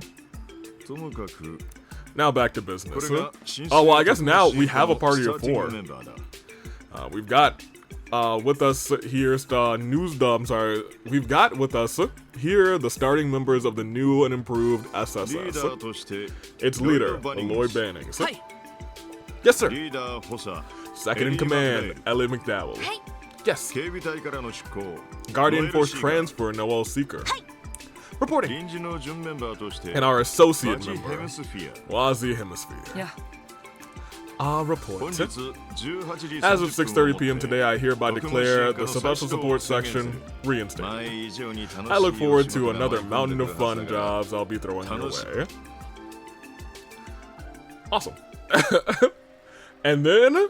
Now back to business. Oh, well, I guess now we have a party of 4. We've got with us here, we've got with us here the starting members of the new and improved SSS. Its leader, Lloyd Bannings. Yes, sir. Second in command, Ellie McDowell. Yes. Guardian Force Transfer, Noelle Seeker. Reporting. And our associate member, Wazi Hemisphere. Report. As of 6:30 p.m. today, I hereby declare the Special Support Section reinstated. I look forward to another mountain of fun jobs I'll be throwing your way. Awesome. And then...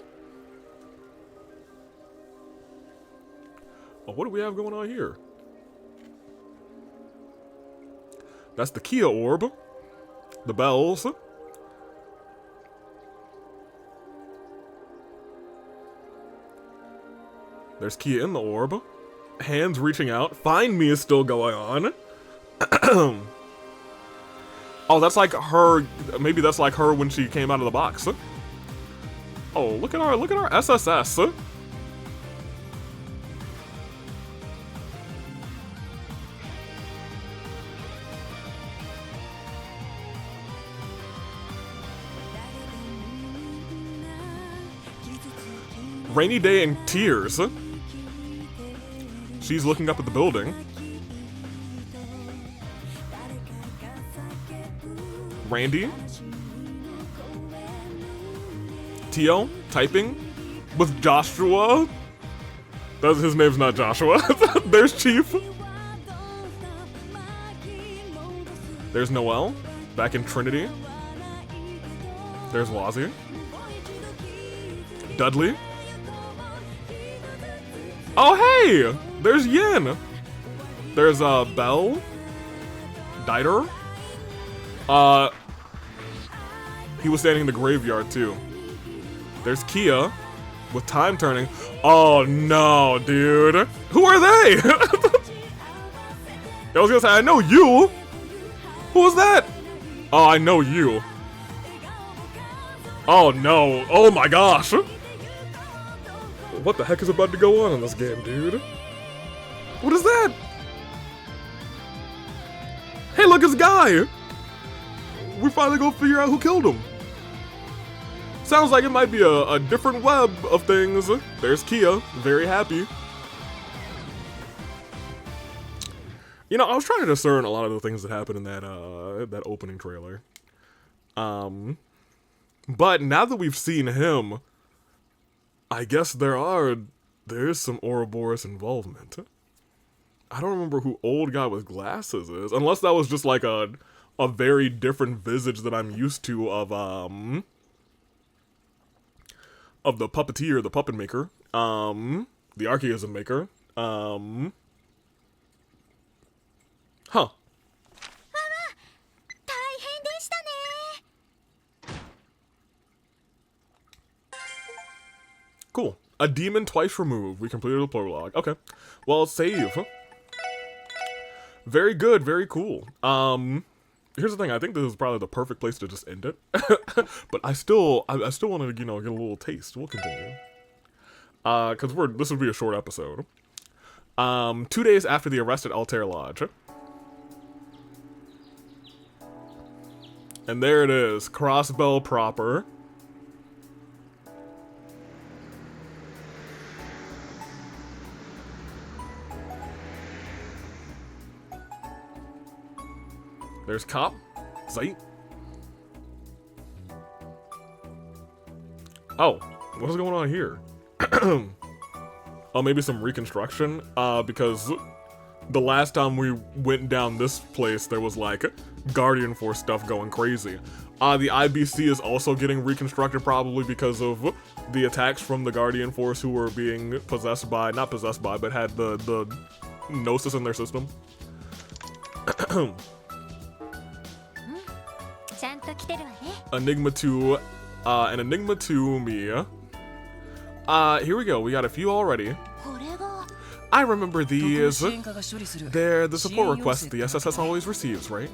oh, what do we have going on here? That's the Kia orb. The bells. There's Kia in the orb. Hands reaching out. Find Me is still going on. Oh, that's like her. Maybe that's like her when she came out of the box. Oh, look at our SSS. Rainy day and tears. She's looking up at the building. Randy. Tio typing with Joshua. His name's not Joshua. There's Chief. There's Noelle, back in Trinity. There's Wazzy. Dudley. Oh hey! There's Yin. There's Belle. Dieter. He was standing in the graveyard too. There's Kia with time turning. Oh no, dude. Who are they? I was gonna say, I know you. Who was that? Oh, I know you. Oh no. Oh my gosh. What the heck is about to go on in this game, dude? What is that? Hey, look, it's Guy. We're finally gonna figure out who killed him. Sounds like it might be a different web of things. There's Kia, very happy. You know, I was trying to discern a lot of the things that happened in that opening trailer. But now that we've seen him, I guess there's some Ouroboros involvement. I don't remember who old guy with glasses is, unless that was just like a very different visage that I'm used to of the puppeteer, the puppet maker, the archaism maker, huh. Cool. A demon twice removed. We completed the prologue. Okay. Well, save. Very good. Very cool. Here's the thing. I think this is probably the perfect place to just end it. But I still wanted to, you know, get a little taste. We'll continue. Because this would be a short episode. 2 days after the arrest at Altair Lodge. And there it is. Crossbell proper. There's Cop. Sight. Oh, what is going on here? Oh, maybe some reconstruction? Because the last time we went down this place, there was like Guardian Force stuff going crazy. The IBC is also getting reconstructed probably because of the attacks from the Guardian Force who were being possessed by, not possessed by, but had the Gnosis in their system. Enigma 2, and Enigma 2 me. Here we go, we got a few already. I remember these. They're the support requests the SSS always receives, right?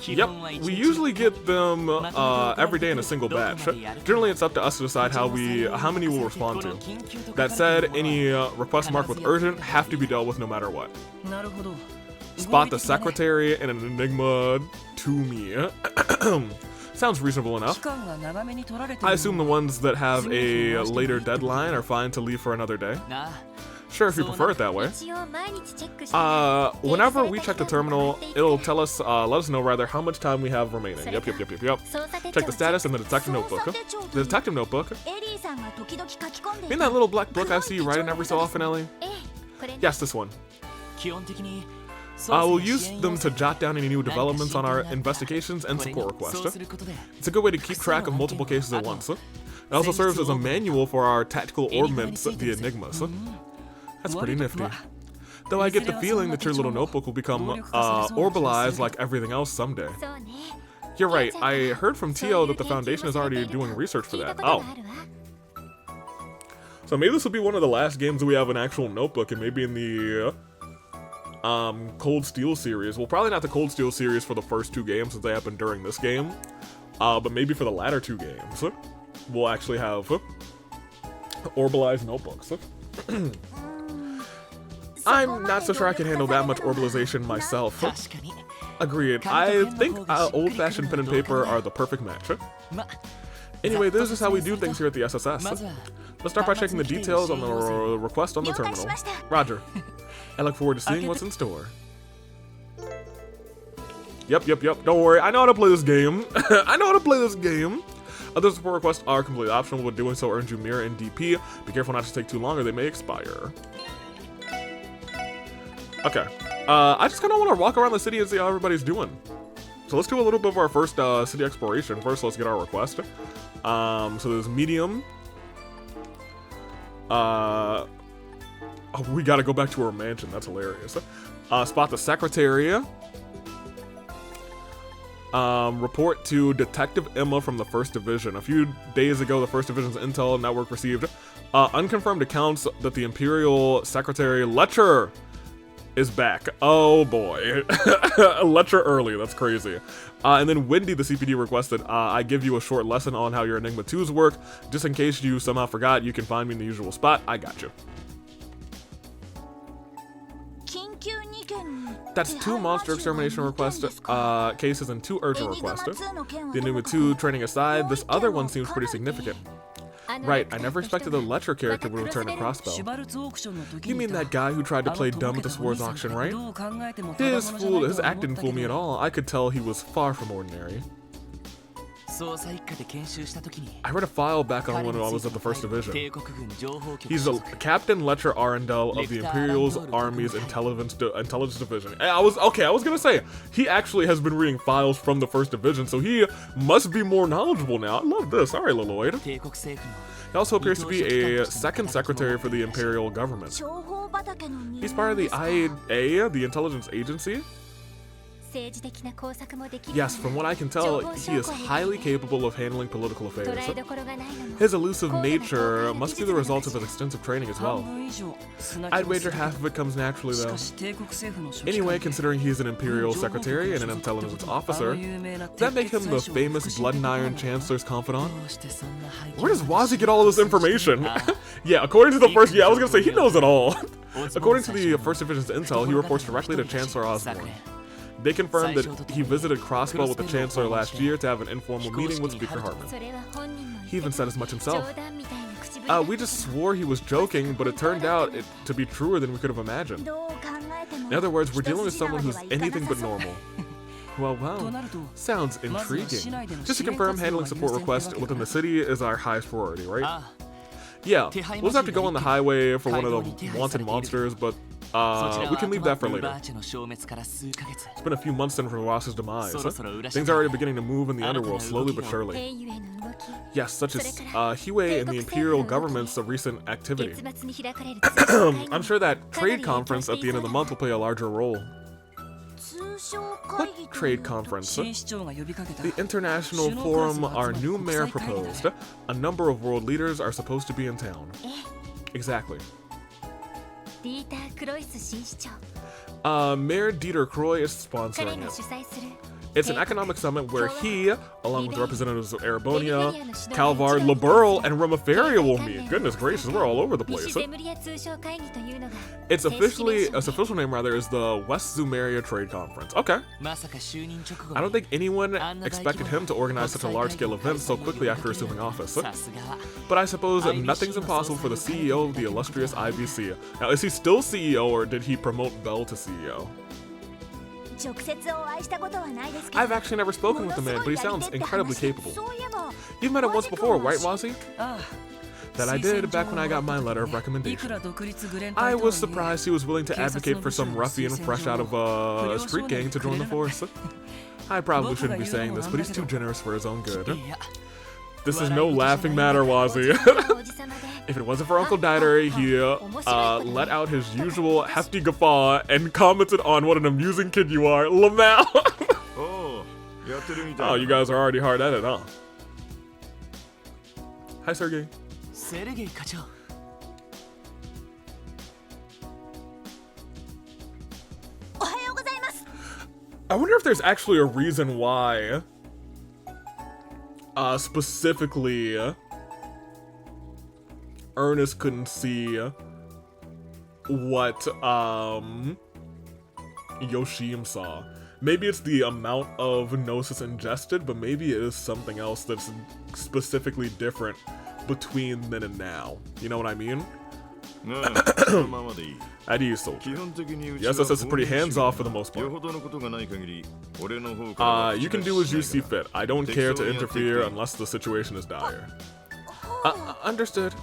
Yep, we usually get them every day in a single batch. Generally, it's up to us to decide how many we'll respond to. That said, any requests marked with urgent have to be dealt with no matter what. Spot the secretary and an Enigma to me. Sounds reasonable enough. I assume the ones that have a later deadline are fine to leave for another day. Sure, if you prefer it that way. Whenever we check the terminal, it'll tell us, let us know rather how much time we have remaining. Yep. Check the status in the detective notebook. The detective notebook? In that little black book I see you writing every so often, Ellie? Yes, this one. We'll use them to jot down any new developments on our investigations and support requests. It's a good way to keep track of multiple cases at once. It also serves as a manual for our tactical orbments, the Enigmas. That's pretty nifty. Though I get the feeling that your little notebook will become orbalized like everything else someday. You're right, I heard from Tio that the Foundation is already doing research for that. Oh. So maybe this will be one of the last games that we have an actual notebook, and maybe in the Cold Steel series. Well, probably not the Cold Steel series for the first 2 games since they happened during this game. But maybe for the latter 2 games, we'll actually have orbalized notebooks. I'm not so sure I can handle that much orbalization myself. Agreed. I think old-fashioned pen and paper are the perfect match. Anyway, this is how we do things here at the SSS. Let's start by checking the details on the request on the terminal. Roger. I look forward to seeing what's in store. Yep. Don't worry. I know how to play this game. I know how to play this game. Other support requests are completely optional, but doing so earns you mirror and DP. Be careful not to take too long or they may expire. Okay. I just kind of want to walk around the city and see how everybody's doing. So let's do a little bit of our first city exploration. First, let's get our request. So there's medium. Oh, we gotta go back to our mansion. That's hilarious. Spot the secretary. Report to Detective Emma from the 1st Division. A few days ago, the 1st Division's intel network received unconfirmed accounts that the Imperial Secretary Letcher is back. Oh boy. Letcher early, that's crazy. And then Wendy, the CPD, requested I give you a short lesson on how your Enigma 2s work. Just in case you somehow forgot, you can find me in the usual spot. I got you. That's 2 monster extermination requests, cases and 2 urgent requests. The Enigma 2 training aside, this other one seems pretty significant. Right, I never expected the Letcher character would return to Crossbow. You mean that guy who tried to play dumb at the Swords auction, right? His act didn't fool me at all. I could tell he was far from ordinary. I read a file back on when I was at the 1st Division. He's a Captain Letcher Arundel of the Imperial's Army's Intelligence Division. I was gonna say, he actually has been reading files from the 1st Division, so he must be more knowledgeable now. I love this. Alright, Lloyd. He also appears to be a 2nd secretary for the Imperial government. He's part of the IA, the intelligence agency. Yes, from what I can tell, he is highly capable of handling political affairs. His elusive nature must be the result of his extensive training as well. I'd wager half of it comes naturally, though. Anyway, considering he's an Imperial Secretary and an intelligence officer, does that make him the famous Blood and Iron Chancellor's confidant? Where does Wazzy get all of this information? Yeah, according to the first... Yeah, I was gonna say, he knows it all. According to the 1st Division's intel, he reports directly to Chancellor Osborne. They confirmed that he visited Crossbow with the Chancellor last year to have an informal meeting with Speaker Hartman. He even said as much himself. We just swore he was joking, but it turned out to be truer than we could have imagined. In other words, we're dealing with someone who's anything but normal. Well, sounds intriguing. Just to confirm, handling support requests within the city is our highest priority, right? Yeah, we'll just have to go on the highway for one of the wanted monsters, but we can leave that for later. It's been a few months since Ross's demise. Things are already beginning to move in the underworld, slowly but surely. Yes, such as Huey and the Imperial government's recent activity. I'm sure that trade conference at the end of the month will play a larger role. What trade conference? The International Forum our new mayor proposed. A number of world leaders are supposed to be in town. Exactly. Mayor Dieter Croy is sponsoring it. It's an economic summit where he, along with representatives of Erebonia, Calvar, Liberl, and Romaferia will meet. Goodness gracious, we're all over the place. Its official name rather is the West Zumeria Trade Conference. Okay. I don't think anyone expected him to organize such a large-scale event so quickly after assuming office. But I suppose nothing's impossible for the CEO of the illustrious IBC. Now, is he still CEO or did he promote Bell to CEO? I've actually never spoken with the man, but he sounds incredibly capable. You've met him once before, right, Wazzy? That I did back when I got my letter of recommendation. I was surprised he was willing to advocate for some ruffian fresh out of a street gang to join the force. I probably shouldn't be saying this, but he's too generous for his own good. This is no laughing matter, Wazzy. If it wasn't for Uncle Dieter, he let out his usual hefty guffaw and commented on what an amusing kid you are, Lamau. Oh, you guys are already hard at it, huh? Hi, Sergey. I wonder if there's actually a reason why, specifically, Ernest couldn't see what Yoshim saw. Maybe it's the amount of Gnosis ingested, but maybe it is something else that's specifically different between then and now. You know what I mean? How do you soldier? The SSS is pretty hands-off for the most part. You can do as you see fit. I don't care to interfere unless the situation is dire. Understood.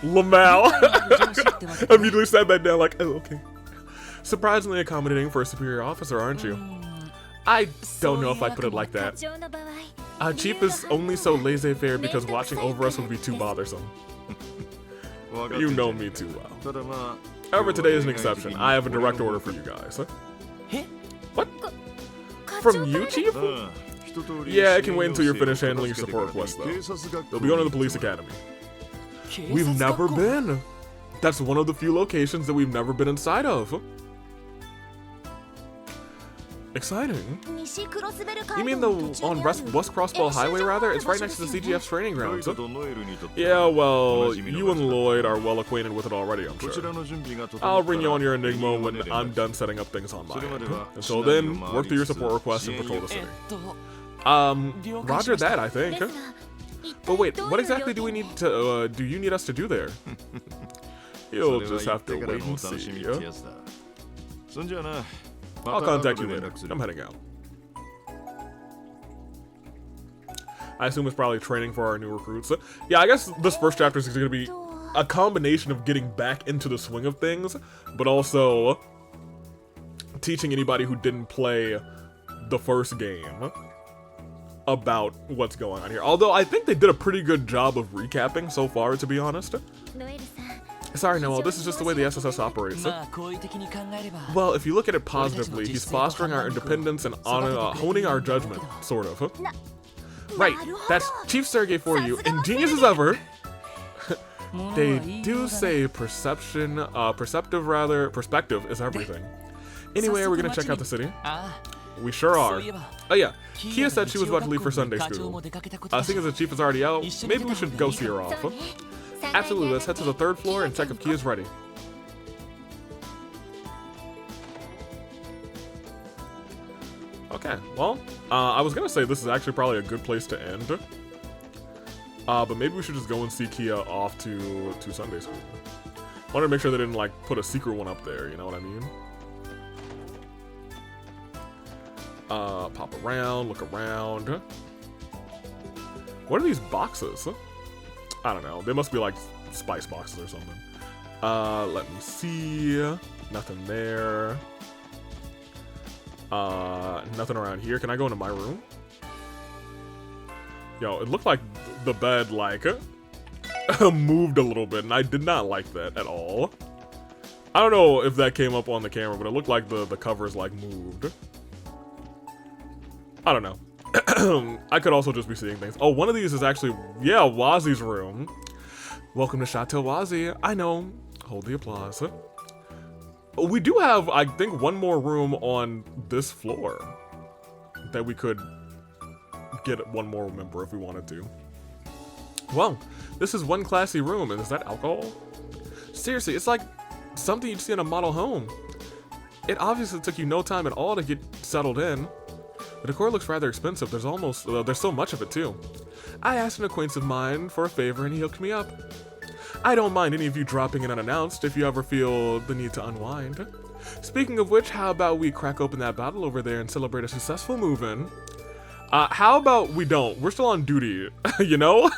Lamau immediately sat back down like, oh, okay. Surprisingly accommodating for a superior officer, aren't you? I don't know if I'd put it like that. Chief is only so laissez-faire because watching over us would be too bothersome. You know me too well. However, today is an exception. I have a direct order for you guys. What? From you, Chief? Yeah, I can wait until you're finished handling your support requests, though. They'll be going to the police academy. We've never been. That's one of the few locations that we've never been inside of. Exciting. You mean the on West Crossbell Highway, rather? It's right next to the CGF's training grounds. Yeah, well, you and Lloyd are well acquainted with it already, I'm sure. I'll bring you on your Enigma when I'm done setting up things on my end. Until then, work through your support requests and patrol the city. Roger that, I think. But wait, what exactly do we need to, do you need us to do there? You'll just have to wait and see. I'll contact you later. I'm heading out. I assume it's probably training for our new recruits. Yeah, I guess this first chapter is going to be a combination of getting back into the swing of things, but also teaching anybody who didn't play the first game about what's going on here. Although I think they did a pretty good job of recapping so far, to be honest. Sorry, Noel, this is just the way the SSS operates. Well, if you look at it positively, he's fostering our independence and honing our judgment, sort of. Right, that's Chief Sergey for you, ingenious as ever. They do say perspective is everything. Anyway, we're gonna check out the city. We sure are. Oh yeah, Kia said she was about to leave for Sunday school. Seeing as the Chief is already out, maybe we should go see her off. Absolutely, let's head to the 3rd floor and check if Kia's ready. Okay, well, I was gonna say this is actually probably a good place to end. But maybe we should just go and see Kia off to Sunday school. Wanted to make sure they didn't, like, put a secret one up there, you know what I mean? Pop around, look around. What are these boxes? I don't know. They must be like spice boxes or something. Let me see. Nothing there. Nothing around here. Can I go into my room? Yo, it looked like the bed, like, moved a little bit, and I did not like that at all. I don't know if that came up on the camera, but it looked like the covers, like, moved. I don't know. I could also just be seeing things. Oh, one of these is actually, yeah, Wazi's room. Welcome to Chateau Wazi. I know. Hold the applause. We do have, I think, one more room on this floor that we could get one more member if we wanted to. Well, this is one classy room, and is that alcohol? Seriously, it's like something you'd see in a model home. It obviously took you no time at all to get settled in. The decor looks rather expensive. There's so much of it too. I asked an acquaintance of mine for a favor and he hooked me up. I don't mind any of you dropping in unannounced if you ever feel the need to unwind. Speaking of which, how about we crack open that bottle over there and celebrate a successful move-in? How about we don't? We're still on duty, you know?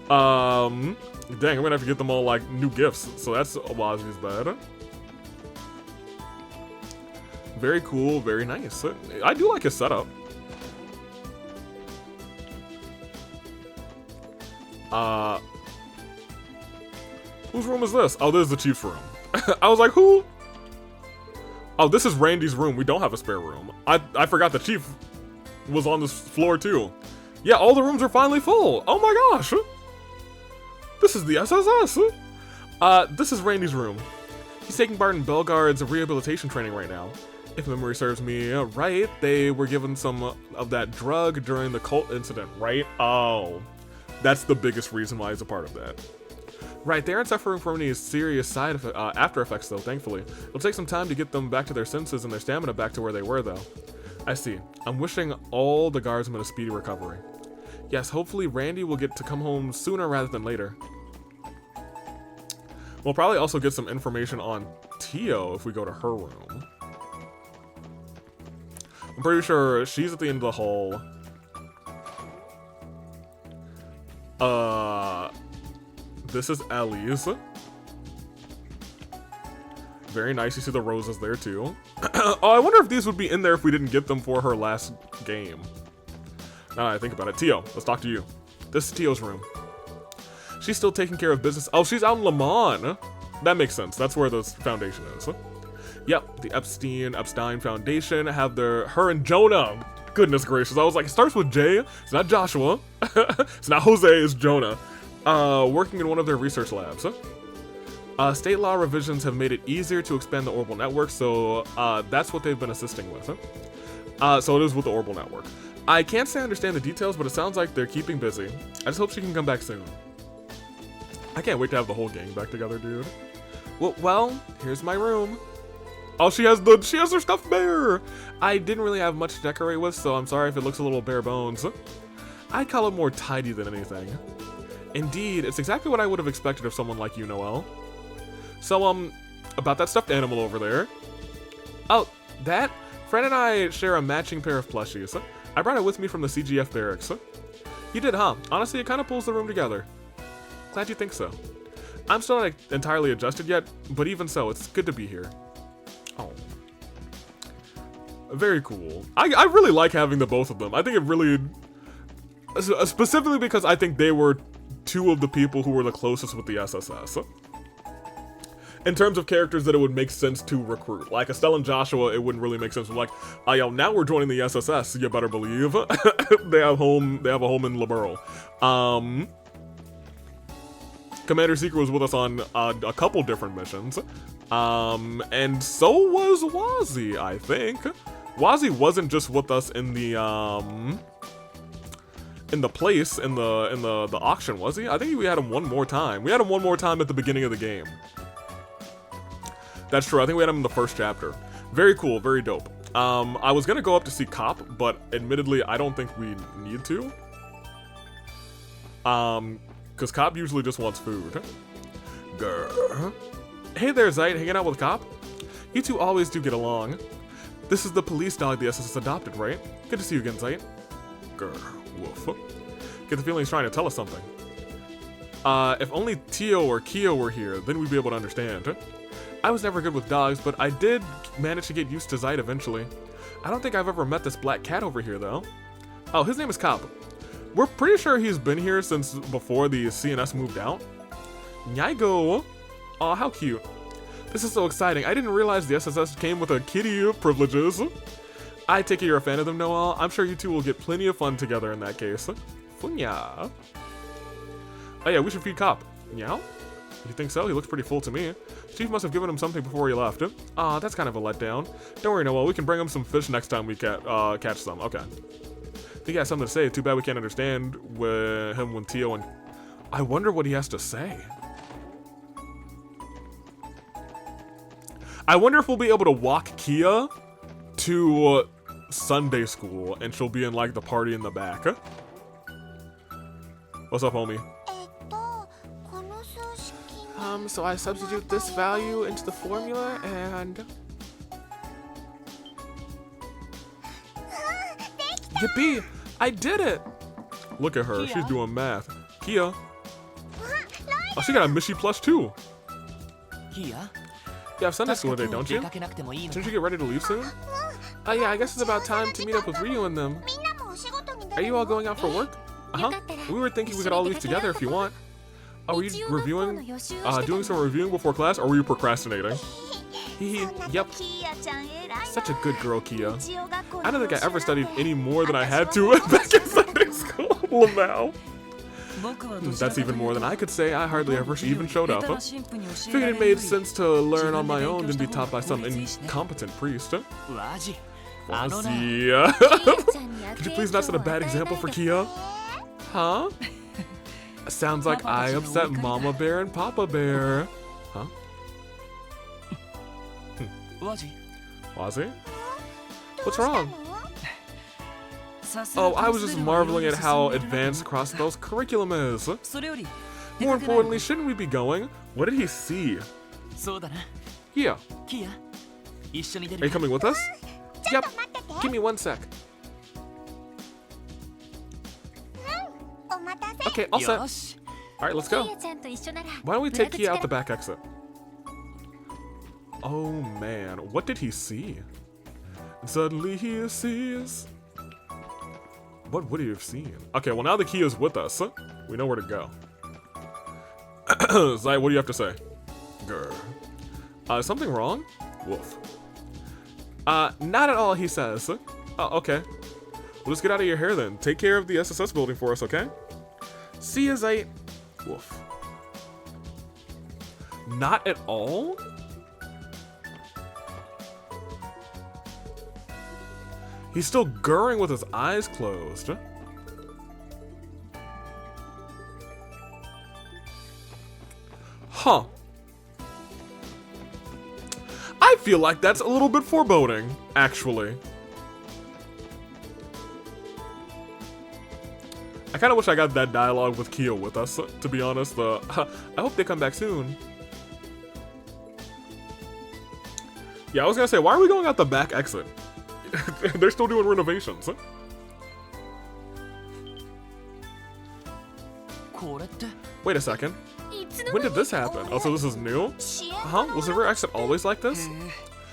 Dang, I'm gonna have to get them all, like, new gifts. So that's Wazi's bed. Very cool, very nice. I do like his setup. Whose room is this? Oh, this is the Chief's room. I was like, who? Oh, this is Randy's room. We don't have a spare room. I forgot the Chief was on this floor too. Yeah, all the rooms are finally full. Oh my gosh. This is the SSS. This is Randy's room. He's taking part in Bellegarde's rehabilitation training right now. If memory serves me right, they were given some of that drug during the cult incident, right? Oh, that's the biggest reason why he's a part of that. Right, they aren't suffering from any serious after effects, though, thankfully. It'll take some time to get them back to their senses and their stamina back to where they were, though. I see. I'm wishing all the guardsmen a speedy recovery. Yes, hopefully Randy will get to come home sooner rather than later. We'll probably also get some information on Tio if we go to her room. I'm pretty sure she's at the end of the hall. This is Ellie's. Very nice. You see the roses there too. Oh, I wonder if these would be in there if we didn't get them for her last game. Now that I think about it. Tio, let's talk to you. This is Tio's room. She's still taking care of business. Oh, she's out in Le Mans. That makes sense. That's where the foundation is. Yep, the Epstein Foundation have her and Jonah. Goodness gracious. I was like, it starts with J. It's not Joshua. It's not Jose, it's Jonah. Working in one of their research labs. State law revisions have made it easier to expand the Orbital Network, so that's what they've been assisting with. So it is with the Orbital Network. I can't say I understand the details, but it sounds like they're keeping busy. I just hope she can come back soon. I can't wait to have the whole gang back together, dude. Well, here's my room. Oh, she has her stuffed bear. I didn't really have much to decorate with, so I'm sorry if it looks a little bare bones. I'd call it more tidy than anything. Indeed, it's exactly what I would have expected of someone like you, Noelle. So, about that stuffed animal over there. Oh, that? Fred and I share a matching pair of plushies. I brought it with me from the CGF barracks. You did, huh? Honestly, it kind of pulls the room together. Glad you think so. I'm still not entirely adjusted yet, but even so, it's good to be here. Oh. Very cool. I really like having the both of them. I think it really... Specifically because I think they were two of the people who were the closest with the SSS. In terms of characters that it would make sense to recruit. Like Estelle and Joshua, it wouldn't really make sense. Like, yo, now we're joining the SSS, you better believe. They have a home in Liberl. Commander Seeker was with us on a couple different missions. And so was Wazzy, I think. Wazzy wasn't just with us in the auction, was he? I think we had him one more time. We had him one more time at the beginning of the game. That's true. I think we had him in the first chapter. Very cool. Very dope. I was gonna go up to see Cop, but admittedly, I don't think we need to. Because Cop usually just wants food. Grr. Hey there, Zeit. Hanging out with Cop? You two always do get along. This is the police dog the SSS adopted, right? Good to see you again, Zeit. Grr. Woof. Get the feeling he's trying to tell us something. If only Tio or Keo were here, then we'd be able to understand. I was never good with dogs, but I did manage to get used to Zeit eventually. I don't think I've ever met this black cat over here, though. Oh, his name is Cop. We're pretty sure he's been here since before the CNS moved out. Nyaigo! Aw, how cute. This is so exciting. I didn't realize the SSS came with a kitty privileges. I take it you're a fan of them, Noelle. I'm sure you two will get plenty of fun together in that case. Funya. Oh yeah, we should feed Cop. Meow? You think so? He looks pretty full to me. Chief must have given him something before he left. Aw, that's kind of a letdown. Don't worry, Noelle. We can bring him some fish next time we catch some. Okay. I think he has something to say. Too bad we can't understand him when Tio and... I wonder what he has to say. I wonder if we'll be able to walk Kia to Sunday school and she'll be in like the party in the back. What's up, homie? So I substitute this value into the formula and... Yippee! I did it! Look at her, she's doing math. Kia. Oh, she got a Mishi plush too. Kia? You have Sunday school today, don't you? Shouldn't you get ready to leave soon? Yeah, I guess it's about time to meet up with Ryu and them. Are you all going out for work? Uh-huh. We were thinking we could all leave together if you want. Oh, were you reviewing, doing some reviewing before class, or were you procrastinating? Yep. Such a good girl, Kia. I don't think I ever studied any more than I had to back in Sunday school. Lamau. That's even more than I could say. I hardly ever even showed up. Figured it made sense to learn on my own than be taught by some incompetent priest. Could you please not set a bad example for Kia? Huh? Sounds like I upset Mama Bear and Papa Bear. Huh? Wazzy? What's wrong? Oh, I was just marveling at how advanced Crossbell's curriculum is. More importantly, shouldn't we be going? What did he see? Here. Are you coming with us? Yep. Give me 1 sec. Okay, all set. Alright, let's go. Why don't we take Kia out the back exit? Oh man, what did he see? Suddenly he sees. What would he have seen? Okay, well now the Kia's with us. We know where to go. Zai, what do you have to say? Grr. Is something wrong? Woof. Not at all, he says. Okay. Well, let's get out of your hair then. Take care of the SSS building for us, okay? See ya, Zai. Woof. Not at all? He's still gurring with his eyes closed. Huh. I feel like that's a little bit foreboding, actually. I kind of wish I got that dialogue with Kia with us, to be honest. I hope they come back soon. Yeah, I was gonna say, why are we going out the back exit? They're still doing renovations. Wait a second. When did this happen? Oh, so this is new? Huh? Was the rear exit always like this?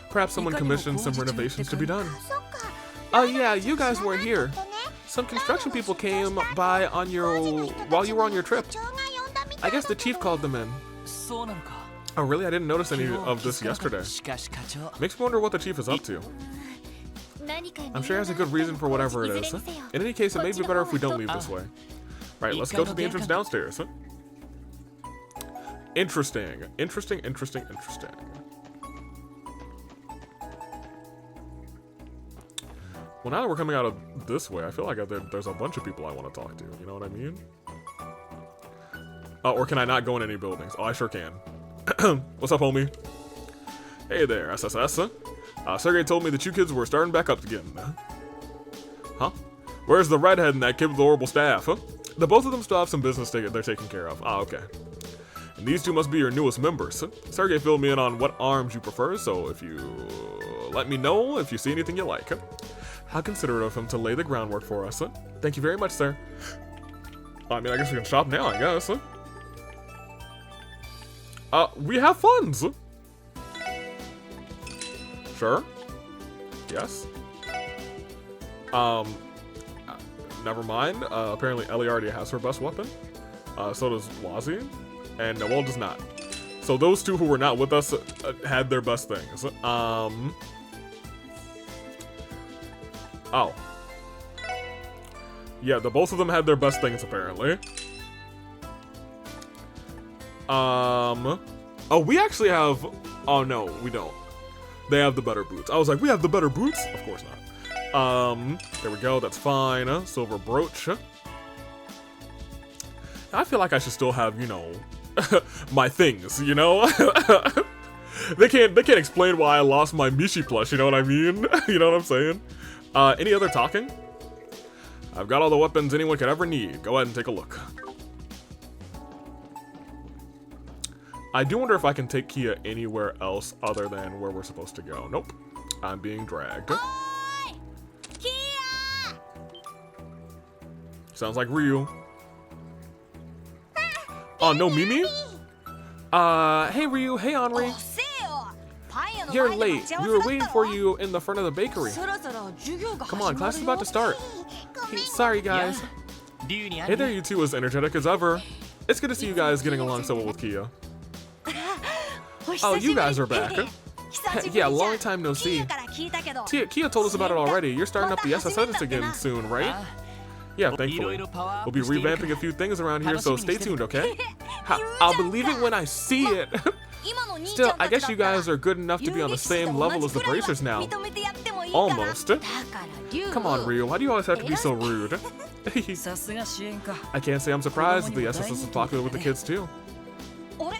Perhaps someone commissioned some renovations to be done. Oh yeah, you guys weren't here. Some construction people came by on while you were on your trip. I guess the chief called them in. Oh really? I didn't notice any of this yesterday. Makes me wonder what the chief is up to. I'm sure he has a good reason for whatever it is. In any case, it may be better if we don't leave this way. Right, let's go to the entrance downstairs. Interesting. Interesting. Well, now that we're coming out of this way, I feel like there's a bunch of people I want to talk to. You know what I mean? Or can I not go in any buildings? Oh, I sure can. What's up, homie? Hey there, SSS. Sergey told me that you kids were starting back up again. Huh? Where's the redhead and that kid with the horrible staff? Huh? The both of them still have some business they're taking care of. Ah, okay. And these two must be your newest members. Sergey filled me in on what arms you prefer, so if you let me know if you see anything you like. How considerate of him to lay the groundwork for us. Thank you very much, sir. I mean, I guess we can shop now, I guess. We have funds. Sure. Yes. Never mind. Apparently Ellie already has her best weapon. So does Wazzy. And Noel does not. So those two who were not with us had their best things. Oh. Yeah, both of them had their best things, apparently. Oh, we actually have... Oh, no, we don't. They have the better boots. I was like, we have the better boots? Of course not. There we go, that's fine. Silver brooch. I feel like I should still have, you know, my things, you know? They can't explain why I lost my Mishi plush, you know what I mean? You know what I'm saying? Any other talking? I've got all the weapons anyone could ever need. Go ahead and take a look. I do wonder if I can take Kia anywhere else other than where we're supposed to go. Nope. I'm being dragged. Oi! Kia! Sounds like Ryu. Oh, no Mimi? Hey Ryu, hey Henri. You're late. We were waiting for you in the front of the bakery. Come on, class is about to start. Hey, sorry guys. Hey there, you two, as energetic as ever. It's good to see you guys getting along so well with Kia. Oh, you guys are back. Yeah, long time no see. Kia told us about it already. You're starting up the SSS again soon, right? Yeah, thankfully. We'll be revamping a few things around here, so stay tuned, okay? I'll believe it when I see it. Still, I guess you guys are good enough to be on the same level as the Bracers now. Almost. Come on, Ryu, why do you always have to be so rude? さすが支援か。 I can't say I'm surprised the SSS is popular with the kids too. あれ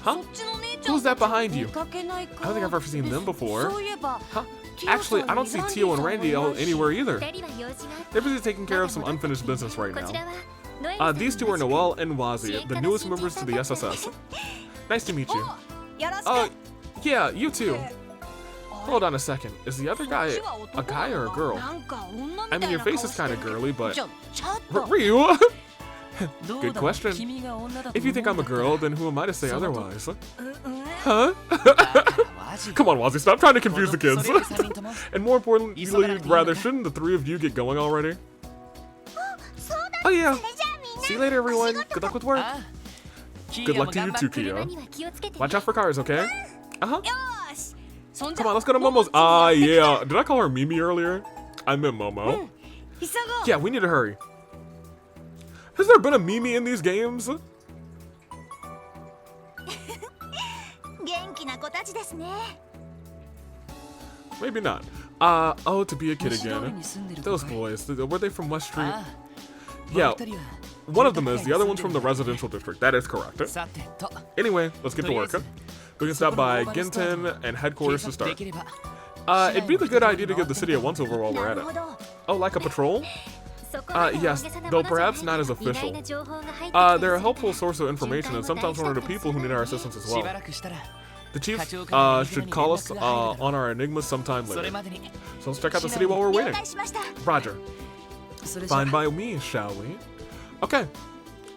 Huh? そっちの姉ちゃん Who's that behind you? 見かけない I か don't think I've ever seen them before. そういえば Huh? Actually, I don't see Tio and Randy anywhere either. 二人は用事が They're busy taking care of some unfinished business right こちら now. はノエルさん These two are Noelle and Wazi, the newest members to the SSS. Nice to meet you. よろしく Yeah, you too. Hold on a second. Is the other guy a guy or a girl? なんか女み I た mean, い your な face 顔 is して kind る of けど girly, but ちょっと Ryu. どう Good だ question. 君が女だと If you think I'm a 思うんだったら girl, then who am I to say otherwise? う Huh? だからマジ Come on, Wazi, stop trying to confuse the そ kids. れより三人とも And more importantly, 急がなくていいのか？ rather, shouldn't the three of you get going already? そうだ Oh yeah. それじゃあみんな See you later, everyone. Good luck with work. ああ Good luck to you too, キーヤも頑張って Kia. 車には気をつけてね Watch out for cars, okay? Uh-huh. よーしそんじゃ Come on, let's go to Momo's. Ah, yeah. Did I call her Mimi earlier? I meant Momo. 急ごう Yeah, we need to hurry. Has there been a Mimi in these games? 元気な子たちですね Maybe not. Oh, to be a kid 西通り again. に住んでる子 Those かい boys, were they from West Street? ああ Yeah, この二人は one of them is. The other one's from the residential district. That is correct. さてと Anyway, let's get to work. We can stop by Ginton and headquarters to 警察で start. きれば It'd be the good idea to give the city a once-over while we're な at る it. ほど Oh, like a patrol? そこまで yes, 大げさな though ものじゃない perhaps not as 意外 official. な情報が入ってきたり They're a する helpful source of information and sometimes one of the people who need our assistance as し well. ばらくしたら The chief 課長から should call us on our enigmas sometime それ later. までに So let's check out the city while we're 了 waiting. 解しました Roger. それじゃ Fine by me, shall we? Okay.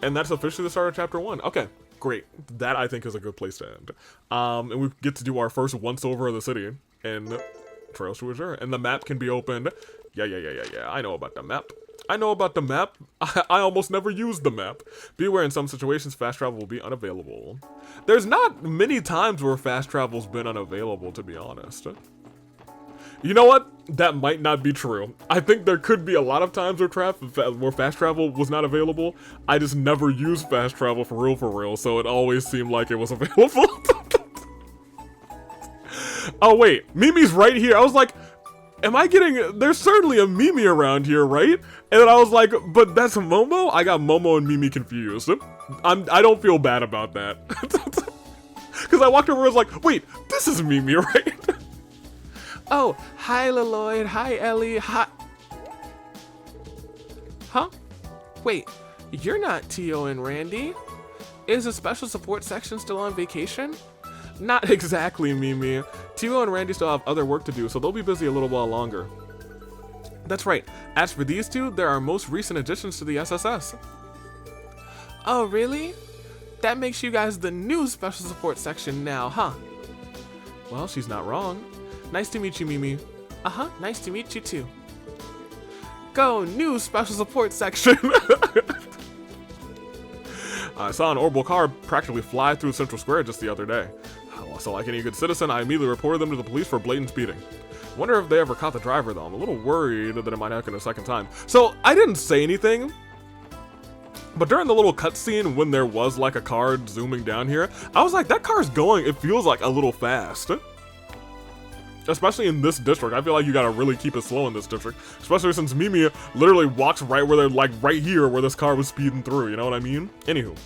And that's officially the start of chapter 1. Okay, great. That I think is a good place to end. And we get to do our first once over of the city in Trails to Azure. And the map can be opened. Yeah. I know about the map. I almost never use the map. Be aware in some situations fast travel will be unavailable. There's not many times where fast travel's been unavailable, to be honest. You know what? That might not be true. I think there could be a lot of times where fast travel was not available. I just never used fast travel for real, so it always seemed like it was available. Oh wait, Mimi's right here. I was like, am I getting... There's certainly a Mimi around here, right? And then I was like, but that's Momo? I got Momo and Mimi confused. I don't feel bad about that. Because I walked over and was like, wait, this is Mimi, right? Oh, hi Leloid, hi Ellie, hi... Huh? Wait, you're not Tio and Randy? Is the special support section still on vacation? Not exactly, Mimi. Tio and Randy still have other work to do, so they'll be busy a little while longer. That's right. As for these two, they're our most recent additions to the SSS. Oh, really? That makes you guys the new special support section now, huh? Well, she's not wrong. Nice to meet you, Mimi. Uh-huh, nice to meet you too. Go, new special support section! I saw an orbital car practically fly through Central Square just the other day. So like any good citizen, I immediately reported them to the police for blatant speeding. Wonder if they ever caught the driver though. I'm a little worried that it might happen a second time. So I didn't say anything, but during the little cutscene when there was like a car zooming down here, I was like, that car's going, it feels like a little fast. Especially in this district. I feel like you gotta really keep it slow in this district. Especially since Mimi literally walks right where they're like right here where this car was speeding through, you know what I mean? Anywho.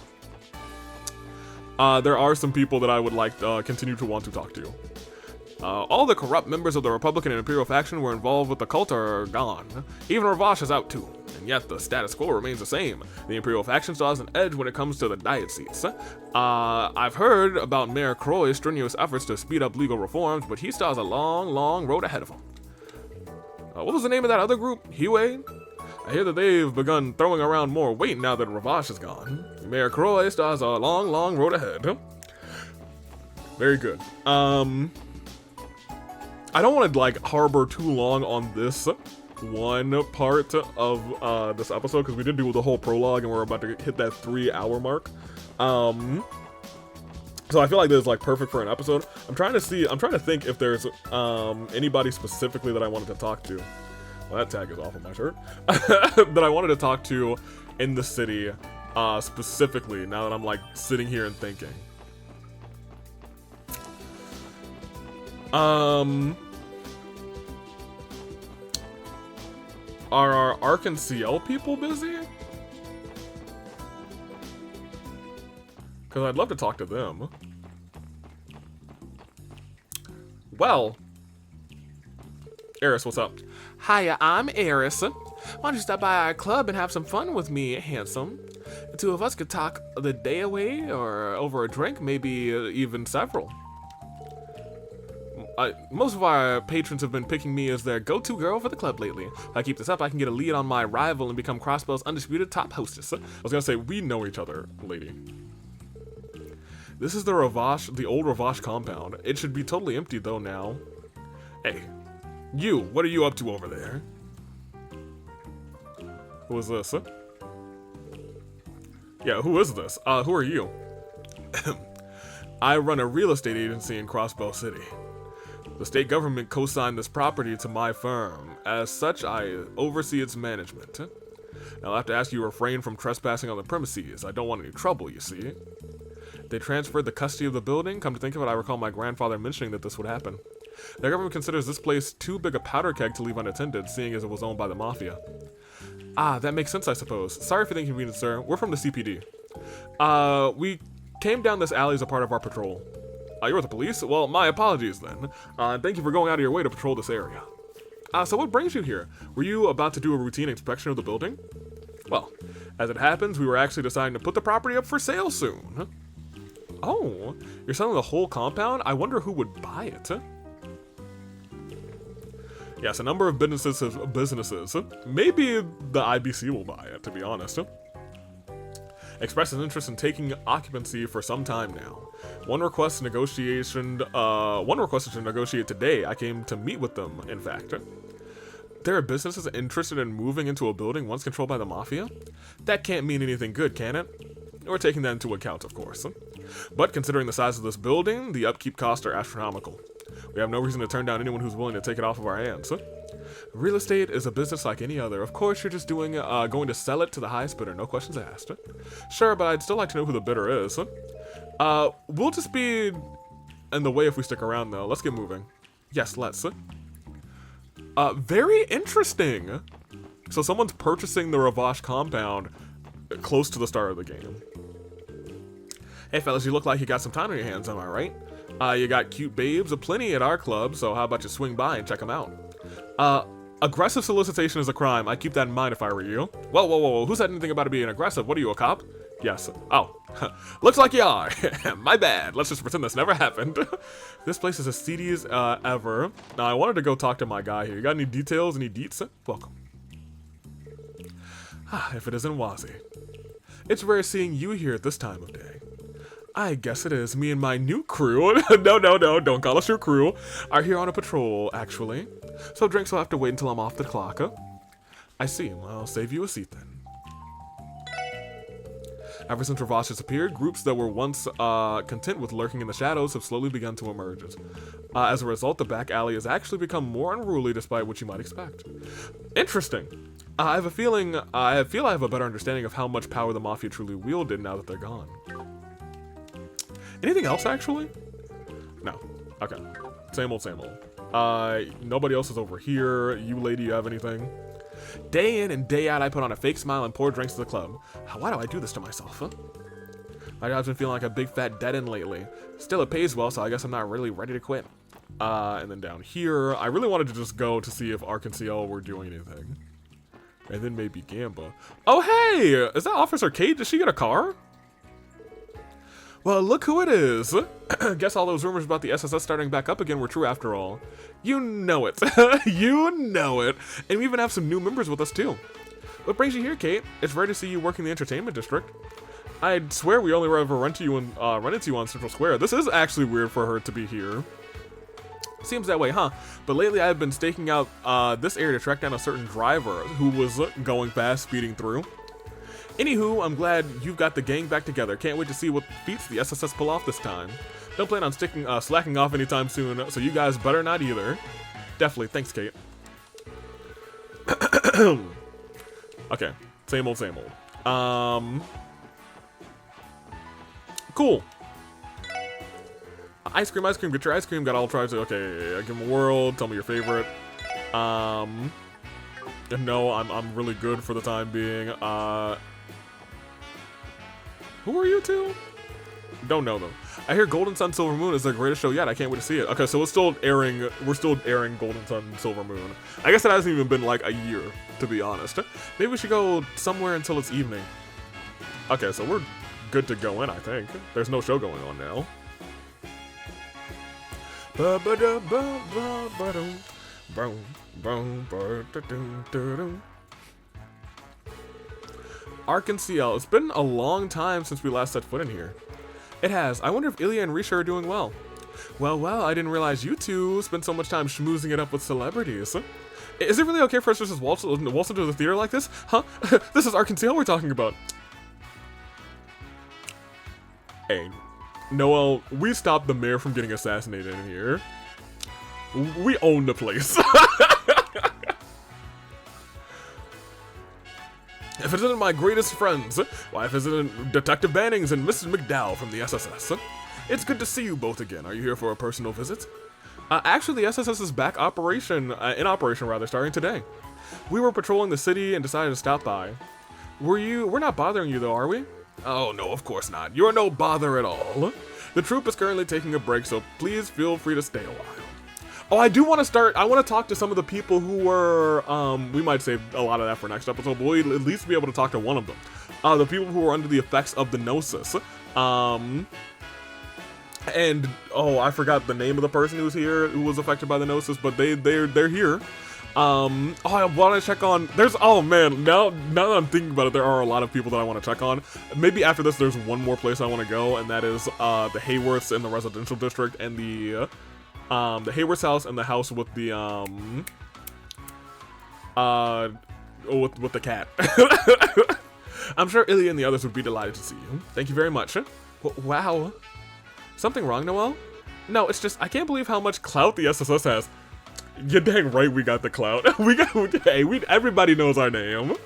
There are some people that I would like continue to want to talk to. All the corrupt members of the Republican and Imperial faction were involved with the cult are gone. Even Ravash is out too. And yet the status quo remains the same. The Imperial faction still has an edge when it comes to the diet seats. I've heard about Mayor Croy's strenuous efforts to speed up legal reforms, but he still has a long road ahead of him. What was the name of that other group? Hiwe? I hear that they've begun throwing around more weight now that Ravash is gone. Mayor Croy still has a long road ahead. Very good. I don't want to like harbor too long on this one part of this episode because we did do the whole prologue and we're about to hit that 3-hour mark. So I feel like this is like perfect for an episode. I'm trying to think if there's anybody specifically that I wanted to talk to. Well, that tag is off of my shirt. That I wanted to talk to in the city specifically now that I'm like sitting here and thinking. Are our Arc and CL people busy? Because I'd love to talk to them. Well. Eris, what's up? Hiya, I'm Eris. Why don't you stop by our club and have some fun with me, handsome? The two of us could talk the day away, or over a drink, maybe even several. Most of our patrons have been picking me as their go-to girl for the club lately. If I keep this up, I can get a lead on my rival and become Crossbow's undisputed top hostess. I was gonna say, we know each other, lady. This is the old Ravash compound. It should be totally empty though now. Hey, you, what are you up to over there? Who is this? Yeah, who is this? Who are you? I run a real estate agency in Crossbow City. The state government co-signed this property to my firm. As such, I oversee its management. I'll have to ask you to refrain from trespassing on the premises. I don't want any trouble, you see. They transferred the custody of the building. Come to think of it, I recall my grandfather mentioning that this would happen. The government considers this place too big a powder keg to leave unattended, seeing as it was owned by the mafia. Ah, that makes sense, I suppose. Sorry for the inconvenience, sir. We're from the CPD. We came down this alley as a part of our patrol. You're with the police? Well, my apologies then. Thank you for going out of your way to patrol this area. So what brings you here? Were you about to do a routine inspection of the building? Well, as it happens, we were actually deciding to put the property up for sale soon. Oh, you're selling the whole compound? I wonder who would buy it. Yes, a number of businesses. Maybe the IBC will buy it, to be honest. Expressed an interest in taking occupancy for some time now. One request to negotiate today. I came to meet with them, in fact. There are businesses interested in moving into a building once controlled by the mafia? That can't mean anything good, can it? We're taking that into account, of course. But considering the size of this building, the upkeep costs are astronomical. We have no reason to turn down anyone who's willing to take it off of our hands. Real estate is a business like any other. Of course, you're just going to sell it to the highest bidder, no questions asked. Sure, but I'd still like to know who the bidder is. We'll just be in the way if we stick around, though. Let's get moving. Yes, let's. Very interesting. So someone's purchasing the Ravash compound close to the start of the game. Hey, fellas, you look like you got some time on your hands, am I right? You got cute babes aplenty at our club, so how about you swing by and check them out? Aggressive solicitation is a crime. I keep that in mind if I were you. Whoa. Who said anything about it being aggressive? What are you, a cop? Yes. Oh, looks like you are. My bad. Let's just pretend this never happened. This place is as seedy as ever. Now, I wanted to go talk to my guy here. You got any details, any deets? Welcome. If it isn't Wazi. It's rare seeing you here at this time of day. I guess it is. Me and my new crew, no, don't call us your crew, are here on a patrol, actually. So drinks will have to wait until I'm off the clock. I see. I'll save you a seat then. Ever since Ravash disappeared, groups that were once content with lurking in the shadows have slowly begun to emerge. As a result, the back alley has actually become more unruly despite what you might expect. Interesting. I feel I have a better understanding of how much power the Mafia truly wielded now that they're gone. Anything else, actually? No. Okay. Same old, same old. Nobody else is over here. You, lady, you have anything? Day in and day out, I put on a fake smile and pour drinks to the club. Why do I do this to myself, huh? My job's been feeling like a big fat dead end lately. Still, it pays well, so I guess I'm not really ready to quit. And then down here, I really wanted to just go to see if Ark and CL were doing anything. And then maybe Gamba. Oh, hey! Is that Officer Kate? Did she get a car? Well, look who it is. Guess all those rumors about the SSS starting back up again were true after all. You know it. You know it. And we even have some new members with us too. What brings you here, Kate? It's rare to see you working the entertainment district. I'd swear we only ever run into you on Central Square. This is actually weird for her to be here. Seems that way, huh? But lately I've been staking out this area to track down a certain driver who was going fast, speeding through. Anywho, I'm glad you've got the gang back together. Can't wait to see what feats the SSS pull off this time. Don't plan on slacking off anytime soon, so you guys better not either. Definitely. Thanks, Kate. Okay. Same old, same old. Cool. Ice cream, get your ice cream. Got all tribes. Okay, give them a whirl. Tell me your favorite. No, I'm really good for the time being. Who are you two? Don't know them. I hear Golden Sun Silver Moon is the greatest show yet. I can't wait to see it. Okay, so it's still airing. We're still airing Golden Sun Silver Moon. I guess it hasn't even been like a year, to be honest. Maybe we should go somewhere until it's evening. Okay, so we're good to go in, I think. There's no show going on now. Ark and CL. It's been a long time since we last set foot in here. It has. I wonder if Ilya and Risha are doing well. Well, I didn't realize you two spend so much time schmoozing it up with celebrities. Is it really okay for us to just waltz into the theater like this? Huh? This is Ark and CL we're talking about. Hey, Noel, we stopped the mayor from getting assassinated in here. We own the place. If it isn't my greatest friends, why if it isn't Detective Bannings and Mrs. McDowell from the SSS? It's good to see you both again. Are you here for a personal visit? Actually, the SSS is back in operation, starting today. We were patrolling the city and decided to stop by. We're not bothering you though, are we? Oh no, of course not. You're no bother at all. The troop is currently taking a break, so please feel free to stay a while. Oh, I want to talk to some of the people who were, we might save a lot of that for next episode, but we'll at least be able to talk to one of them. The people who were under the effects of the Gnosis. And, oh, I forgot the name of the person who's here, who was affected by the Gnosis, but they're here. Oh, I want to check on, oh man, now that I'm thinking about it, there are a lot of people that I want to check on. Maybe after this, there's one more place I want to go, and that is, the Hayworths in the residential district, and the Hayworth's house, and the house with the, with the cat. I'm sure Ilya and the others would be delighted to see you. Thank you very much. Wow. Something wrong, Noel? No, it's just, I can't believe how much clout the SSS has. You're dang right we got the clout. Everybody knows our name.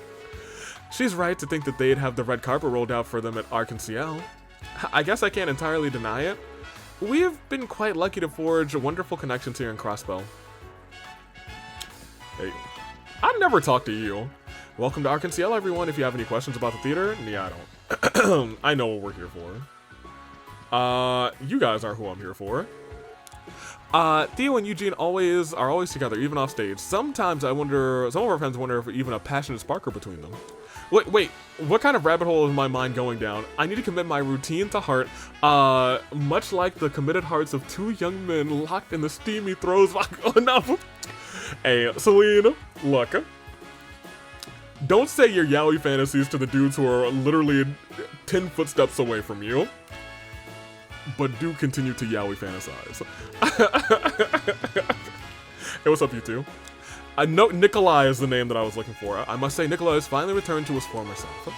She's right to think that they'd have the red carpet rolled out for them at Ark and CL. I guess I can't entirely deny it. We have been quite lucky to forge wonderful connections here in Crossbow. Hey, I never talked to you. Welcome to Ark and CL, everyone. If you have any questions about the theater, yeah, I don't. I know what we're here for. You guys are who I'm here for. Theo and Eugene are always together, even off stage. Sometimes I wonder, some of our friends wonder if even a passionate spark between them. Wait, what kind of rabbit hole is my mind going down? I need to commit my routine to heart, much like the committed hearts of two young men locked in the steamy throes. Oh, no. Hey, Celine, look. Don't say your yaoi fantasies to the dudes who are literally 10 footsteps away from you. But do continue to yaoi fantasize. Hey, what's up, you two? Nikolai is the name that I was looking for. I must say, Nikolai has finally returned to his former self.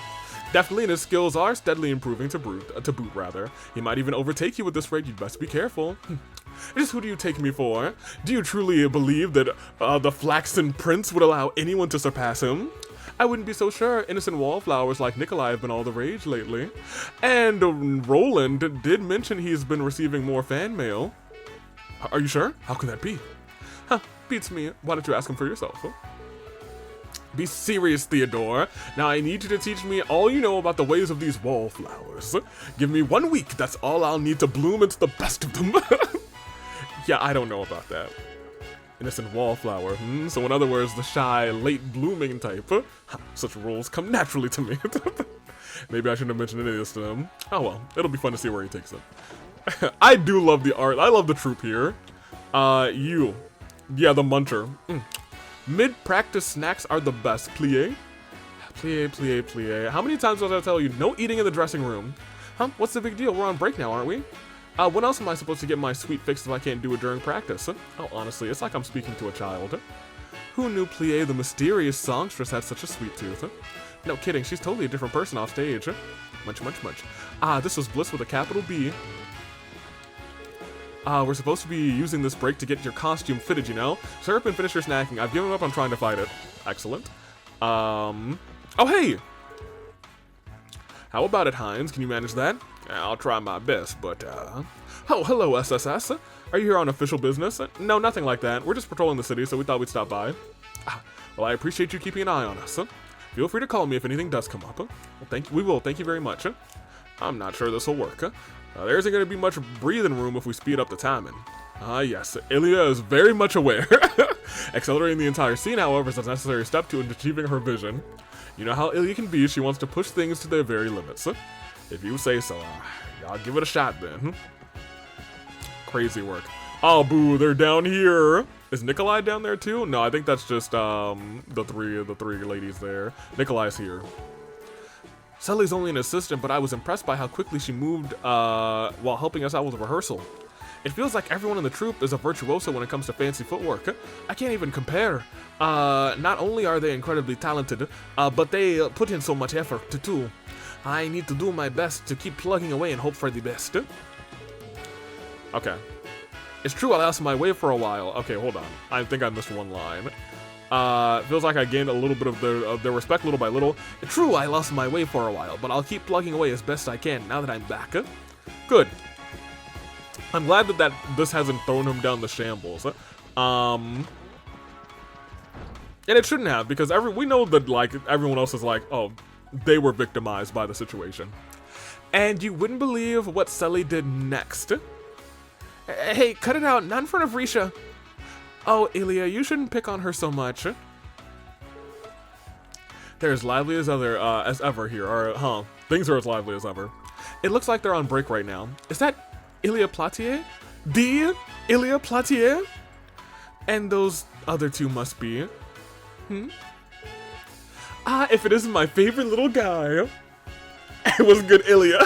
Definitely, and his skills are steadily improving to boot. He might even overtake you at this rate. You'd best be careful. Just who do you take me for? Do you truly believe that the Flaxen Prince would allow anyone to surpass him? I wouldn't be so sure. Innocent wallflowers like Nikolai have been all the rage lately. And Roland did mention he's been receiving more fan mail. Are you sure? How can that be? Huh, beats me. Why don't you ask him for yourself? Huh? Be serious, Theodore. Now I need you to teach me all you know about the ways of these wallflowers. Give me 1 week. That's all I'll need to bloom into the best of them. Yeah, I don't know about that. Innocent wallflower, So in other words, the shy, late-blooming type. Such roles come naturally to me. Maybe I shouldn't have mentioned any of this to them. Oh well, it'll be fun to see where he takes it. I do love the art. I love the troupe here. Yeah, the muncher. Mid-practice snacks are the best. Plie. How many times did I tell you, no eating in the dressing room? Huh, what's the big deal? We're on break now, aren't we? When else am I supposed to get my sweet fix if I can't do it during practice? Oh, honestly, it's like I'm speaking to a child. Who knew Plie, the mysterious songstress, had such a sweet tooth? No kidding, she's totally a different person off stage. Much. This was Bliss with a capital B. We're supposed to be using this break to get your costume fitted, you know? Hurry up and finish your snacking. I've given up on trying to fight it. Excellent. Oh, hey! How about it, Hines? Can you manage that? I'll try my best, but, Oh, hello, SSS. Are you here on official business? No, nothing like that. We're just patrolling the city, so we thought we'd stop by. Well, I appreciate you keeping an eye on us. Feel free to call me if anything does come up. Well, we will. Thank you very much. I'm not sure this will work. There isn't going to be much breathing room if we speed up the timing. Yes, Ilya is very much aware. Accelerating the entire scene, however, is a necessary step to achieving her vision. You know how Ilya can be. She wants to push things to their very limits. If you say so, I'll give it a shot then. Crazy work. Oh, boo, they're down here. Is Nikolai down there too? No, I think that's just the three ladies there. Nikolai's here. Sully's only an assistant, but I was impressed by how quickly she moved while helping us out with rehearsal. It feels like everyone in the troupe is a virtuoso when it comes to fancy footwork. I can't even compare. Not only are they incredibly talented, but they put in so much effort too. I need to do my best to keep plugging away and hope for the best. Okay. It's true I lost my way for a while. Okay, hold on. I think I missed one line. Feels like I gained a little bit of their respect little by little. It's true I lost my way for a while, but I'll keep plugging away as best I can now that I'm back. Good. I'm glad that this hasn't thrown him down the shambles. And it shouldn't have, because we know that like everyone else is like, oh, they were victimized by the situation. And you wouldn't believe what Sully did next. Hey, cut it out, not in front of Risha. Oh, Ilya, you shouldn't pick on her so much. They're as lively as ever here, or things are as lively as ever. It looks like they're on break right now. Is that Ilya Platier? The Ilya Platier? And those other two must be. If it isn't my favorite little guy. It was good Ilya.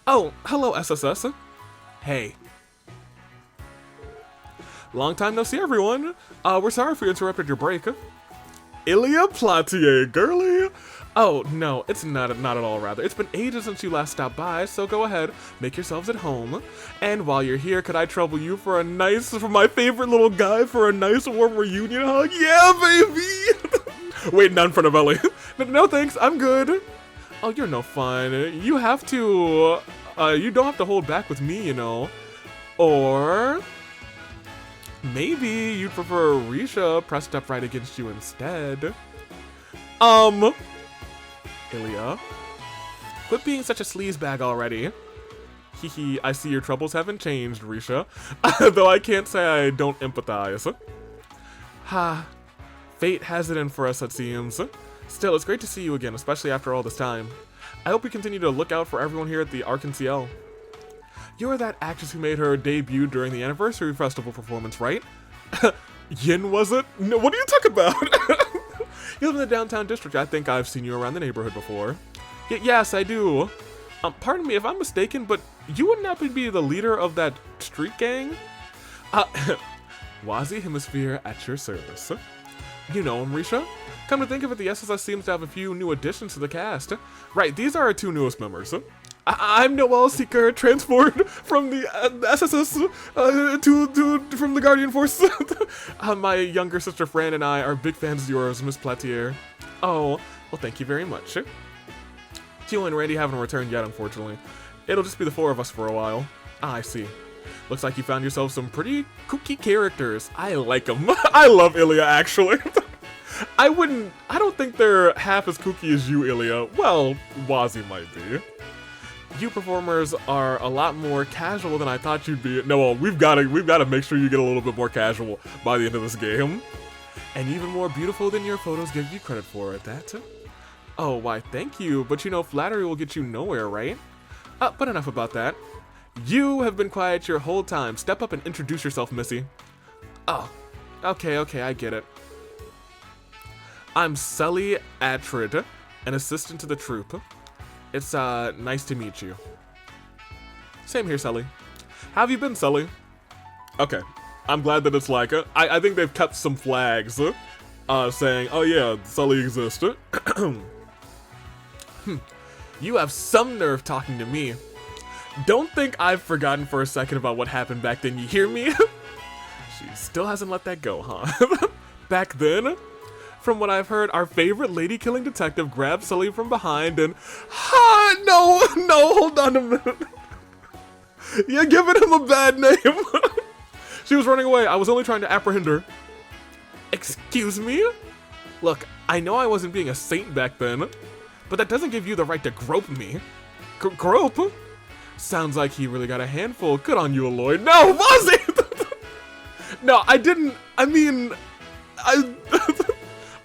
Oh, hello, SSS. Hey. Long time no see, everyone. We're sorry if we interrupted your break. Ilya Platier, girly. Oh, no, it's not at all, rather. It's been ages since you last stopped by, so go ahead, make yourselves at home. And while you're here, could I trouble you for my favorite little guy, for a nice warm reunion hug? Yeah, baby! Wait, not in front of Ellie. No, thanks, I'm good. Oh, you're no fun. You have to, you don't have to hold back with me, you know. Or maybe you'd prefer Risha pressed up right against you instead. Ilya, quit being such a sleazebag already. Hehe, I see your troubles haven't changed, Risha. Though I can't say I don't empathize. Ha, fate has it in for us, it seems. Still, it's great to see you again, especially after all this time. I hope we continue to look out for everyone here at the Arc&Ciel. You're that actress who made her debut during the anniversary festival performance, right? Yin, was it? No, what are you talking about? You live in the downtown district. I think I've seen you around the neighborhood before. Yes, I do. Pardon me if I'm mistaken, but you wouldn't happen to be the leader of that street gang? Wazi Hemisphere at your service. You know him, Risha? Come to think of it, the SSS seems to have a few new additions to the cast. Right, these are our two newest members. I'm Noel Seeker, transferred from the SSS from the Guardian Force. My younger sister Fran and I are big fans of yours, Miss Platier. Oh, well, thank you very much. Tio and Randy haven't returned yet, unfortunately. It'll just be the four of us for a while. I see. Looks like you found yourself some pretty kooky characters. I like them. I love Ilya, actually. I don't think they're half as kooky as you, Ilya. Well, Wazi might be. You performers are a lot more casual than I thought you'd be. No, well, we've got to make sure you get a little bit more casual by the end of this game. And even more beautiful than your photos give you credit for at that. Oh, why, thank you. But you know, flattery will get you nowhere, right? But enough about that. You have been quiet your whole time. Step up and introduce yourself, Missy. Oh, okay, I get it. I'm Sully Atrid, an assistant to the troupe. It's, nice to meet you. Same here, Sully. How have you been, Sully? Okay. I'm glad that it's like, I think they've kept some flags, saying, oh yeah, Sully exists. You have some nerve talking to me. Don't think I've forgotten for a second about what happened back then, you hear me? She still hasn't let that go, huh? Back then? From what I've heard, our favorite lady-killing detective grabbed Sully from behind and... no, hold on a minute. You're giving him a bad name. She was running away. I was only trying to apprehend her. Excuse me? Look, I know I wasn't being a saint back then, but that doesn't give you the right to grope me. Grope? Sounds like he really got a handful. Good on you, Lloyd. No, was it? No, I didn't. I mean,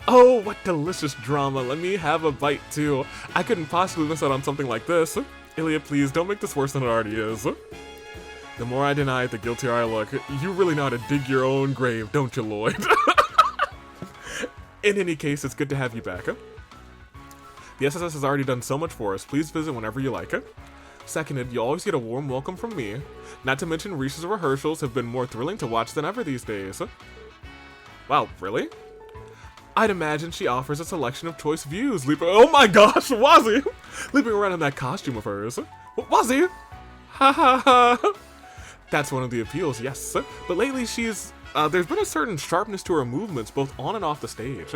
oh, what delicious drama. Let me have a bite, too. I couldn't possibly miss out on something like this. Ilya, please, don't make this worse than it already is. The more I deny it, the guiltier I look. You really know how to dig your own grave, don't you, Lloyd? In any case, it's good to have you back. The SSS has already done so much for us. Please visit whenever you like. Seconded, you'll always get a warm welcome from me. Not to mention, Risha's rehearsals have been more thrilling to watch than ever these days. Wow, really? I'd imagine she offers a selection of choice views. Oh my gosh, was he? Leaping around in that costume of hers. Was he? Ha ha ha. That's one of the appeals, yes. But lately there's been a certain sharpness to her movements, both on and off the stage.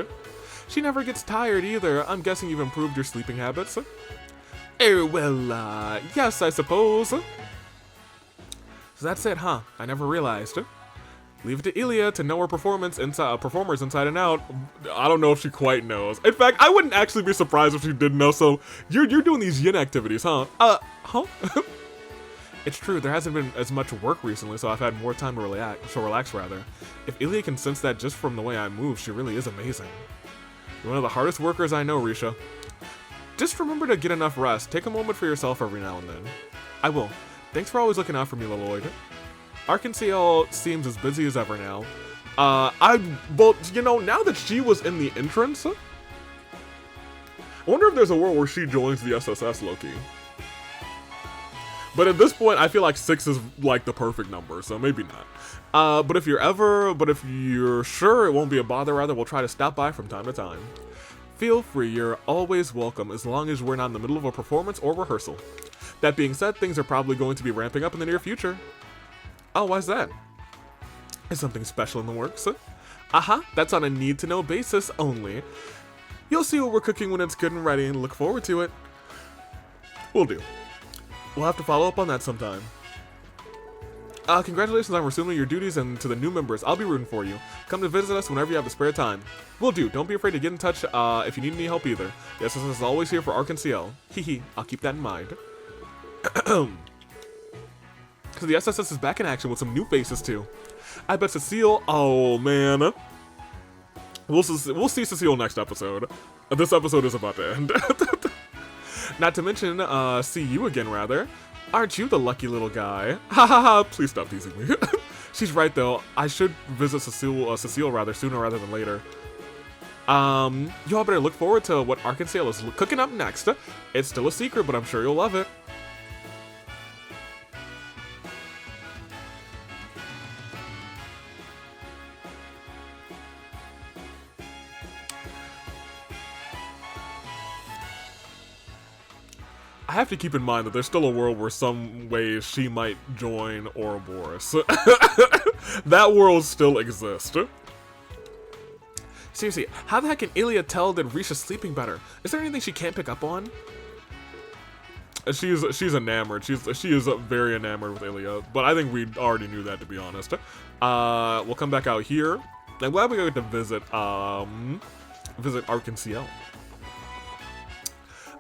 She never gets tired either. I'm guessing you've improved your sleeping habits. Well, yes, I suppose. So that's it, huh? I never realized. Leave it to Ilya to know her performers inside and out. I don't know if she quite knows. In fact, I wouldn't actually be surprised if she did know. So you're doing these yin activities, huh? Huh? It's true, there hasn't been as much work recently, so I've had more time to relax rather. If Ilya can sense that just from the way I move, she really is amazing. You're one of the hardest workers I know, Risha. Just remember to get enough rest. Take a moment for yourself every now and then. I will. Thanks for always looking out for me, Lloyd. Arkansas seems as busy as ever now. Well, you know, now that she was in the entrance, I wonder if there's a world where she joins the SSS, low-key. But at this point, I feel like 6 is like the perfect number, so maybe not. But if you're sure it won't be a bother, rather, we'll try to stop by from time to time. Feel free, you're always welcome, as long as we're not in the middle of a performance or rehearsal. That being said, things are probably going to be ramping up in the near future. Oh, why's that? Is something special in the works? Aha, that's on a need-to-know basis only. You'll see what we're cooking when it's good and ready, and look forward to it. Will do. We'll have to follow up on that sometime. Congratulations on resuming your duties, and to the new members, I'll be rooting for you. Come to visit us whenever you have the spare time. Will do. Don't be afraid to get in touch if you need any help either. The SSS is always here for Arkansas. Hee, I'll keep that in mind. So the SSS is back in action with some new faces too. I bet Cecile. Oh man, we'll see Cecile next episode. This episode is about to end. Not to mention, see you again rather. Aren't you the lucky little guy? Ha ha ha! Please stop teasing me. She's right though. I should visit Cecile rather sooner rather than later. You all better look forward to what Arkansas is cooking up next. It's still a secret, but I'm sure you'll love it. I have to keep in mind that there's still a world where some ways she might join Ouroboros. That world still exists. Seriously, how the heck can Ilya tell that Risha's sleeping better? Is there anything she can't pick up on? She's enamored. She is very enamored with Ilya, but I think we already knew that, to be honest. We'll come back out here. I'm glad we got to visit Arkansas.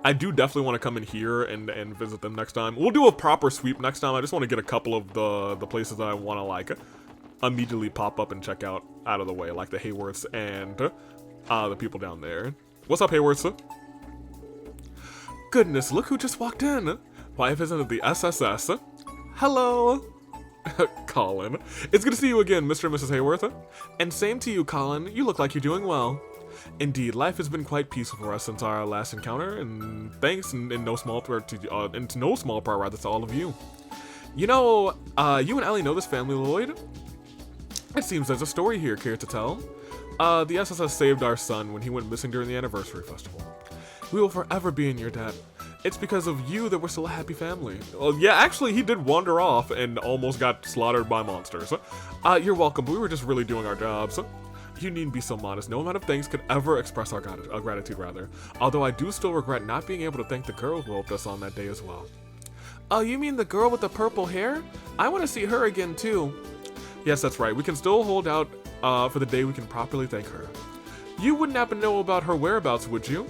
I do definitely want to come in here and visit them next time. We'll do a proper sweep next time. I just want to get a couple of the places that I want to like immediately pop up and check out of the way, like the Hayworths and the people down there. What's up, Hayworths? Goodness, look who just walked in. Why, I visited the SSS. Hello. Colin. It's good to see you again, Mr. and Mrs. Hayworth. And same to you, Colin. You look like you're doing well. Indeed, life has been quite peaceful for us since our last encounter, and thanks in no small part to all of you. You know, you and Ellie know this family, Lloyd? It seems there's a story here, care to tell? The SSS saved our son when he went missing during the anniversary festival. We will forever be in your debt. It's because of you that we're still a happy family. Well, yeah, actually, he did wander off and almost got slaughtered by monsters. You're welcome, but we were just really doing our jobs. You needn't be so modest. No amount of thanks could ever express our gratitude, rather. Although I do still regret not being able to thank the girl who helped us on that day as well. Oh, you mean the girl with the purple hair? I want to see her again, too. Yes, that's right. We can still hold out for the day we can properly thank her. You wouldn't happen to know about her whereabouts, would you?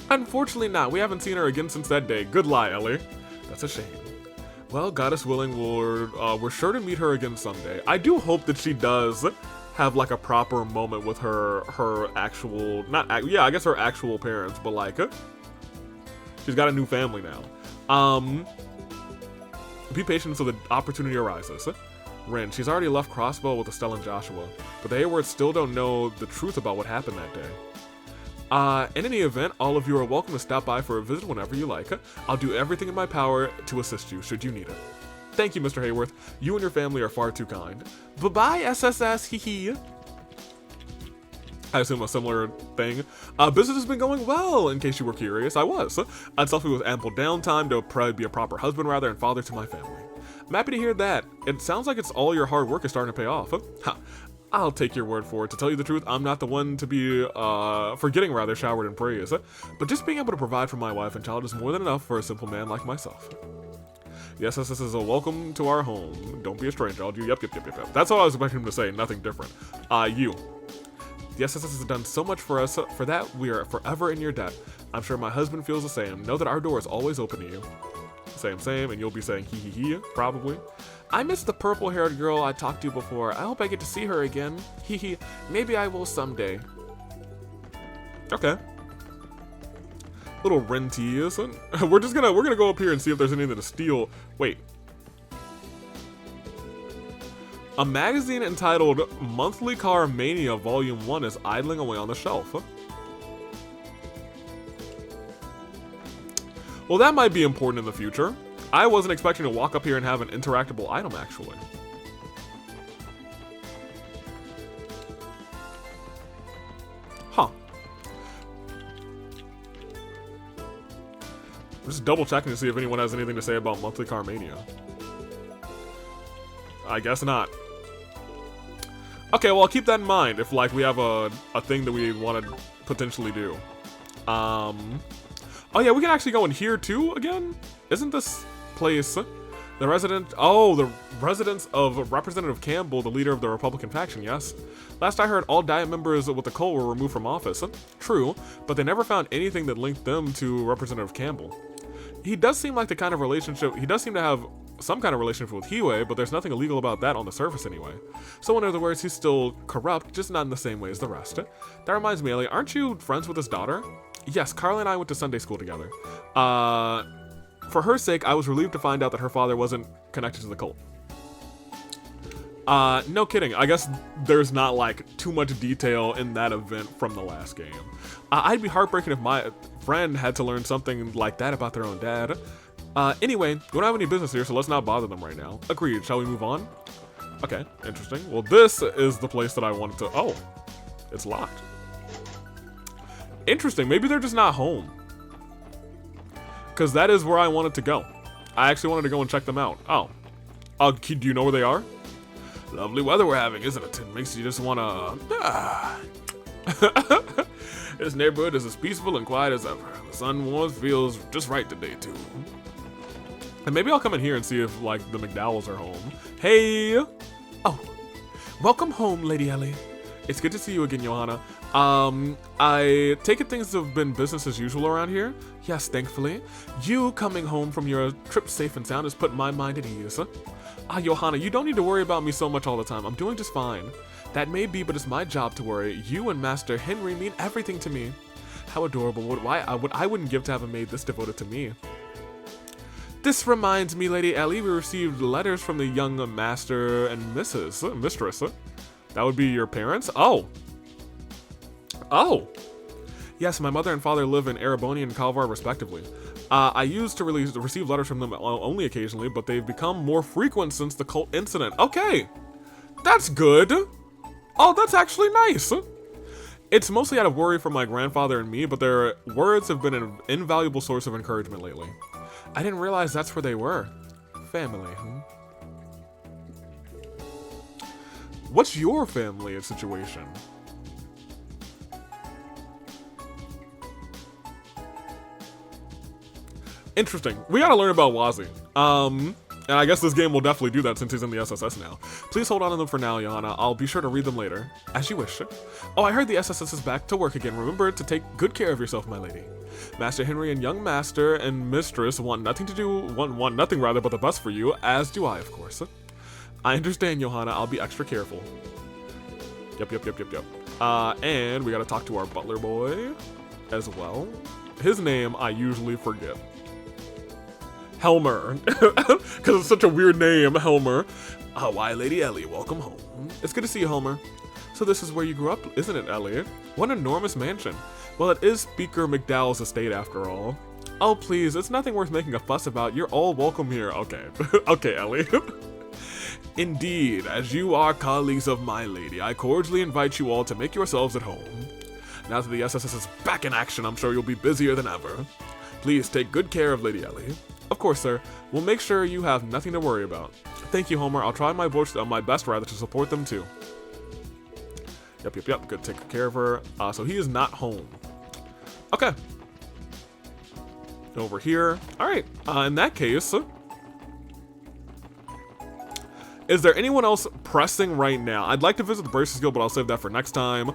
Unfortunately not. We haven't seen her again since that day. Good lie, Ellie. That's a shame. Well, goddess willing, we're sure to meet her again someday. I do hope that she does have like a proper moment with her actual, I guess her actual parents, but like, she's got a new family now. Be patient until the opportunity arises. Rin, she's already left Crossbow with Estelle and Joshua, but the Haywards still don't know the truth about what happened that day. In any event, all of you are welcome to stop by for a visit whenever you like. I'll do everything in my power to assist you, should you need it. Thank you, Mr. Hayworth. You and your family are far too kind. Bye-bye, SSS, hee. I assume a similar thing. Business has been going well, in case you were curious. I was. I'd selfie with ample downtime to be a proper husband, rather, and father to my family. I'm happy to hear that. It sounds like it's all your hard work is starting to pay off. Ha. I'll take your word for it. To tell you the truth, I'm not the one to be, forgetting rather, showered in praise. But just being able to provide for my wife and child is more than enough for a simple man like myself. Yes, this is a welcome to our home. Don't be a stranger. I'll do yep. That's all I was expecting him to say, nothing different. You. The SSS has done so much for us. For that, we are forever in your debt. I'm sure my husband feels the same. Know that our door is always open to you. Same, and you'll be saying hee, probably. I miss the purple-haired girl I talked to before. I hope I get to see her again. Hee, maybe I will someday. Okay. Little Ren tease. We're gonna go up here and see if there's anything to steal. Wait. A magazine entitled Monthly Car Mania Volume 1 is idling away on the shelf. Well, that might be important in the future. I wasn't expecting to walk up here and have an interactable item, actually. Huh. I'm just double checking to see if anyone has anything to say about Monthly Car Mania. I guess not. Okay, well, I'll keep that in mind if, like, we have a thing that we want to potentially do. Oh yeah, we can actually go in here too again? Isn't this place the residence of Representative Campbell, the leader of the Republican faction, yes? Last I heard, all Diet members with the cult were removed from office. True, but they never found anything that linked them to Representative Campbell. He does seem like the kind of relationship, he does seem to have some kind of relationship with Hiwei, but there's nothing illegal about that on the surface anyway. So in other words, he's still corrupt, just not in the same way as the rest. That reminds me, Ellie, aren't you friends with his daughter? Yes, Carly and I went to Sunday school together. For her sake, I was relieved to find out that her father wasn't connected to the cult. No kidding. I guess there's not, like, too much detail in that event from the last game. I'd be heartbroken if my friend had to learn something like that about their own dad. Anyway, we don't have any business here, so let's not bother them right now. Agreed. Shall we move on? Okay, interesting. Well, this is the place that I wanted to... Oh, it's locked. Interesting. Maybe they're just not home. Because that is where I wanted to go. I actually wanted to go and check them out. Oh. Do you know where they are? Lovely weather we're having, isn't it? It makes you just want to... This neighborhood is as peaceful and quiet as ever. The sun warmth feels just right today, too. And maybe I'll come in here and see if, like, the McDowells are home. Hey! Oh. Welcome home, Lady Ellie. It's good to see you again, Johanna. I take it things have been business as usual around here? Yes, thankfully. You coming home from your trip safe and sound has put my mind at ease. Johanna, you don't need to worry about me so much all the time. I'm doing just fine. That may be, but it's my job to worry. You and Master Henry mean everything to me. How adorable. I wouldn't give to have a maid this devoted to me. This reminds me, Lady Ellie, we received letters from the young Master and Mistress. That would be your parents? Oh. Oh. Yes, my mother and father live in Ereboni and Calvar, respectively. I used to receive letters from them only occasionally, but they've become more frequent since the cult incident. Okay. That's good. Oh, that's actually nice. It's mostly out of worry for my grandfather and me, but their words have been an invaluable source of encouragement lately. I didn't realize that's where they were. Family, What's your family situation? Interesting. We gotta learn about Wazi. And I guess this game will definitely do that since he's in the SSS now. Please hold on to them for now, Johanna. I'll be sure to read them later. As you wish. Oh, I heard the SSS is back to work again. Remember to take good care of yourself, my lady. Master Henry and young master and mistress want nothing rather but the best for you, as do I, of course. I understand, Johanna. I'll be extra careful. Yep. And we gotta talk to our butler boy as well. His name I usually forget. Helmer, because it's such a weird name, Helmer. Why, Lady Ellie, welcome home. It's good to see you, Helmer. So this is where you grew up, isn't it, Ellie? What an enormous mansion. Well, it is Speaker McDowell's estate after all. Oh, please, it's nothing worth making a fuss about. You're all welcome here. Okay, okay, Ellie. Indeed, as you are colleagues of my lady, I cordially invite you all to make yourselves at home. Now that the SSS is back in action, I'm sure you'll be busier than ever. Please take good care of Lady Ellie. Of course, sir. We'll make sure you have nothing to worry about. Thank you, Homer. I'll try my best rather to support them too. Yep. Good to take care of her. So he is not home. Okay. Over here. All right. In that case, is there anyone else pressing right now? I'd like to visit the Braces Guild, but I'll save that for next time.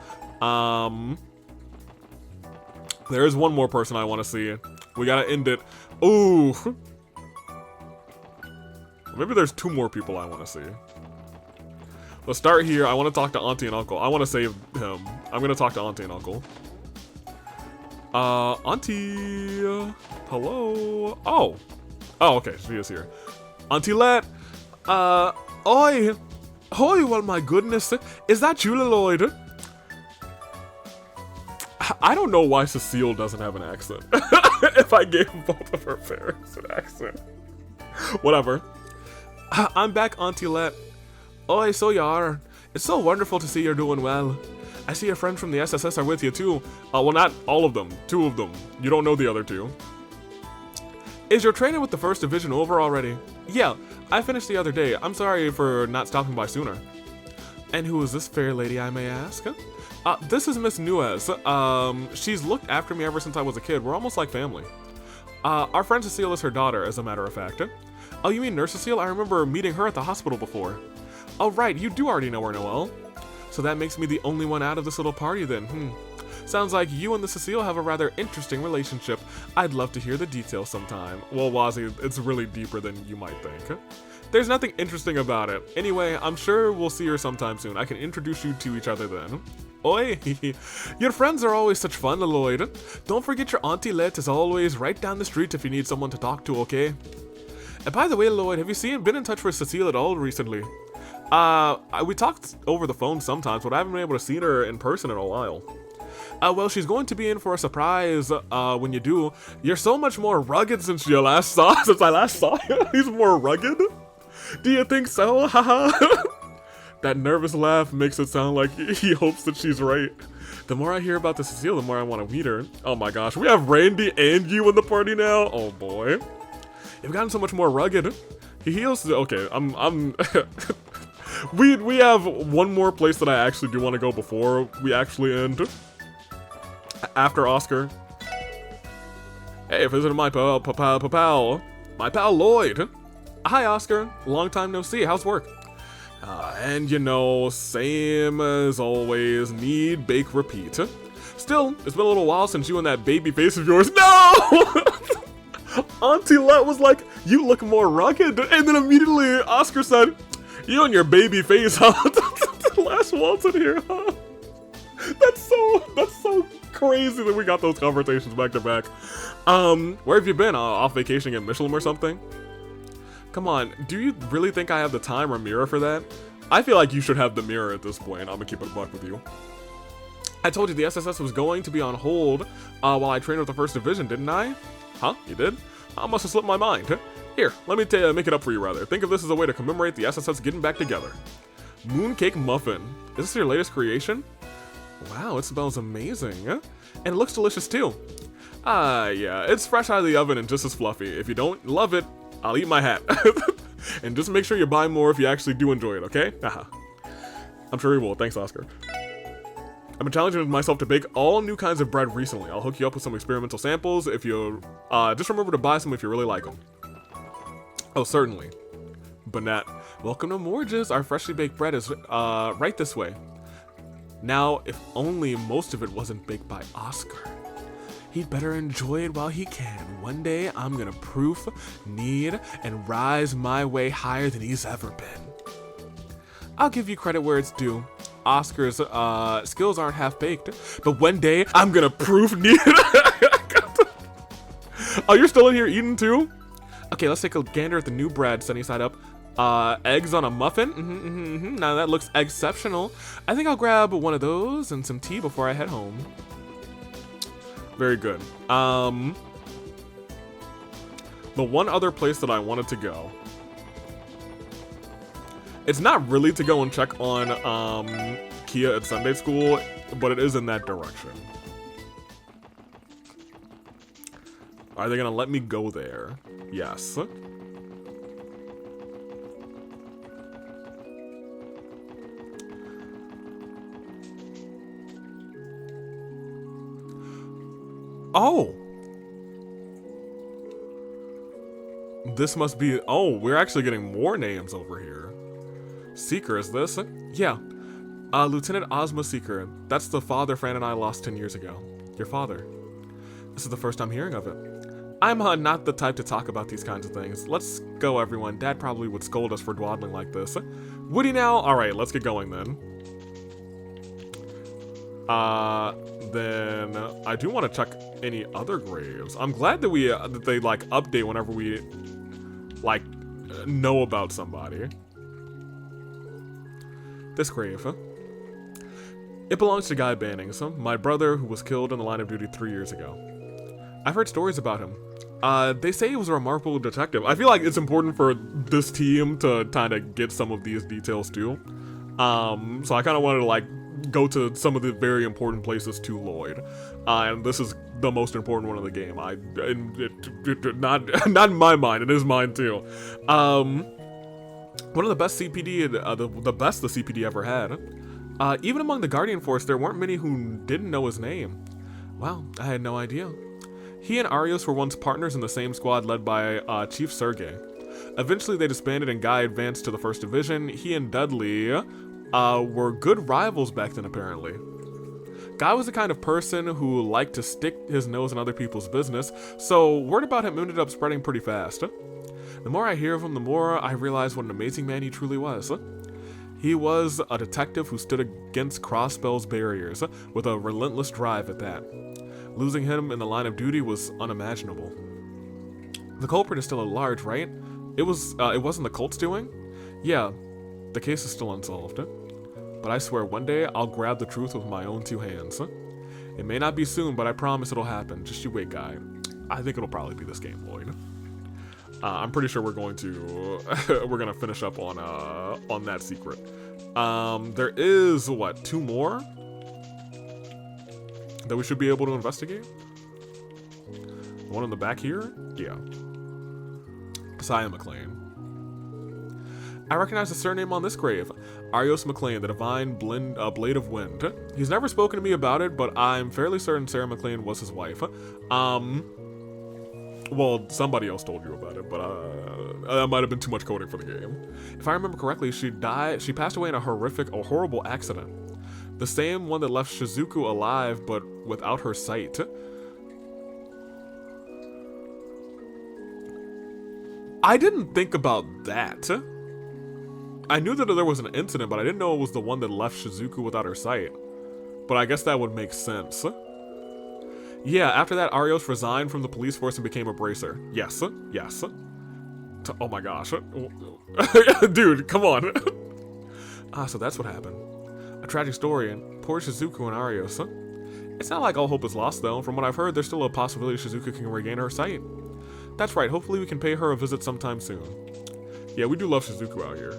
There is one more person I want to see. We gotta end it. Ooh. Maybe there's two more people I want to see. Let's start here. I want to talk to Auntie and Uncle. I want to save him. I'm going to talk to Auntie and Uncle. Auntie. Hello. Oh, okay. She is here. Auntie Let. Oi. Well, my goodness. Is that you, Lloyd? I don't know why Cecile doesn't have an accent. If I gave both of her parents an accent. Whatever. I'm back, Auntie Let. Oi, so you are. It's so wonderful to see you're doing well. I see your friends from the SSS are with you too. Well, not all of them. 2 of them. You don't know the other 2. Is your training with the 1st Division over already? Yeah, I finished the other day. I'm sorry for not stopping by sooner. And who is this fair lady, I may ask? This is Miss Nuez. She's looked after me ever since I was a kid. We're almost like family. Our friend Cecile is her daughter, as a matter of fact. Oh, you mean Nurse Cecile? I remember meeting her at the hospital before. Oh, right, you do already know her, Noelle. So that makes me the only one out of this little party then, Sounds like you and the Cecile have a rather interesting relationship. I'd love to hear the details sometime. Well, Wazi, it's really deeper than you might think. There's nothing interesting about it. Anyway, I'm sure we'll see her sometime soon. I can introduce you to each other then. Oi, your friends are always such fun, Lloyd. Don't forget your Auntie Let is always right down the street if you need someone to talk to, okay? And by the way, Lloyd, have you been in touch with Cecile at all recently? We talked over the phone sometimes, but I haven't been able to see her in person in a while. Well, she's going to be in for a surprise, when you do. You're so much more rugged since I last saw you. He's more rugged? Do you think so? Haha. That nervous laugh makes it sound like he hopes that she's right. The more I hear about the Cecile, the more I want to meet her. Oh my gosh, we have Randy and you in the party now? Oh boy. You've gotten so much more rugged. He heals. Okay, we have one more place that I actually do want to go before we actually end. After Oscar. Hey, visiting my pal, my pal Lloyd. Hi, Oscar. Long time no see. How's work? And you know, same as always. Need, bake, repeat. Still, it's been a little while since you and that baby face of yours. No! Auntie Let was like, you look more rugged. And then immediately Oscar said, you and your baby face, huh? Last waltz in here, huh? That's so crazy that we got those conversations back to back. Where have you been? Off vacation in Michelin or something? Come on, do you really think I have the time or mirror for that? I feel like you should have the mirror at this point. I'm gonna keep it a buck with you. I told you the SSS was going to be on hold while I trained with the 1st Division, didn't I? Huh? You did? I must have slipped my mind. Here, let me make it up for you rather. Think of this as a way to commemorate the SSS getting back together. Mooncake Muffin. Is this your latest creation? Wow, it smells amazing. And it looks delicious too. Yeah, it's fresh out of the oven and just as fluffy. If you don't love it, I'll eat my hat. And just make sure you buy more if you actually do enjoy it, okay? I'm sure you will. Thanks, Oscar. I've been challenging myself to bake all new kinds of bread recently. I'll hook you up with some experimental samples if you, just remember to buy some if you really like them. Oh, certainly. Bonnet. Welcome to Morges. Our freshly baked bread is, right this way. Now, if only most of it wasn't baked by Oscar. He'd better enjoy it while he can. One day, I'm gonna proof, knead, and rise my way higher than he's ever been. I'll give you credit where it's due. Oscar's skills aren't half-baked, but one day, I'm gonna proof, knead. Oh, you're still in here eating too? Okay, let's take a gander at the new bread, sunny side up. Eggs on a muffin? Now that looks exceptional. I think I'll grab one of those and some tea before I head home. Very good. The one other place that I wanted to go, it's not really to go and check on Kia at Sunday school, but it is in that direction. Are they gonna let me go there? Yes. Oh! This must be... Oh, we're actually getting more names over here. Seeker, is this? Yeah. Lieutenant Ozma Seeker. That's the father Fran and I lost 10 years ago. Your father. This is the first I'm hearing of it. I'm not the type to talk about these kinds of things. Let's go, everyone. Dad probably would scold us for dawdling like this. Would he now? Alright, let's get going then. Then I do want to check any other graves. I'm glad that we that they like update whenever we like know about somebody. This grave, huh? It belongs to Guy Bannings, my brother who was killed in the line of duty 3 years ago. I've heard stories about him. They say he was a remarkable detective. I feel like it's important for this team to kind of get some of these details too. So I kind of wanted to like go to some of the very important places to Lloyd, and this is the most important one in the game. Not in my mind, it is mine too. One of the best CPD, the best the CPD ever had. Even among the Guardian Force, there weren't many who didn't know his name. Wow, I had no idea. He and Arios were once partners in the same squad led by Chief Sergei. Eventually they disbanded and Guy advanced to the 1st Division. He and Dudley were good rivals back then, apparently. Guy was the kind of person who liked to stick his nose in other people's business, so word about him ended up spreading pretty fast. The more I hear of him, the more I realize what an amazing man he truly was. He was a detective who stood against Crossbell's barriers, with a relentless drive at that. Losing him in the line of duty was unimaginable. The culprit is still at large, right? It wasn't the cult's doing? Yeah, the case is still unsolved. But I swear one day I'll grab the truth with my own 2 hands. It may not be soon, but I promise it'll happen. Just you wait, Guy. I think it'll probably be this game, Lloyd. I'm pretty sure we're gonna finish up on that secret. There is what, 2 more that we should be able to investigate? One in the back here? Yeah. Saya McLean. I recognize the surname on this grave. Arios McLean, the divine blade of wind. He's never spoken to me about it, but I'm fairly certain Sarah McLean was his wife. Well, somebody else told you about it, but that might have been too much coding for the game. If I remember correctly, she passed away in a horrible accident. The same one that left Shizuku alive, but without her sight. I didn't think about that. I knew that there was an incident, but I didn't know it was the one that left Shizuku without her sight. But I guess that would make sense. Yeah, after that, Arios resigned from the police force and became a bracer. Yes, yes. Oh my gosh. Dude, come on. So that's what happened. A tragic story, and poor Shizuku and Arios. It's not like all hope is lost, though. From what I've heard, there's still a possibility Shizuku can regain her sight. That's right, hopefully we can pay her a visit sometime soon. Yeah, we do love Shizuku out here.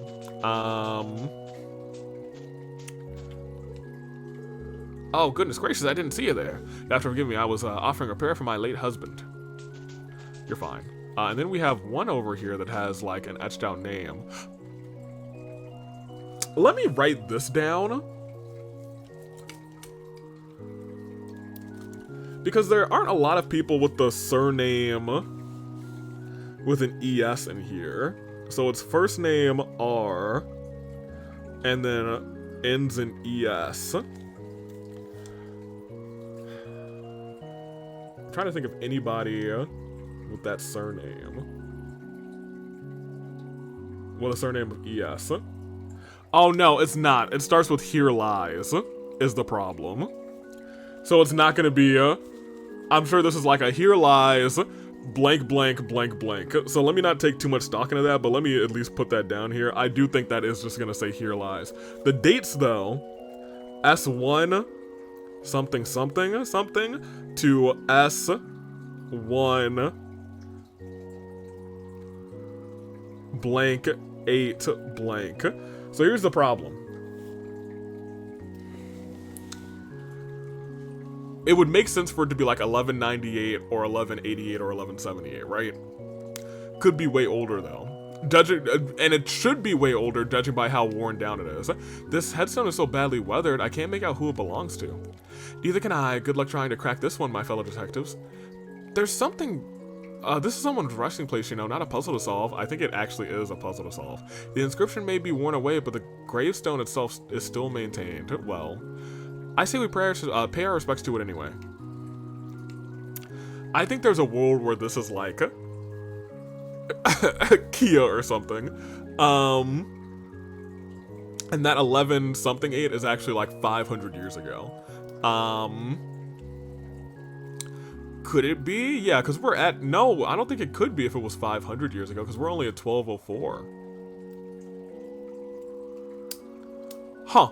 Oh, goodness gracious, I didn't see you there. You have to forgive me, I was offering a prayer for my late husband. You're fine. And then we have one over here that has, like, an etched out name. Let me write this down. Because there aren't a lot of people with the surname with an ES in here. So it's first name R and then ends in ES. I'm trying to think of anybody with that surname. With a surname of ES. Oh no, it's not. It starts with here lies is the problem. So it's not gonna be I'm sure this is like a here lies blank blank blank blank. So let me not take too much stock into that, but let me at least put that down here. I do think that is just gonna say here lies. The dates though, S1 something something something to S1 blank 8 blank. So here's the problem. It would make sense for it to be like 1198 or 1188 or 1178, right? Could be way older though. Judging, and it should be way older judging by how worn down it is. This headstone is so badly weathered, I can't make out who it belongs to. Neither can I. Good luck trying to crack this one, my fellow detectives. There's something... this is someone's resting place, you know, not a puzzle to solve. I think it actually is a puzzle to solve. The inscription may be worn away, but the gravestone itself is still maintained. Well, I say we pay our respects to it anyway. I think there's a world where this is like Kia or something. And that 11 something 8 is actually like 500 years ago. Could it be? Yeah, because we're at... No, I don't think it could be if it was 500 years ago, because we're only at 1204. Huh.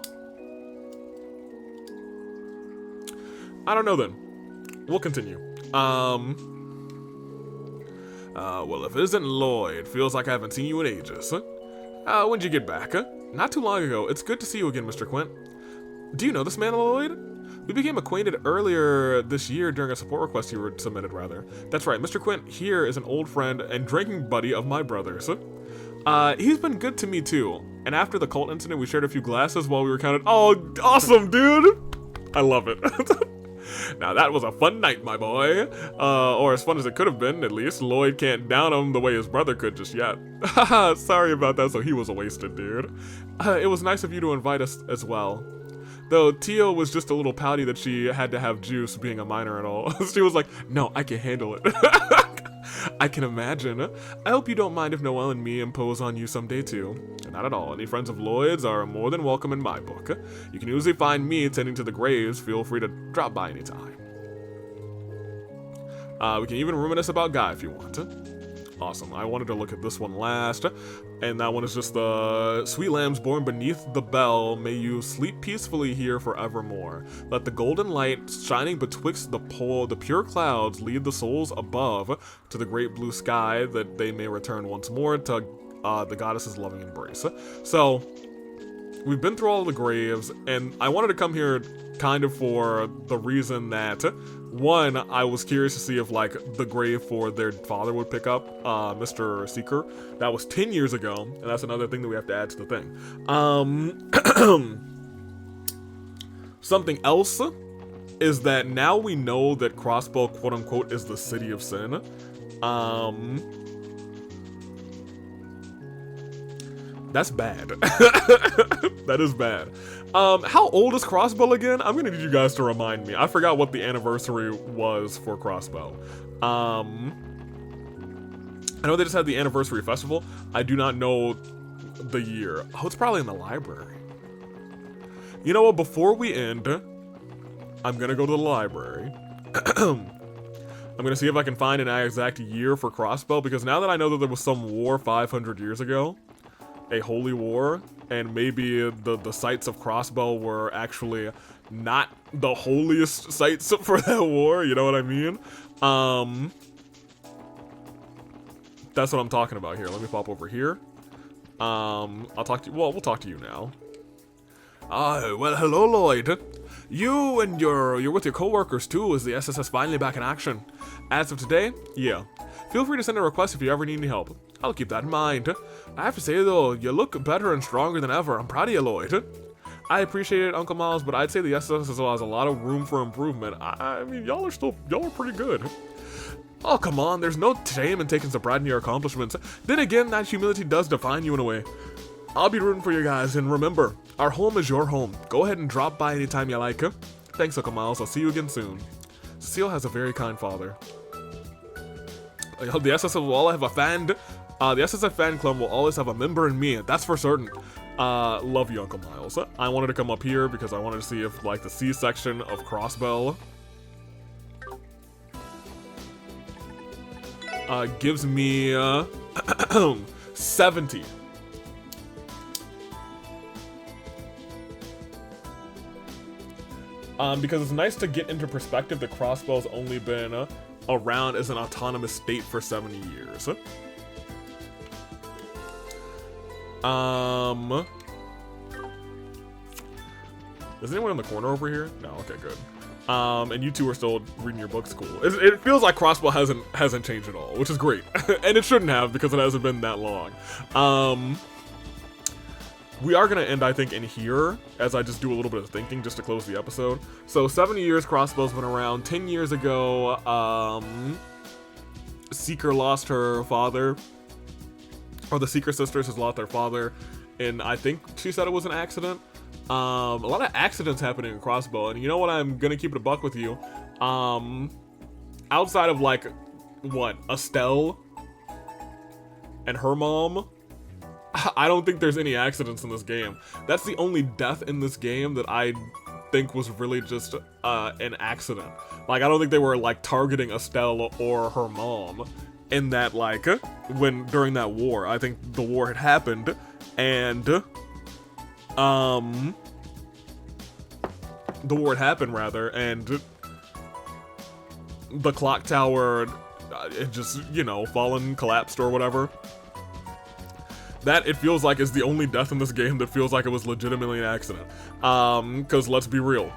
I don't know then. We'll continue. Well, if it isn't Lloyd, feels like I haven't seen you in ages. When'd you get back? Not too long ago. It's good to see you again, Mr. Quint. Do you know this man, Lloyd? We became acquainted earlier this year during a support request you were submitted, rather. That's right, Mr. Quint here is an old friend and drinking buddy of my brother's. He's been good to me too. And after the cult incident, we shared a few glasses while we were counted. Oh, awesome, dude! I love it. Now that was a fun night, my boy. Or as fun as it could have been, at least. Lloyd can't down him the way his brother could just yet. Haha, sorry about that, so he was a wasted dude. It was nice of you to invite us as well. Though Tio was just a little pouty that she had to have juice being a minor and all. She was like, no, I can handle it. I can imagine. I hope you don't mind if Noelle and me impose on you someday too. Not at all. Any friends of Lloyd's are more than welcome in my book. You can usually find me tending to the graves. Feel free to drop by anytime. We can even reminisce about Guy if you want. Awesome. I wanted to look at this one last. And that one is just the sweet lambs born beneath the bell. May you sleep peacefully here forevermore. Let the golden light shining betwixt the pure clouds lead the souls above to the great blue sky, that they may return once more to the goddess's loving embrace. So we've been through all the graves, and I wanted to come here kind of for the reason that, one, I was curious to see if like the grave for their father would pick up, Mr. Seeker. That was 10 years ago, and that's another thing that we have to add to the thing. Something else is that now we know that Crossbow, quote unquote, is the city of sin. That's bad. That is bad. How old is Crossbow again? I'm gonna need you guys to remind me. I forgot what the anniversary was for Crossbow. I know they just had the anniversary festival. I do not know the year. Oh, it's probably in the library. You know what? Before we end, I'm gonna go to the library. I'm gonna see if I can find an exact year for Crossbow, because now that I know that there was some war 500 years ago, a holy war, and maybe the sites of Crossbow were actually not the holiest sites for that war, you know what I mean? That's what I'm talking about here. Let me pop over here. I'll talk to you. Well, we'll talk to you now. Well, hello, Lloyd. You and you're with your co-workers too. Is the SSS finally back in action? As of today, yeah. Feel free to send a request if you ever need any help. I'll keep that in mind. I have to say though, you look better and stronger than ever. I'm proud of you, Lloyd. I appreciate it, Uncle Miles, but I'd say the SSS has a lot of room for improvement. I mean, y'all are pretty good. Oh, come on, there's no shame in taking some pride in your accomplishments. Then again, that humility does define you in a way. I'll be rooting for you guys, and remember, our home is your home. Go ahead and drop by anytime you like. Thanks, Uncle Miles. I'll see you again soon. Cecile has a very kind father. The SSS will all have a fan. The SSF fan club will always have a member in me. That's for certain. Love you, Uncle Miles. I wanted to come up here because I wanted to see if, like, the C section of Crossbell gives me 70. Because it's nice to get into perspective that Crossbell's only been around as an autonomous state for 70 years. Is anyone in the corner over here? No, okay, good. And you two are still reading your books, cool. It feels like Crossbell hasn't changed at all, which is great. And it shouldn't have, because it hasn't been that long. We are gonna end, I think, in here, as I just do a little bit of thinking just to close the episode. So 70 years Crossbell's been around. 10 years ago, Seeker lost her father. Or the Seeker sisters has lost their father. And I think she said it was an accident. A lot of accidents happening in Crossbell. And you know what, I'm gonna keep it a buck with you. Outside of, like, what, Estelle and her mom, I don't think there's any accidents in this game. That's the only death in this game that I think was really just an accident. Like, I don't think they were, like, targeting Estelle or her mom in that, like, during that war. I think the war had happened, and the war had happened, rather, and the clock tower it just, you know, fallen, collapsed, or whatever. That, it feels like, is the only death in this game that feels like it was legitimately an accident. Because let's be real.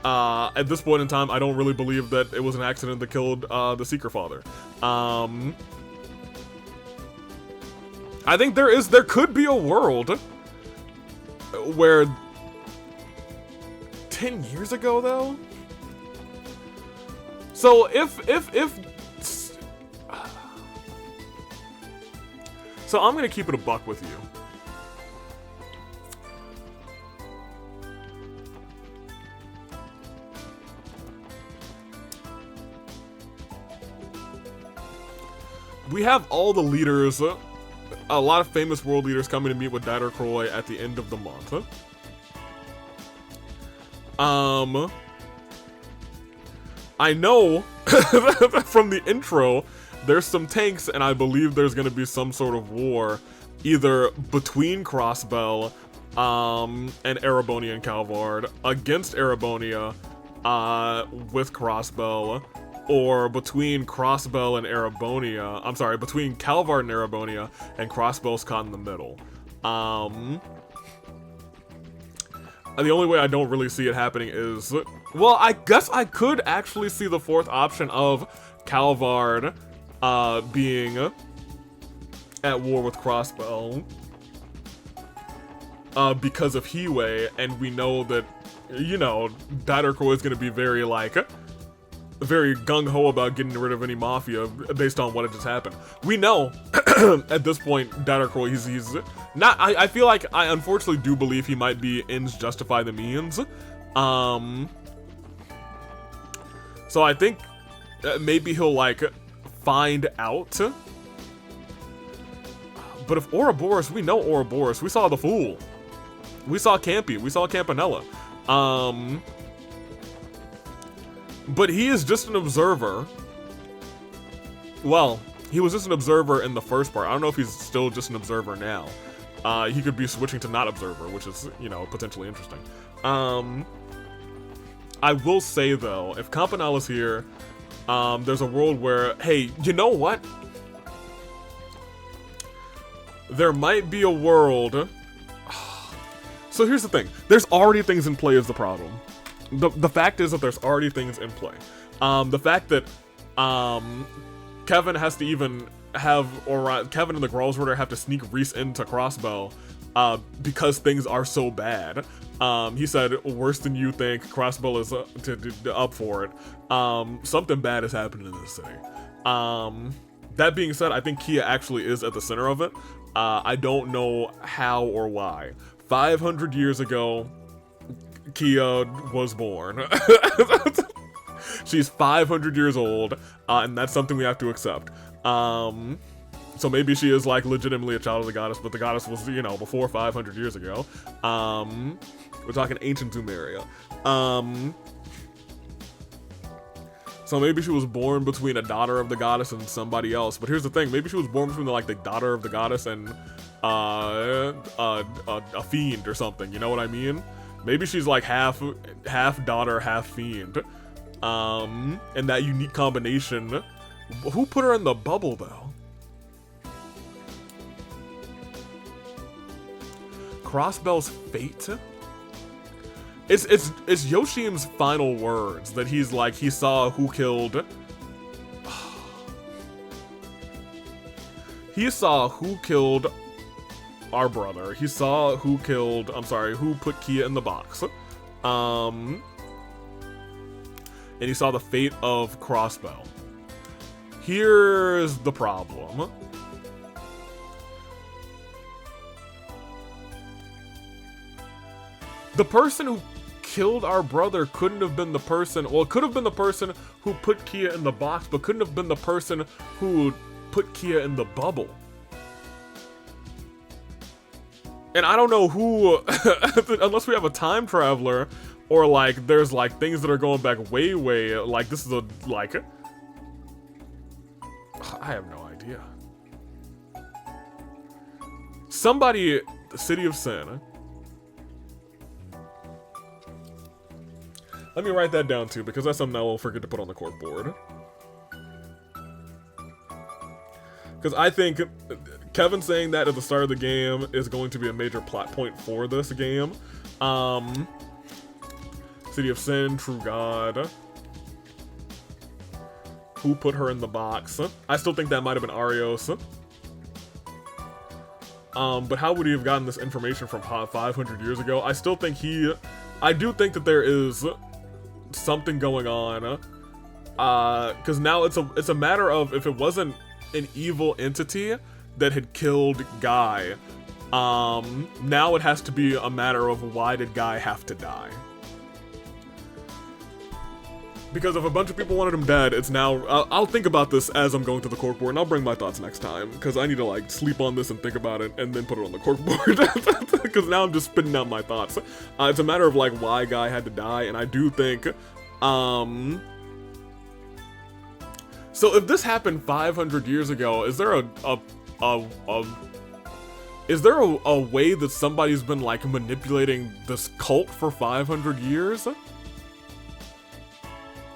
At this point in time, I don't really believe that it was an accident that killed the Seeker father. I think there could be a world where 10 years ago, though? So So I'm gonna keep it a buck with you. We have all the leaders, a lot of famous world leaders coming to meet with Didercroy at the end of the month. I know from the intro, there's some tanks, and I believe there's gonna be some sort of war, either between Crossbell and Erebonia and Calvard, against Erebonia with Crossbell, or between Crossbell and Erebonia. I'm sorry, between Calvard and Erebonia, and Crossbell's caught in the middle. The only way I don't really see it happening is, well, I guess I could actually see the fourth option of Calvard being at war with Crossbell because of Hiwei, and we know that, you know, Didercroy is going to be very, like, very gung-ho about getting rid of any mafia based on what had just happened. We know, at this point, Didercroy, he's not, I feel like I unfortunately do believe he might be ends justify the means. So I think maybe he'll, like, find out. But if Ouroboros, we know Ouroboros. We saw the Fool. We saw Campy. We saw Campanella. But he is just an observer. Well, he was just an observer in the first part. I don't know if he's still just an observer now. He could be switching to not observer, which is, you know, potentially interesting. I will say, though, if Campanella's here, there's a world where, hey, you know what? There might be a world. So here's the thing. There's already things in play is the problem. The fact is that there's already things in play. The fact that Kevin has to even have, or Kevin and the Growlsritter have to sneak Reese into Crossbell because things are so bad. He said, worse than you think, Crossbow is up for it. Something bad is happening in this city. That being said, I think Kia actually is at the center of it. I don't know how or why. 500 years ago, Kia was born. She's 500 years old, and that's something we have to accept. So maybe she is like legitimately a child of the goddess, but the goddess was, you know, before 500 years ago. We're talking ancient Sumeria. So maybe she was born between a daughter of the goddess and somebody else. But here's the thing, maybe she was born between the daughter of the goddess and a fiend or something, you know what I mean? Maybe she's like half daughter, half fiend. And that unique combination. Who put her in the bubble though? Crossbell's fate? It's Yoshim's final words that he's like, he saw who killed. He saw who killed our brother. He saw who killed, who put Kia in the box. And he saw the fate of Crossbow. Here's the problem. The person who killed our brother couldn't have been the person, well, it could have been the person who put Kia in the box, but couldn't have been the person who put Kia in the bubble. And I don't know who, unless we have a time traveler, or like there's like things that are going back way, like this is a, like, I have no idea. Somebody, the City of Sin. Let me write that down too, because that's something I will forget to put on the corkboard. Because I think Kevin saying that at the start of the game is going to be a major plot point for this game. City of Sin, True God. Who put her in the box? I still think that might have been Arios. But how would he have gotten this information from 500 years ago? I still think I do think that there is something going on. Because now it's a matter of, if it wasn't an evil entity that had killed Guy, now it has to be a matter of, why did Guy have to die? Because if a bunch of people wanted him dead, it's now, I'll think about this as I'm going through the corkboard, and I'll bring my thoughts next time, because I need to like sleep on this and think about it, and then put it on the corkboard, because now I'm just spitting out my thoughts. It's a matter of like why Guy had to die, and I do think, so if this happened 500 years ago, is there a way that somebody's been like manipulating this cult for 500 years?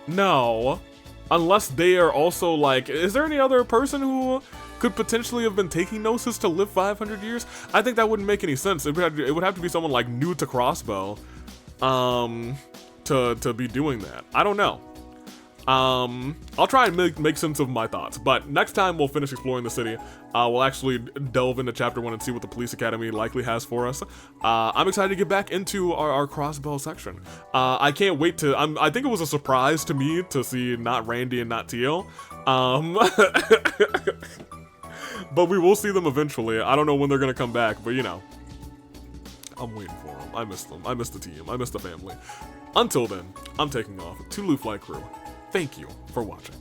No. Unless they are also like, is there any other person who could potentially have been taking Gnosis to live 500 years? I think that wouldn't make any sense. It would have to be someone like new to Crossbow to be doing that. I don't know. I'll try and make sense of my thoughts, but next time we'll finish exploring the city. We'll actually delve into chapter 1 and see what the police academy likely has for us. I'm excited to get back into our Crossbow section. I can't wait to, I think it was a surprise to me to see not Randy and not Teal. But we will see them eventually. I don't know when they're gonna come back, but you know, I'm waiting for them. I miss them. I miss the team. I miss the family. Until then, I'm taking off. To Flight Crew. Thank you for watching.